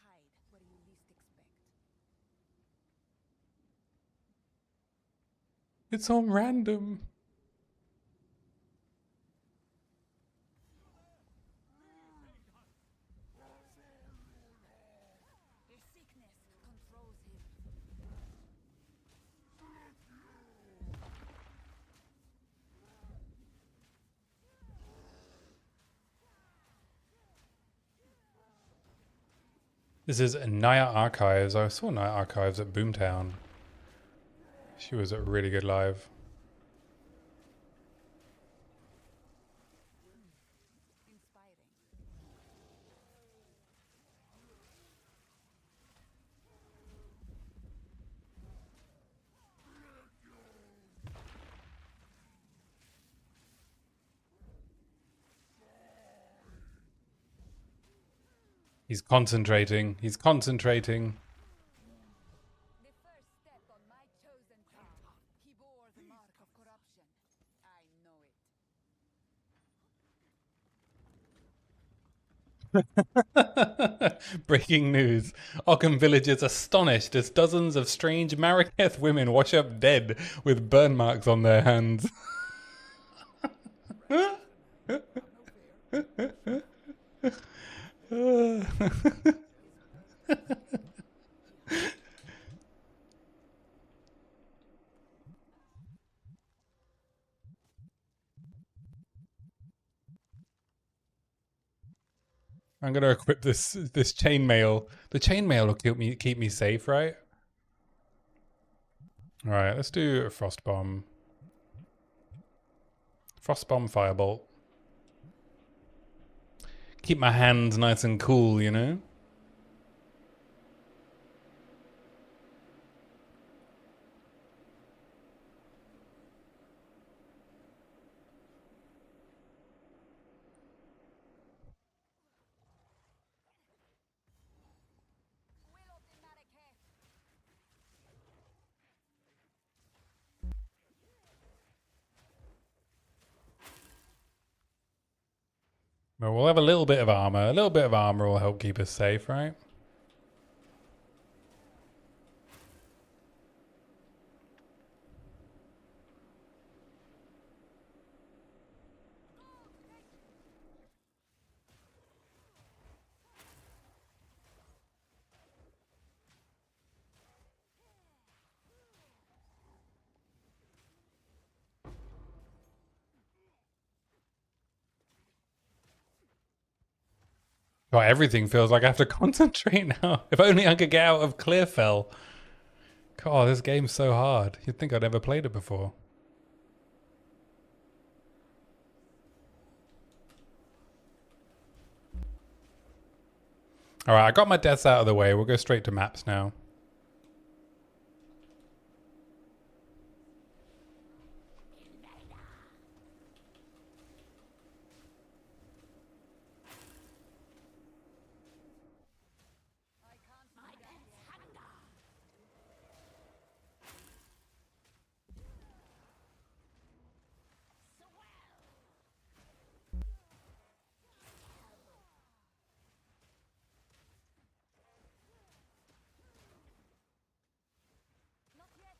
Hide where you least expect. It's on random. The sickness controls him. This is Naya Archives. I saw Naya Archives at Boomtown. She was at really good live. Inspiring. He's concentrating. He's concentrating. The first step on my chosen path. He bore the mark of corruption. I know it. Breaking news. Ockham villagers astonished as dozens of strange Marrakech women wash up dead with burn marks on their hands. I'm gonna equip this chainmail. The chainmail will keep me safe, right? All right, let's do a frost bomb. Frost bomb, firebolt. Keep my hands nice and cool, you know. Will of the Marrakech. Well, we'll have a little bit of armor. A little bit of armor will help keep us safe, right? God, everything feels like I have to concentrate now. If only I could get out of Clearfell. God, this game's so hard. You'd think I'd never played it before. All right, I got my deaths out of the way. We'll go straight to maps now. I can't my dance hunger. Not yet.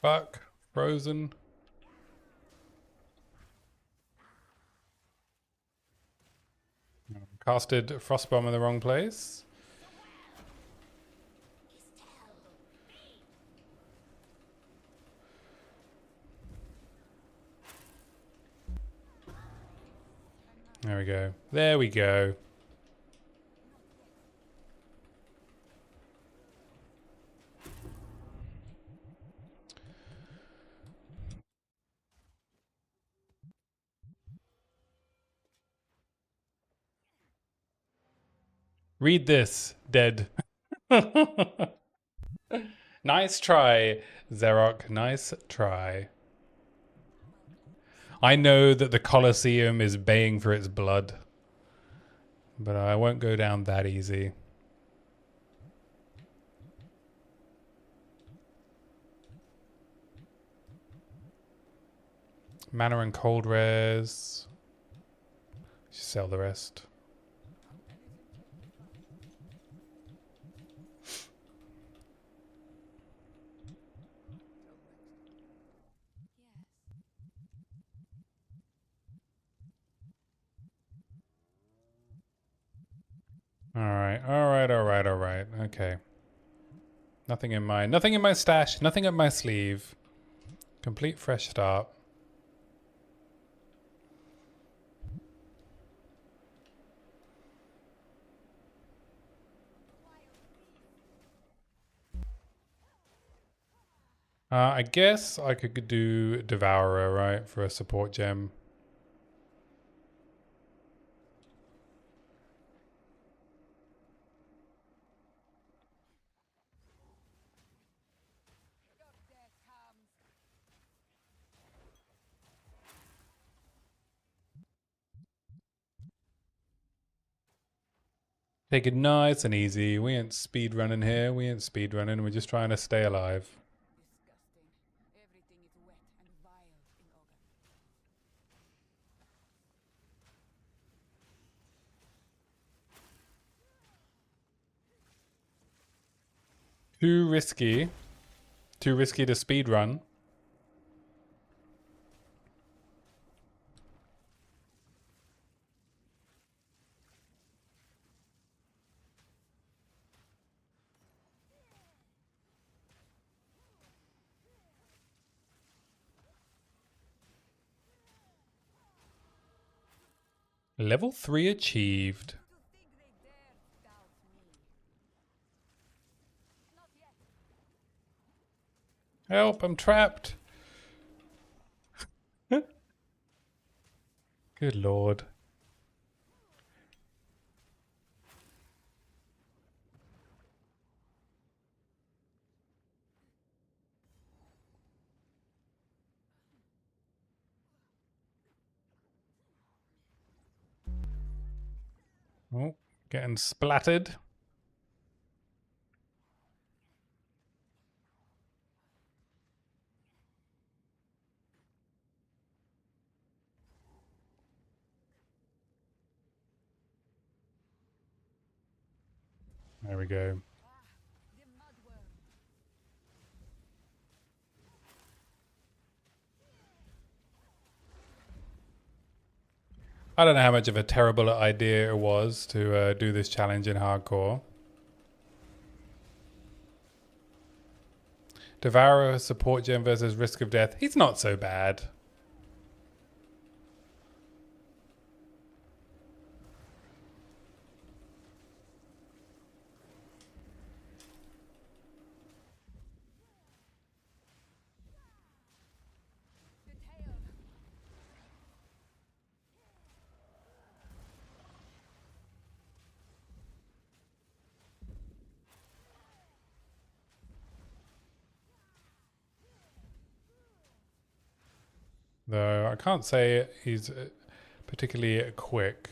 Fuck. Frozen. Casted Frostbomb in the wrong place. There we go. There we go. Read this, dead. Nice try, Xerok. Nice try. I know that the Colosseum is baying for its blood, but I won't go down that easy. Mana and cold rares. Sell the rest. All right, all right, all right, all right. Okay. Nothing in my stash, nothing up my sleeve. Complete fresh start. I guess I could do Devourer, right, for a support gem. Your death comes. Take it nice and easy. We ain't speed running here. We ain't speed running. We're just trying to stay alive. Disgusting. Everything is wet and vile in Ogan. Too risky. Too risky to speed run. Level 3 achieved. To think they dare doubt me. Not yet. Help, I'm trapped. Good lord. Oh, getting splattered. There we go. The mudworm. I don't know how much of a terrible idea it was to do this challenge in hardcore. Devourer support gem versus risk of death. He's not so bad. The tail. Though I can't say he's particularly quick.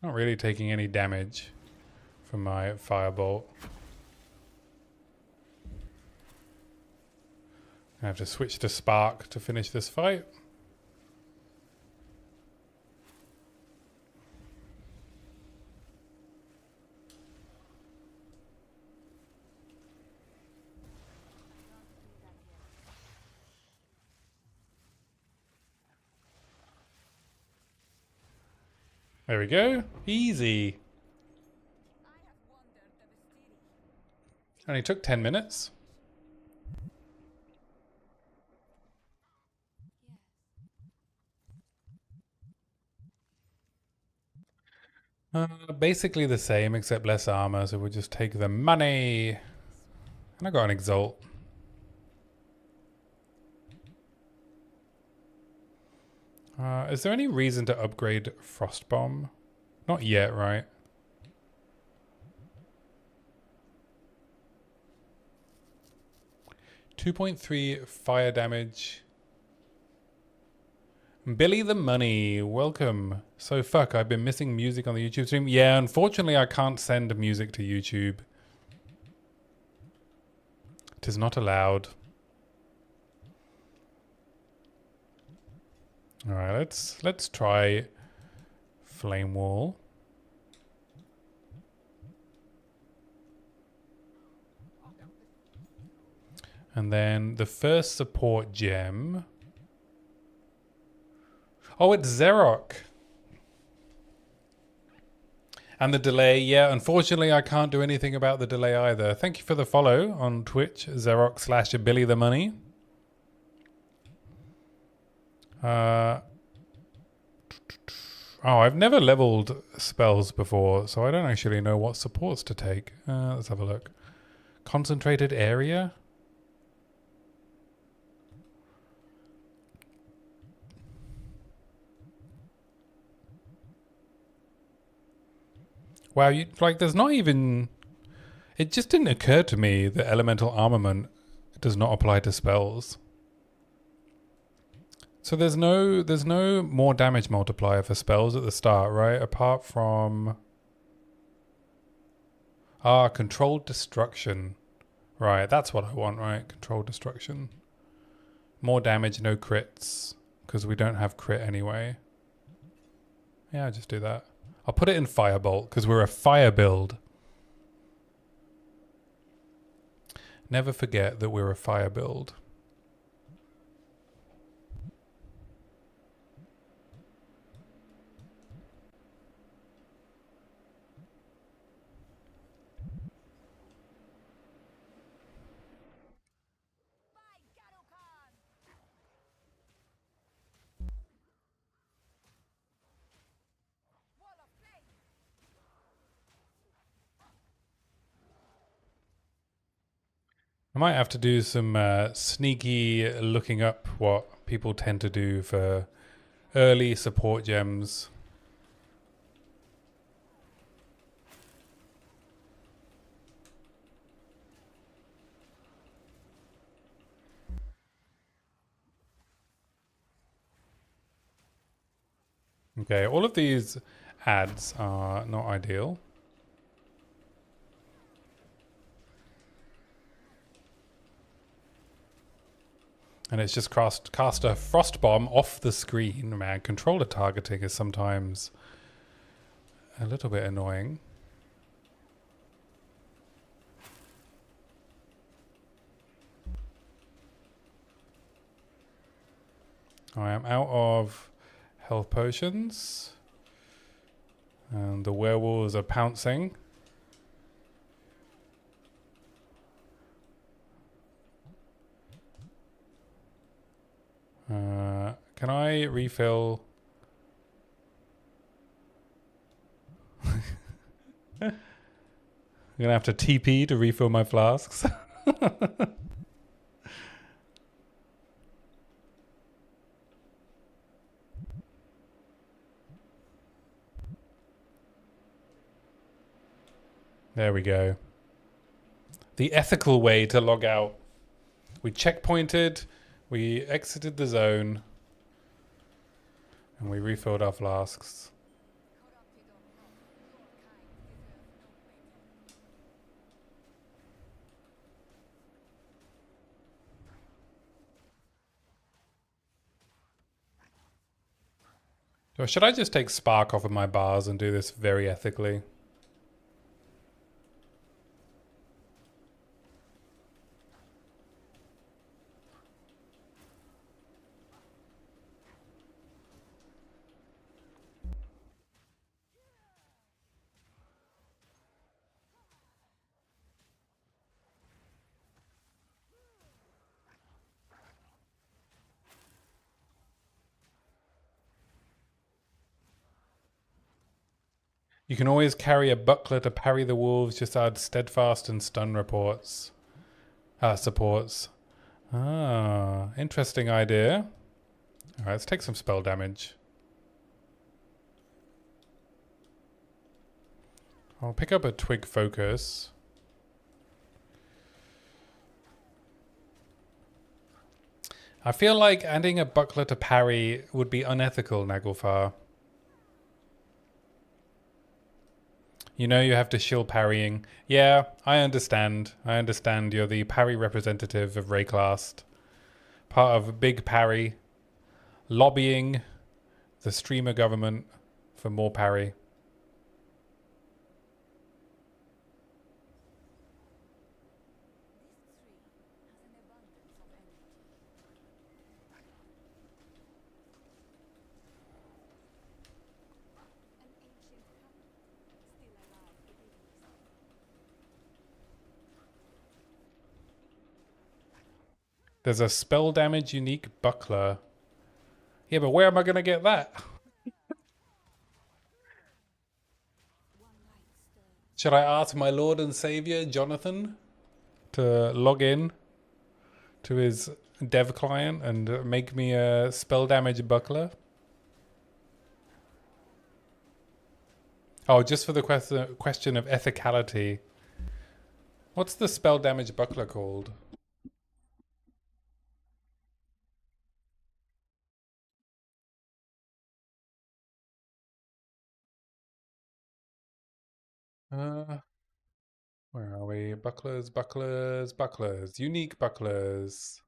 Not really taking any damage from my firebolt. I have to switch to Spark to finish this fight. There we go. Easy. I have wandered the Vistiri. Only took 10 minutes. Basically the same, except less armor, so we'll just take the money. And I got an Exalt. Is there any reason to upgrade Frostbomb? Not yet, right? .3 fire damage. Billy the Money, welcome. So fuck, I've been missing music on the YouTube stream. Yeah, unfortunately I can't send music to YouTube. It is not allowed. Alright, let's try Flame Wall. And then the first support gem Oh, it's Xerok. And the delay, yeah, unfortunately I can't do anything about the delay either. Thank you for the follow on Twitch, Xerok /Billy the Money. Oh, I've never leveled spells before, so I don't actually know what supports to take. Let's have a look. Concentrated area? Wow, there's not even... It just didn't occur to me that elemental armament does not apply to spells. So there's no more damage multiplier for spells at the start, right? Apart from... controlled destruction. Right, that's what I want, right? Controlled destruction. More damage, no crits. Because we don't have crit anyway. Yeah, just do that. I'll put it in Firebolt, because we're a fire build. Never forget that we're a fire build. I might have to do some sneaky looking up what people tend to do for early support gems. Okay, all of these ads are not ideal. And it's just cast a frost bomb off the screen. Man, controller targeting is sometimes a little bit annoying. I am out of health potions. And the werewolves are pouncing. Can I refill? I'm gonna have to TP to refill my flasks. There we go. The ethical way to log out. We checkpointed, we exited the zone, and we refilled our flasks. Or should I just take Spark off of my bars and do this very ethically? You can always carry a buckler to parry the wolves, just add steadfast and stun supports. Interesting idea. Alright, let's take some spell damage. I'll pick up a twig focus. I feel like adding a buckler to parry would be unethical, Naglfar. You know you have to shield parrying. Yeah, I understand. I understand you're the parry representative of Rayclast. Part of Big Parry. Lobbying the streamer government for more parry. There's a spell damage unique buckler. Yeah, but where am I going to get that? Should I ask my Lord and Savior, Jonathan, to log in to his dev client and make me a spell damage buckler? Oh, just for the question of ethicality. What's the spell damage buckler called? Where are we? Bucklers, bucklers, bucklers. Unique bucklers.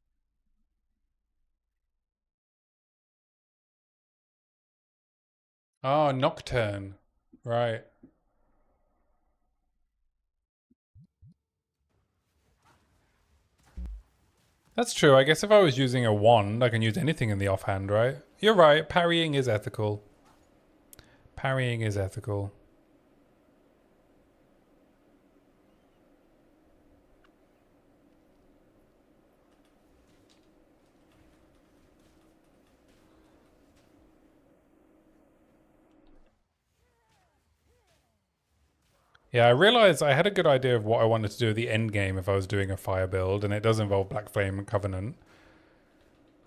Oh, Nocturne. Right. That's true. I guess if I was using a wand, I can use anything in the offhand, right? You're right. Parrying is ethical. Parrying is ethical. Yeah, I realized I had a good idea of what I wanted to do at the end game if I was doing a fire build, and it does involve Black Flame Covenant.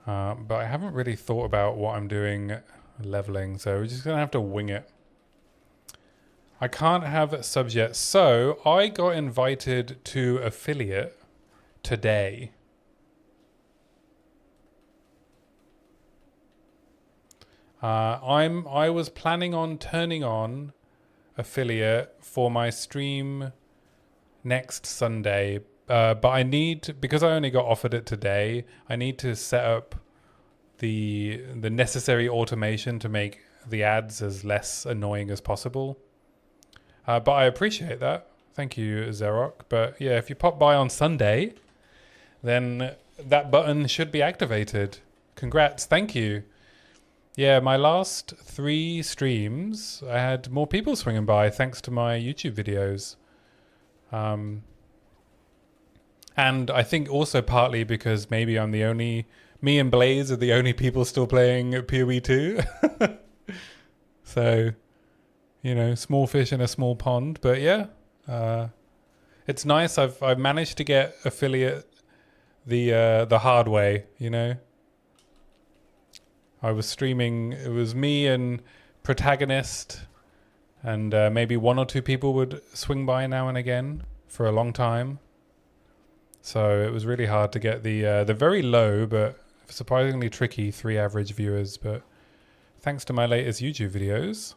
But I haven't really thought about what I'm doing leveling, so we're just going to have to wing it. I can't have subs yet. So I got invited to affiliate today. I was planning on turning on affiliate for my stream next Sunday, but I need, because I only got offered it today, I need to set up the necessary automation to make the ads as less annoying as possible. But I appreciate that. Thank you, Zerok. But yeah, if you pop by on Sunday, then that button should be activated. Congrats. Thank you. Yeah, my last 3 streams, I had more people swinging by thanks to my YouTube videos. And I think also partly because maybe I'm the only, me and Blaze are the only people still playing POE 2. So, you know, small fish in a small pond. But yeah, it's nice. I've managed to get affiliate the hard way, you know. I was streaming, it was me and Protagonist, and maybe 1 or 2 people would swing by now and again for a long time. So it was really hard to get the very low but surprisingly tricky 3 average viewers. But thanks to my latest YouTube videos,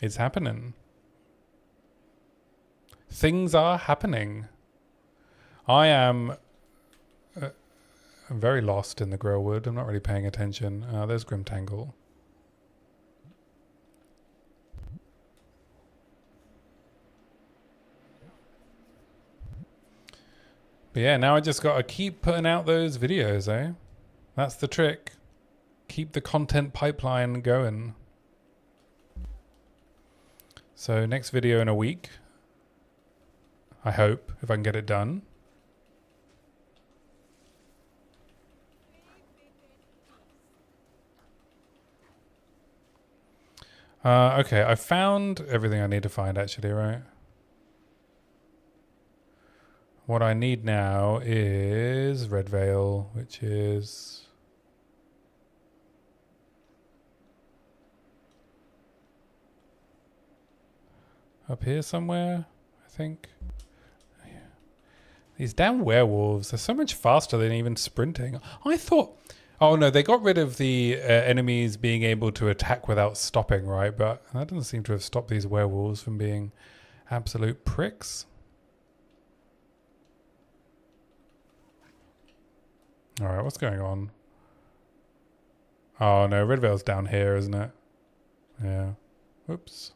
it's happening. Things are happening. I am very lost in the Grillwood. I'm not really paying attention. There's Grimtangle. But yeah, now I just got to keep putting out those videos, eh? That's the trick. Keep the content pipeline going. So next video in a week. I hope, if I can get it done. Okay, I found everything I need to find actually, right? What I need now is Red Veil, which is... up here somewhere, I think. Yeah. These damn werewolves, they're so much faster than even sprinting. I thought... Oh no, they got rid of the enemies being able to attack without stopping, right? But that doesn't seem to have stopped these werewolves from being absolute pricks. Alright, what's going on? Oh no, Red Veil's down here, isn't it? Yeah. Whoops.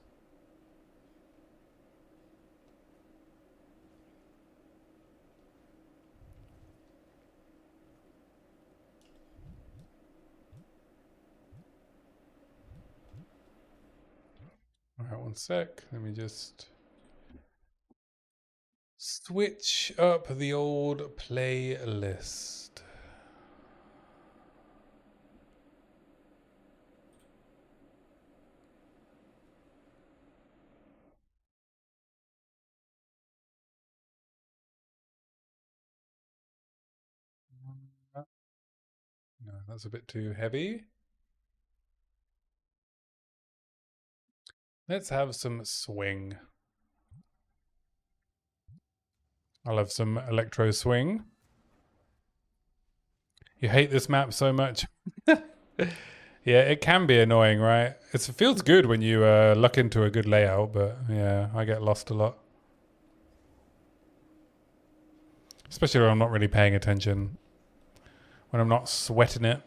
Alright, one sec. Let me just switch up the old playlist. That's a bit too heavy. Let's have some swing. I'll have some electro swing. You hate this map so much. Yeah, it can be annoying, right? It feels good when you luck into a good layout, but yeah, I get lost a lot. Especially when I'm not really paying attention. When I'm not sweating it.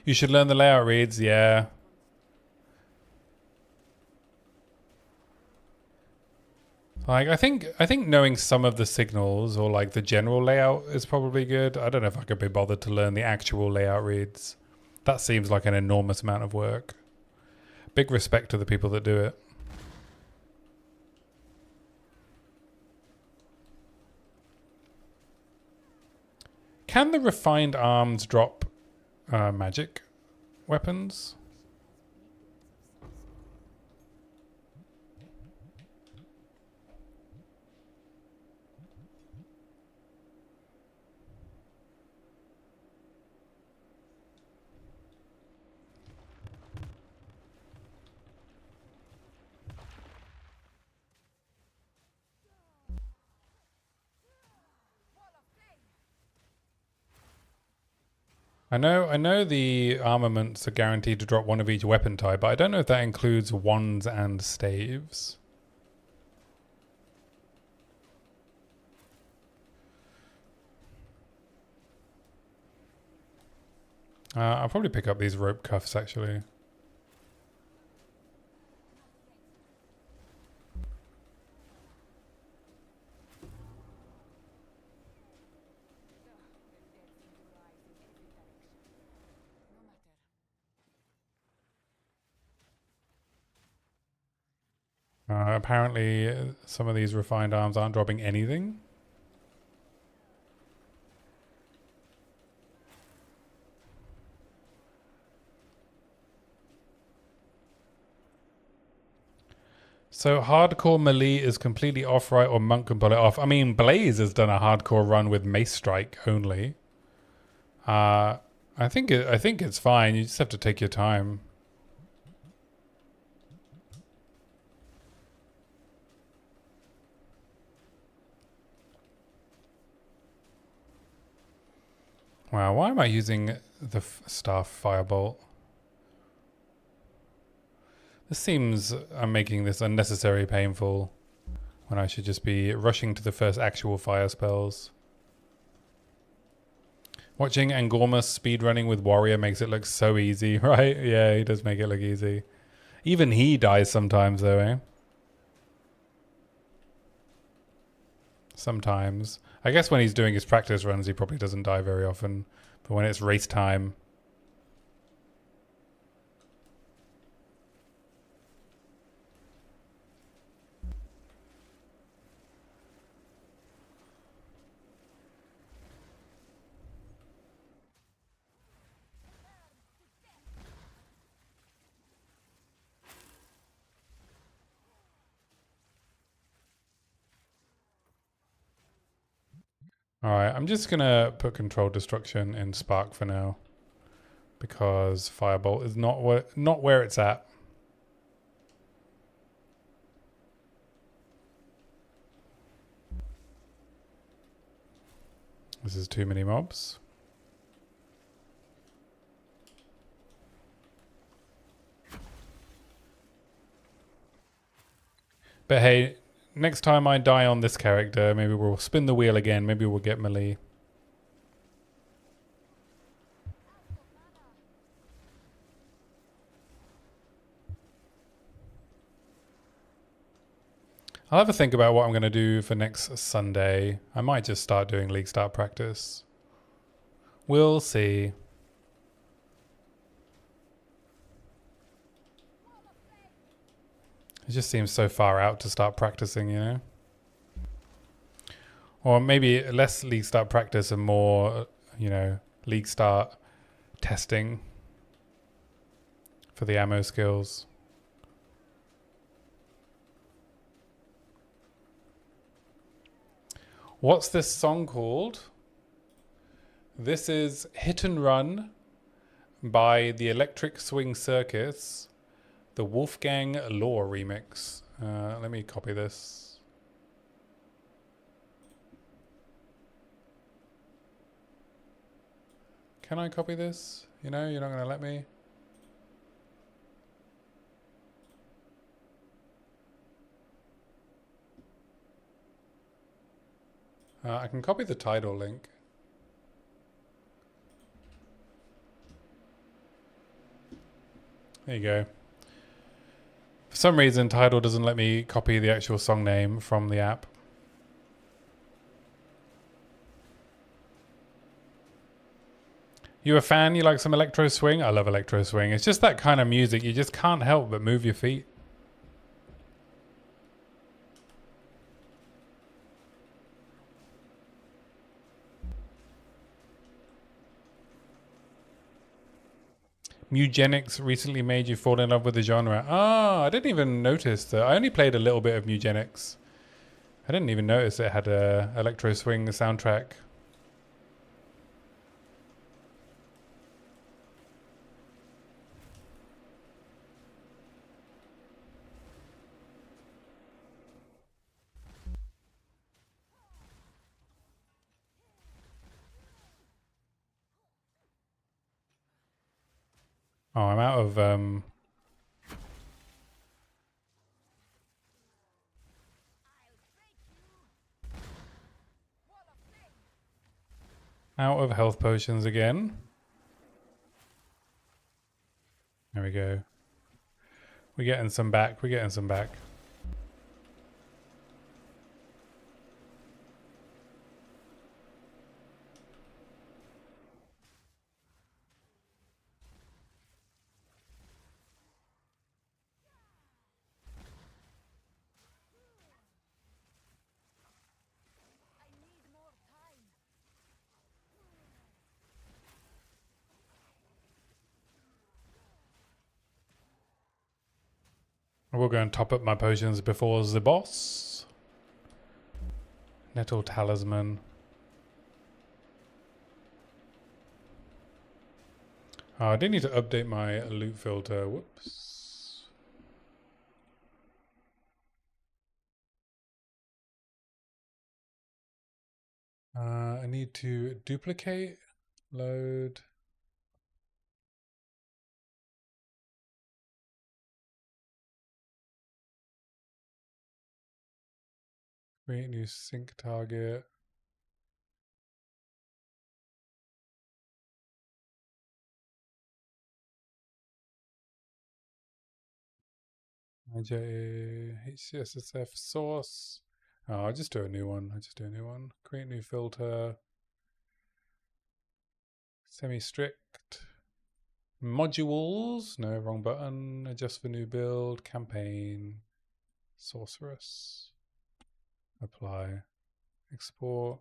You should learn the layout reads, yeah. Like I think knowing some of the signals or like the general layout is probably good. I don't know if I could be bothered to learn the actual layout reads. That seems like an enormous amount of work. Big respect to the people that do it. Can the refined arms drop magic weapons? I know the armaments are guaranteed to drop one of each weapon type, but I don't know if that includes wands and staves. I'll probably pick up these rope cuffs actually. Apparently, some of these refined arms aren't dropping anything. So hardcore melee is completely off, right? Or monk can pull it off. I mean, Blaze has done a hardcore run with mace strike only. I think it's fine. You just have to take your time. Wow, why am I using the staff firebolt? This seems I'm making this unnecessary painful when I should just be rushing to the first actual fire spells. Watching Angormus speedrunning with Warrior makes it look so easy, right? Yeah, he does make it look easy. Even he dies sometimes though, eh? Sometimes. I guess when he's doing his practice runs, he probably doesn't die very often. But when it's race time... Alright, I'm just gonna put Controlled Destruction in Spark for now. Because Firebolt is not where it's at. This is too many mobs. But hey, next time I die on this character, maybe we'll spin the wheel again. Maybe we'll get melee. I'll have a think about what I'm going to do for next Sunday. I might just start doing League Start practice. We'll see. It just seems so far out to start practicing, you know? Or maybe less League Start practice and more, you know, League Start testing for the ammo skills. What's this song called? This is Hit and Run by the Electric Swing Circus, the Wolfgang Law remix. Let me copy this. Can I copy this? You know, you're not going to let me. I can copy the title link. There you go. For some reason, Tidal doesn't let me copy the actual song name from the app. You a fan? You like some electro swing? I love electro swing. It's just that kind of music. You just can't help but move your feet. Mugenics recently made you fall in love with the genre. Ah, I didn't even notice that. I only played a little bit of Mugenics. I didn't even notice it had a electro swing soundtrack. Oh, I'm out of health potions again. There we go. We're getting some back. We're getting some back. We'll go and top up my potions before the boss. Nettle Talisman. Oh, I did need to update my loot filter. Whoops. I need to duplicate, load. Create new sync target. HCSSF source. Oh, I'll just do a new one. Create new filter. Semi-strict. Modules. No, wrong button. Adjust for new build. Campaign. Sorceress. Apply. Export.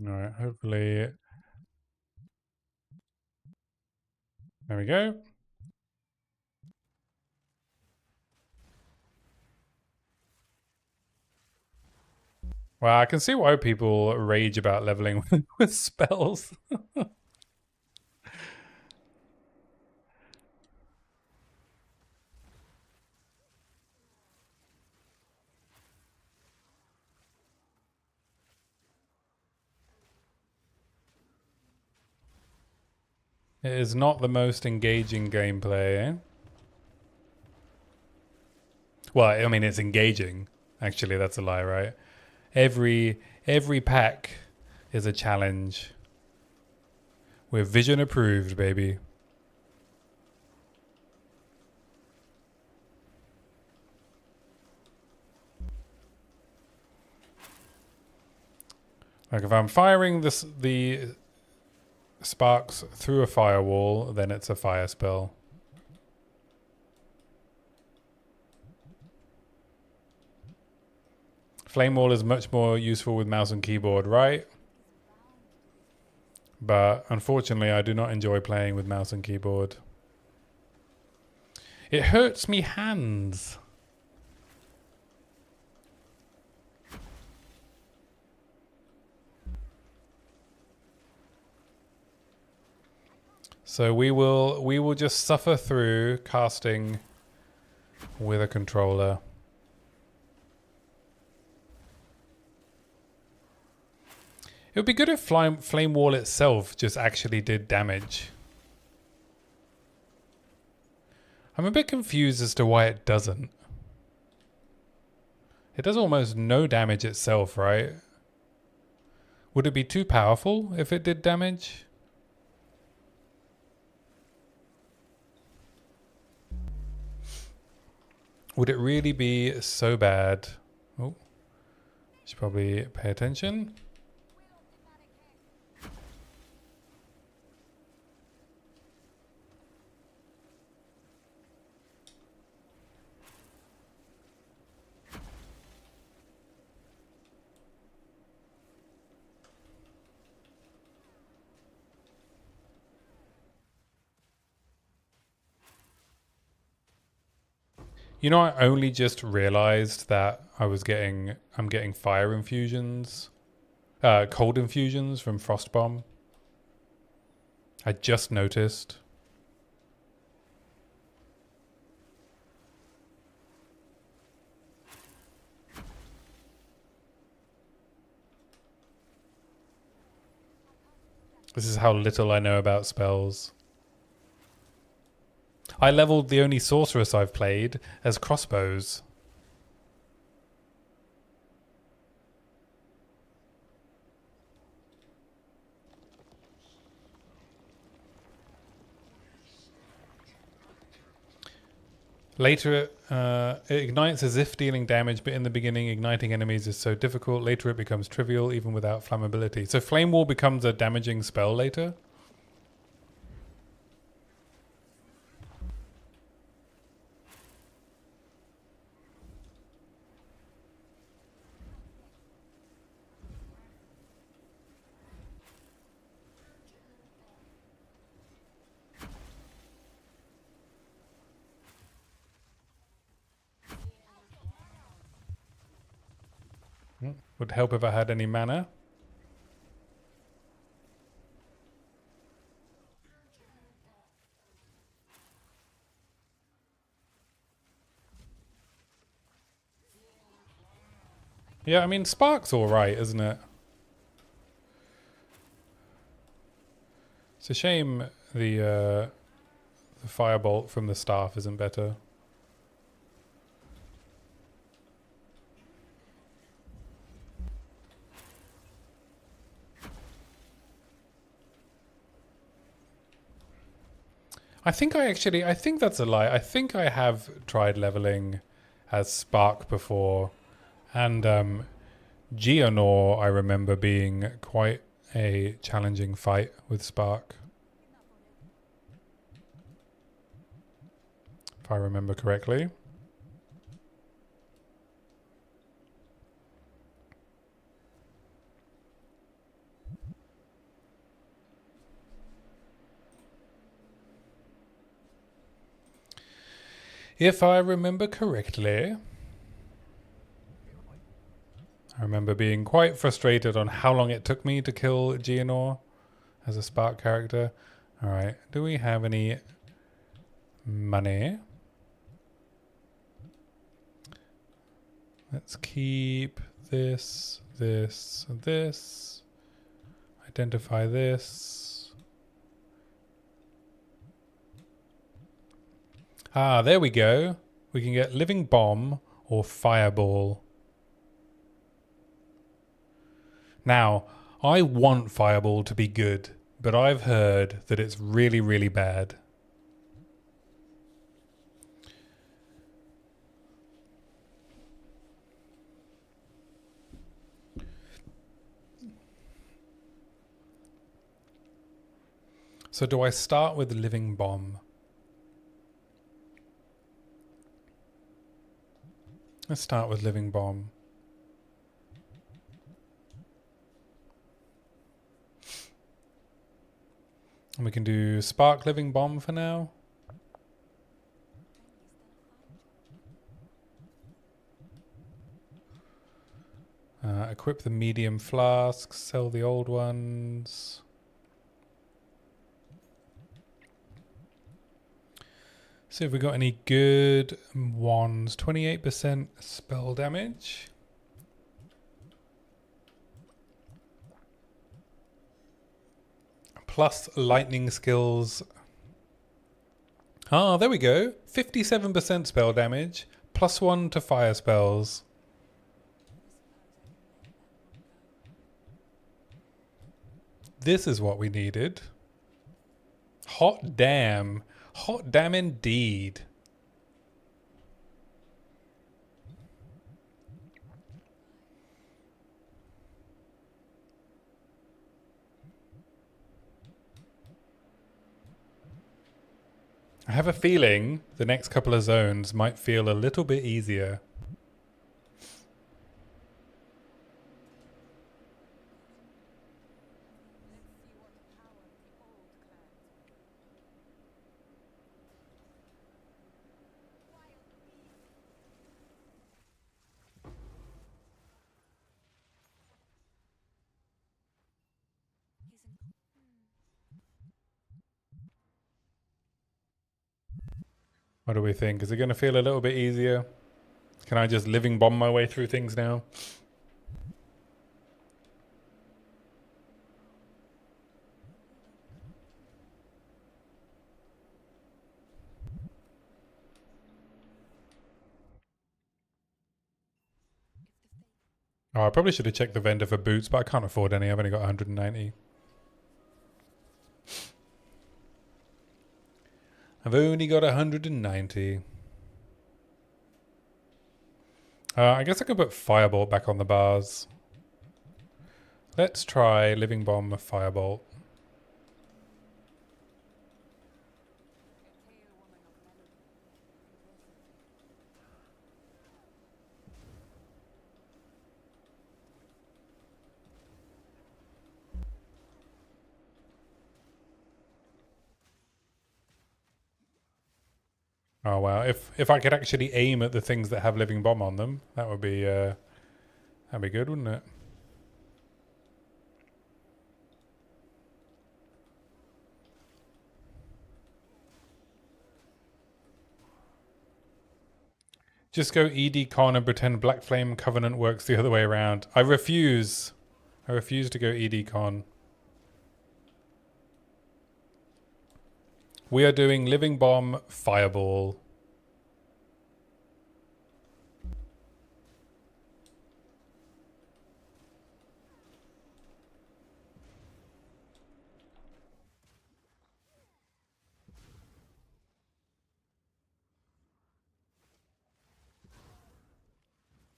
All right, hopefully. There we go. Well, I can see why people rage about leveling with spells. It is not the most engaging gameplay, eh? Well, I mean, it's engaging. Actually, that's a lie, right? Every pack is a challenge. We're vision approved, baby. Like if I'm firing the sparks through a firewall, then it's a fire spell. Flame wall is much more useful with mouse and keyboard, right? But unfortunately, I do not enjoy playing with mouse and keyboard. It hurts me hands. So we will just suffer through casting with a controller. It would be good if Flame Wall itself just actually did damage. I'm a bit confused as to why it doesn't. It does almost no damage itself, right? Would it be too powerful if it did damage? Would it really be so bad? Oh, should probably pay attention. You know, I only just realized that I'm getting fire infusions, cold infusions from Frostbomb. I just noticed. This is how little I know about spells. I leveled the only sorceress I've played as crossbows. Later, it ignites as if dealing damage, but in the beginning, igniting enemies is so difficult. Later, it becomes trivial, even without flammability. So Flame Wall becomes a damaging spell later? Would help if I had any mana. Yeah, I mean, Spark's alright, isn't it? It's a shame the firebolt from the staff isn't better. I think that's a lie. I think I have tried leveling as Spark before. And Geonor, I remember being quite a challenging fight with Spark. If I remember correctly. If I remember correctly. I remember being quite frustrated on how long it took me to kill Geonor as a Spark character. Alright, do we have any money? Let's keep this, this, and this. Identify this. Ah, there we go. We can get Living Bomb or Fireball. Now, I want Fireball to be good, but I've heard that it's really, really bad. So do I start with Living Bomb? Let's start with Living Bomb. And we can do Spark Living Bomb for now. Equip the medium flasks, sell the old ones. See if we got any good wands. 28% spell damage. Plus lightning skills. Ah, there we go. 57% spell damage. +1 to fire spells. This is what we needed. Hot damn. Hot damn indeed. I have a feeling the next couple of zones might feel a little bit easier. What do we think? Is it going to feel a little bit easier? Can I just living bomb my way through things now? Oh, I probably should have checked the vendor for boots, but I can't afford any. I've only got 190. I've only got 190. I guess I could put Firebolt back on the bars. Let's try Living Bomb Firebolt. Oh wow! If I could actually aim at the things that have Living Bomb on them, that'd be good, wouldn't it? Just go ED Con and pretend Black Flame Covenant works the other way around. I refuse. I refuse to go ED Con. We are doing Living Bomb Fireball.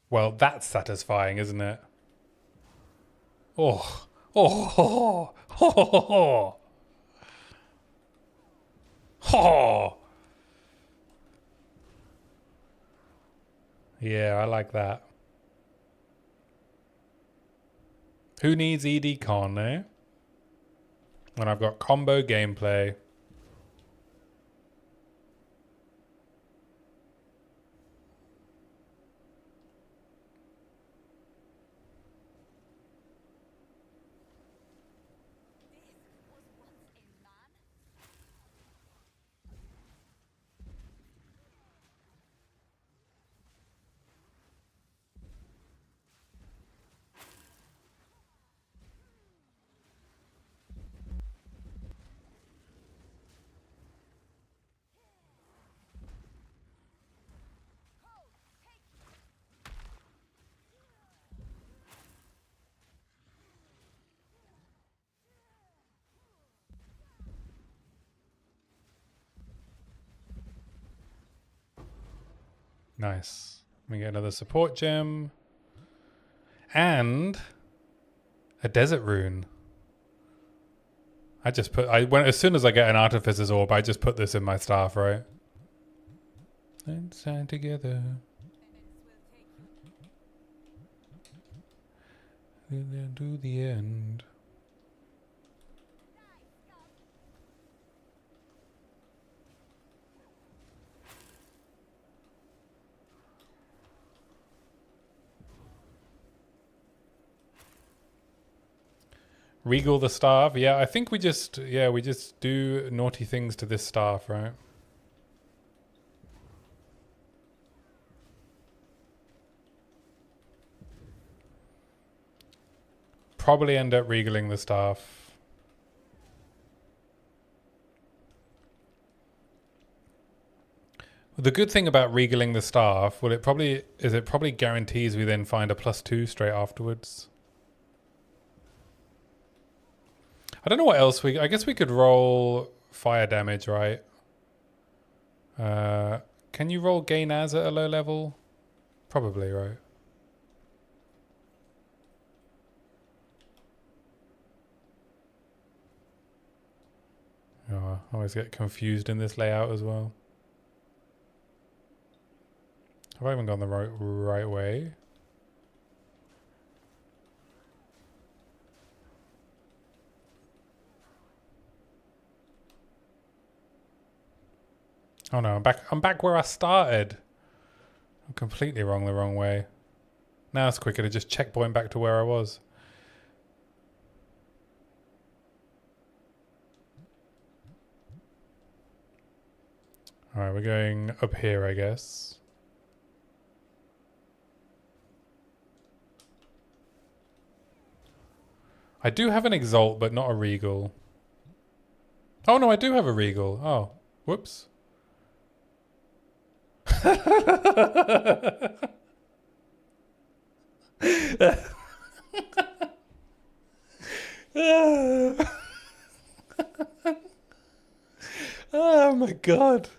Well, that's satisfying, isn't it? Oh, oh, oh, oh, oh. Yeah, I like that. Who needs ED Con, eh? When I've got combo gameplay. Nice. We get another support gem. And a desert rune. As soon as I get an Artificer's Orb, I just put this in my staff, right? Let's stand together. And then to the end. Regal the staff. Yeah, I think we just do naughty things to this staff, right? Probably end up regaling the staff. The good thing about regaling the staff, it probably guarantees we then find a +2 straight afterwards. I don't know what else I guess we could roll fire damage, right? Can you roll gain as at a low level? Probably, right? Oh, I always get confused in this layout as well. Have I even gone the right way? Oh no, I'm back where I started. I'm completely the wrong way. Now it's quicker to just checkpoint back to where I was. Alright, we're going up here, I guess. I do have an Exalt, but not a Regal. Oh no, I do have a Regal. Oh, whoops. Oh my god.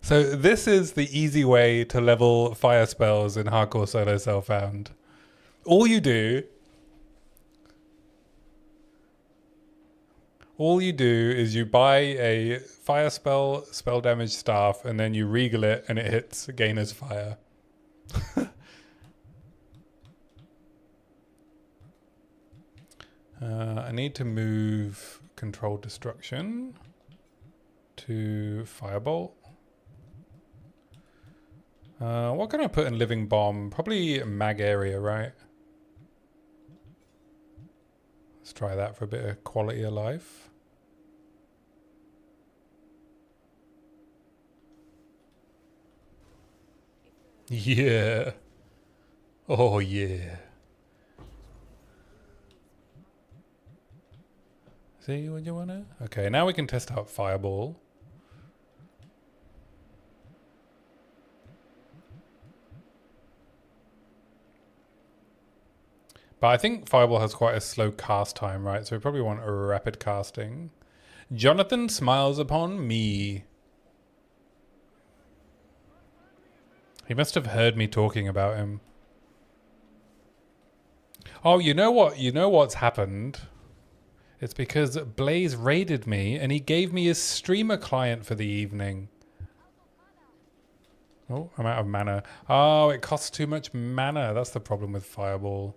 So this is the easy way to level fire spells in Hardcore Solo Self-Found. All you do is you buy a fire spell damage staff, and then you regal it and it hits Gainer's fire. I need to move Controlled Destruction to Firebolt. What can I put in Living Bomb? Probably Mag Area, right? Let's try that for a bit of quality of life. Yeah. Oh yeah. See what you wanna? Okay, now we can test out Fireball. But I think Fireball has quite a slow cast time, right? So we probably want a rapid casting. Jonathan smiles upon me. He must have heard me talking about him. Oh, you know what? You know what's happened? It's because Blaze raided me and he gave me his streamer client for the evening. Oh, I'm out of mana. Oh, it costs too much mana. That's the problem with Fireball.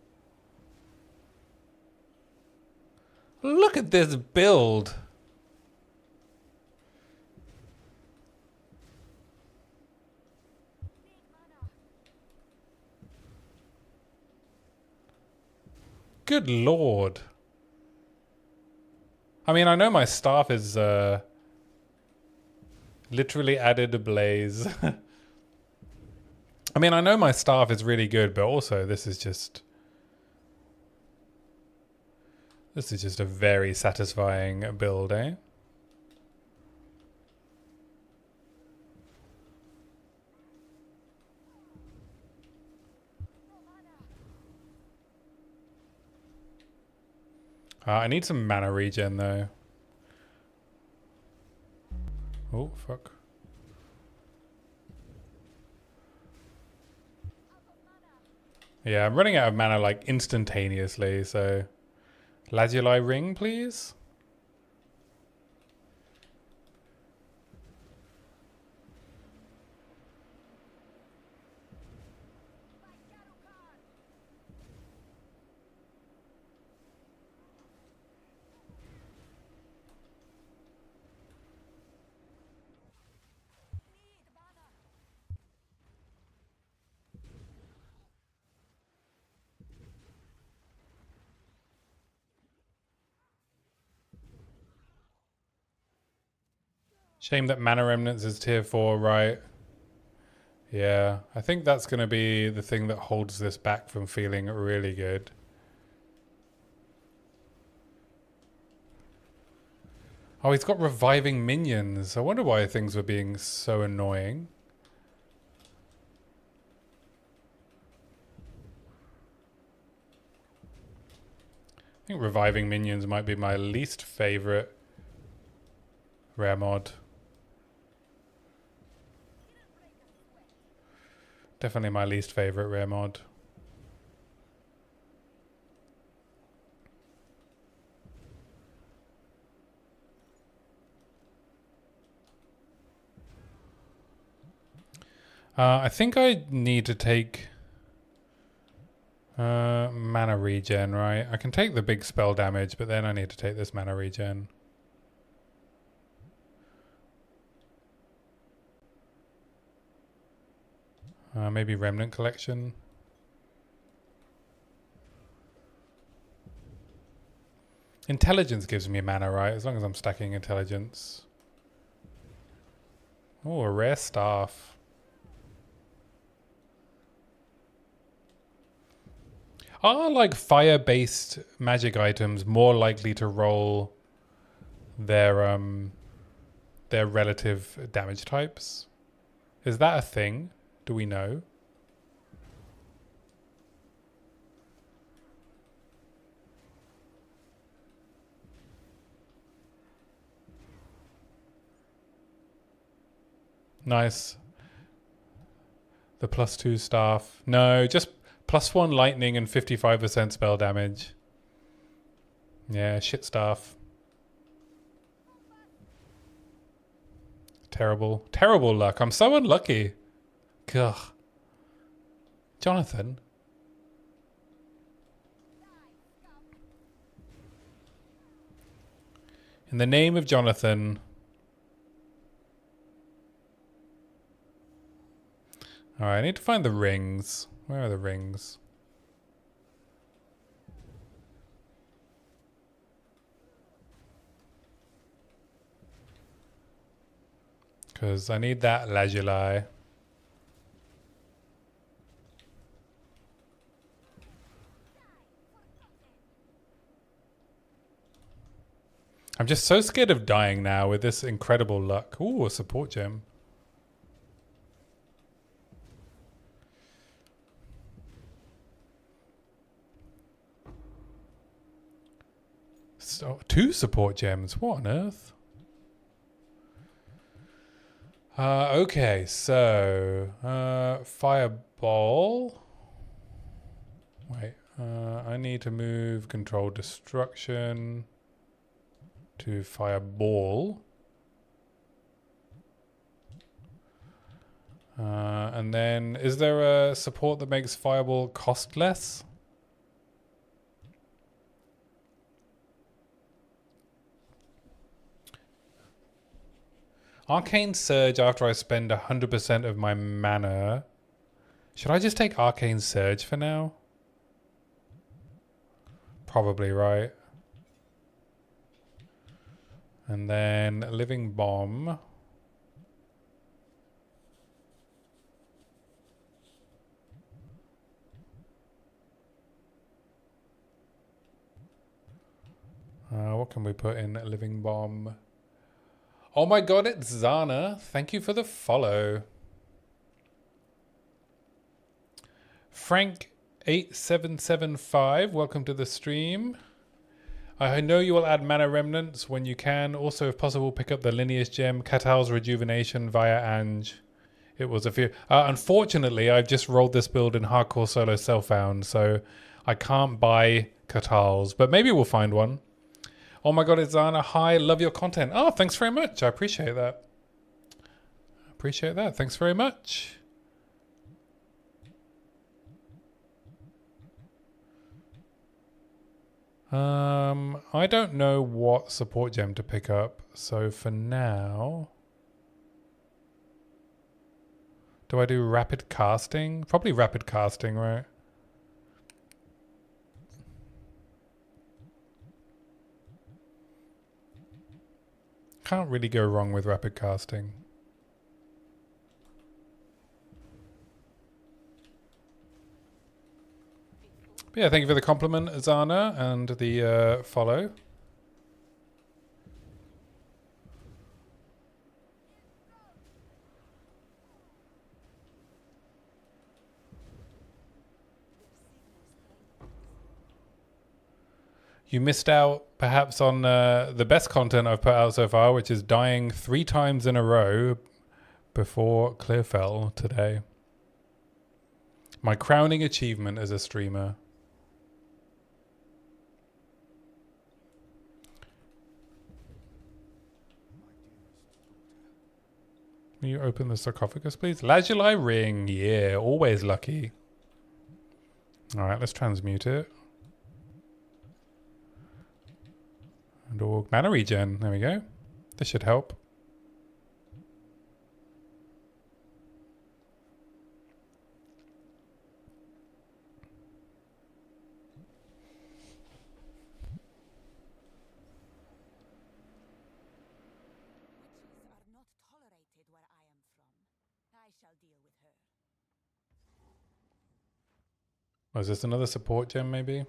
Look at this build. Good lord. I mean, I know my staff is literally added a blaze. I mean, I know my staff is really good, but also this is just a very satisfying build, eh? I need some mana regen though. Oh, fuck. Yeah, I'm running out of mana like instantaneously, so... Lazuli ring, please? Shame that Mana Remnants is tier 4, right? Yeah, I think that's going to be the thing that holds this back from feeling really good. Oh, he's got reviving minions. I wonder why things were being so annoying. I think reviving minions might be my least favorite rare mod. Definitely my least favorite rare mod. I think I need to take mana regen, right? I can take the big spell damage, but then I need to take this mana regen. Maybe Remnant Collection. Intelligence gives me mana, right? As long as I'm stacking intelligence. Oh, a rare staff. Are like fire-based magic items more likely to roll their relative damage types? Is that a thing? Do we know? Nice. The +2 staff. No, just +1 lightning and 55% spell damage. Yeah, shit staff. Terrible. Terrible luck. I'm so unlucky. Gah. Jonathan. In the name of Jonathan. Alright, I need to find the rings. Where are the rings? Because I need that lazuli. I'm just so scared of dying now with this incredible luck. Ooh, a support gem. So, 2 support gems. What on earth? Okay, so fireball. Wait, I need to move control destruction to fireball. And then, is there a support that makes fireball cost less? Arcane Surge after I spend 100% of my mana. Should I just take Arcane Surge for now? Probably, right? And then Living Bomb. What can we put in Living Bomb? Oh my god, it's Zana. Thank you for the follow. Frank8775, welcome to the stream. I know you will add mana remnants when you can. Also, if possible, pick up the lineage gem, Katal's Rejuvenation via Ange. It was a few. Unfortunately, I've just rolled this build in hardcore solo self-found, so I can't buy Katal's, but maybe we'll find one. Oh my god, it's Zana. Hi, love your content. Oh, thanks very much. I appreciate that. Appreciate that. Thanks very much. I don't know what support gem to pick up, so for now, do I do rapid casting? Probably rapid casting, right? Can't really go wrong with rapid casting. But yeah, thank you for the compliment, Zana, and the follow. You missed out perhaps on the best content I've put out so far, which is dying 3 times in a row before Clearfell today. My crowning achievement as a streamer. Will you open the sarcophagus, please? Lazuli ring. Yeah, always lucky. All right, let's transmute it. And org mana regen. There we go. This should help. Oh, is this another support gem, maybe?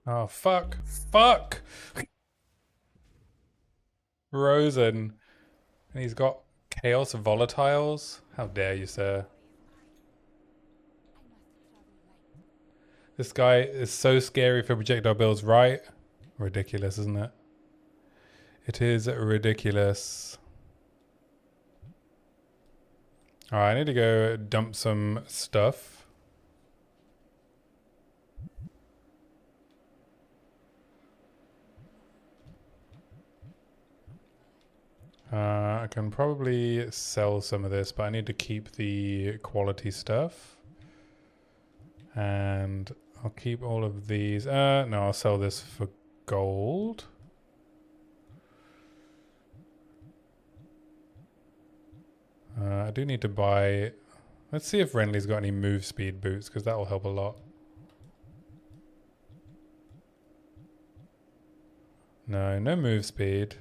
Oh, fuck. Fuck! Rosen. And he's got Chaos Volatiles? How dare you, sir? This guy is so scary for projectile builds, right? Ridiculous, isn't it? It is ridiculous. Alright, I need to go dump some stuff. I can probably sell some of this, but I need to keep the quality stuff. And I'll keep all of these. No, I'll sell this for gold. I do need to buy... Let's see if Renly's got any move speed boots, because that will help a lot. No, no move speed.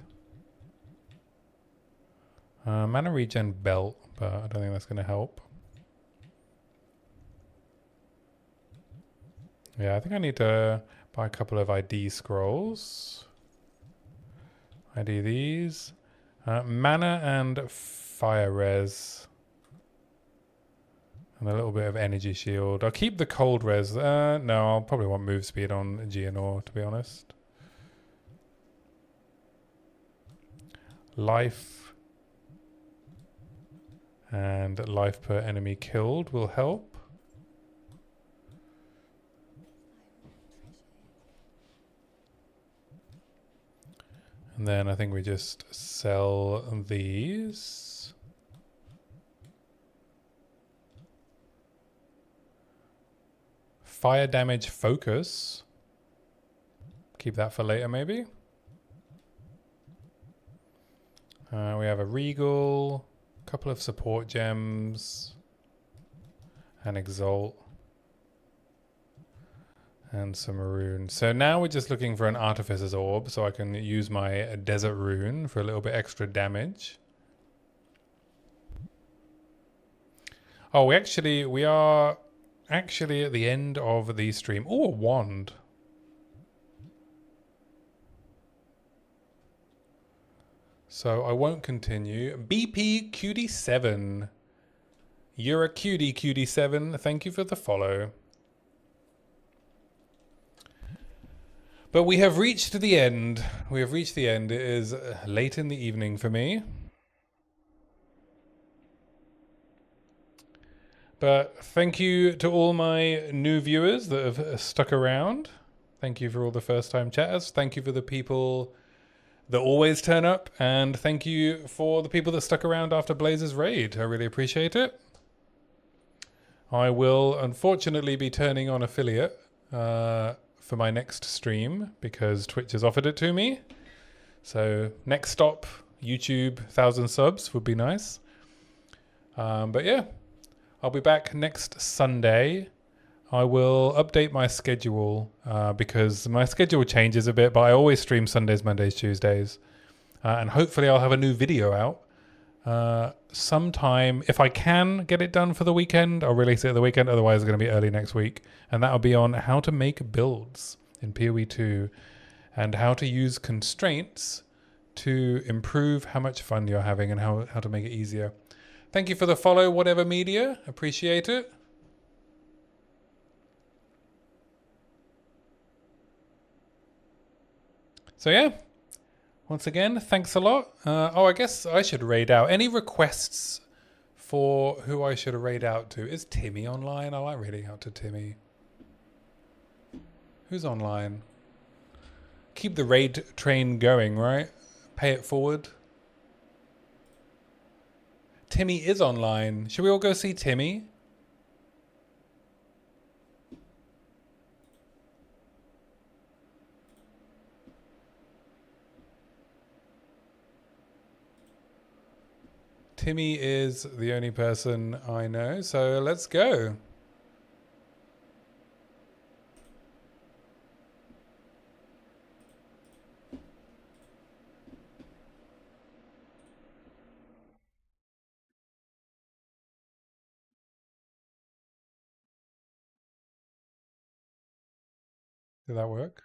Mana regen belt, but I don't think that's going to help. Yeah, I think I need to buy a couple of ID scrolls. ID these. Mana and fire res. And a little bit of energy shield. I'll keep the cold res. No, I'll probably want move speed on Geonor, to be honest. Life. And life per enemy killed will help. And then I think we just sell these. Fire damage focus. Keep that for later maybe. We have a regal. Couple of support gems and exalt and some rune. So now we're just looking for an artificer's orb so I can use my desert rune for a little bit extra damage. Oh, we are actually at the end of the stream. Oh, a wand. So I won't continue. BP Cutie7. You're a cutie, Cutie7. Thank you for the follow. But we have reached the end. We have reached the end. It is late in the evening for me. But thank you to all my new viewers that have stuck around. Thank you for all the first-time chatters. Thank you for the people that always turn up, and thank you for the people that stuck around after Blaze's raid. I really appreciate it. I will unfortunately be turning on affiliate for my next stream because Twitch has offered it to me. So next stop, YouTube 1,000 subs would be nice. But yeah, I'll be back next Sunday. I will update my schedule because my schedule changes a bit, but I always stream Sundays, Mondays, Tuesdays. And hopefully I'll have a new video out sometime. If I can get it done for the weekend, I'll release it at the weekend. Otherwise, it's going to be early next week. And that'll be on how to make builds in PoE 2 and how to use constraints to improve how much fun you're having and how to make it easier. Thank you for the follow, whatever media. Appreciate it. So yeah, once again, thanks a lot. I guess I should raid out. Any requests for who I should raid out to? Is Timmy online? I like raiding out to Timmy. Who's online? Keep the raid train going, right? Pay it forward. Timmy is online. Should we all go see Timmy? Timmy is the only person I know, so let's go. Did that work?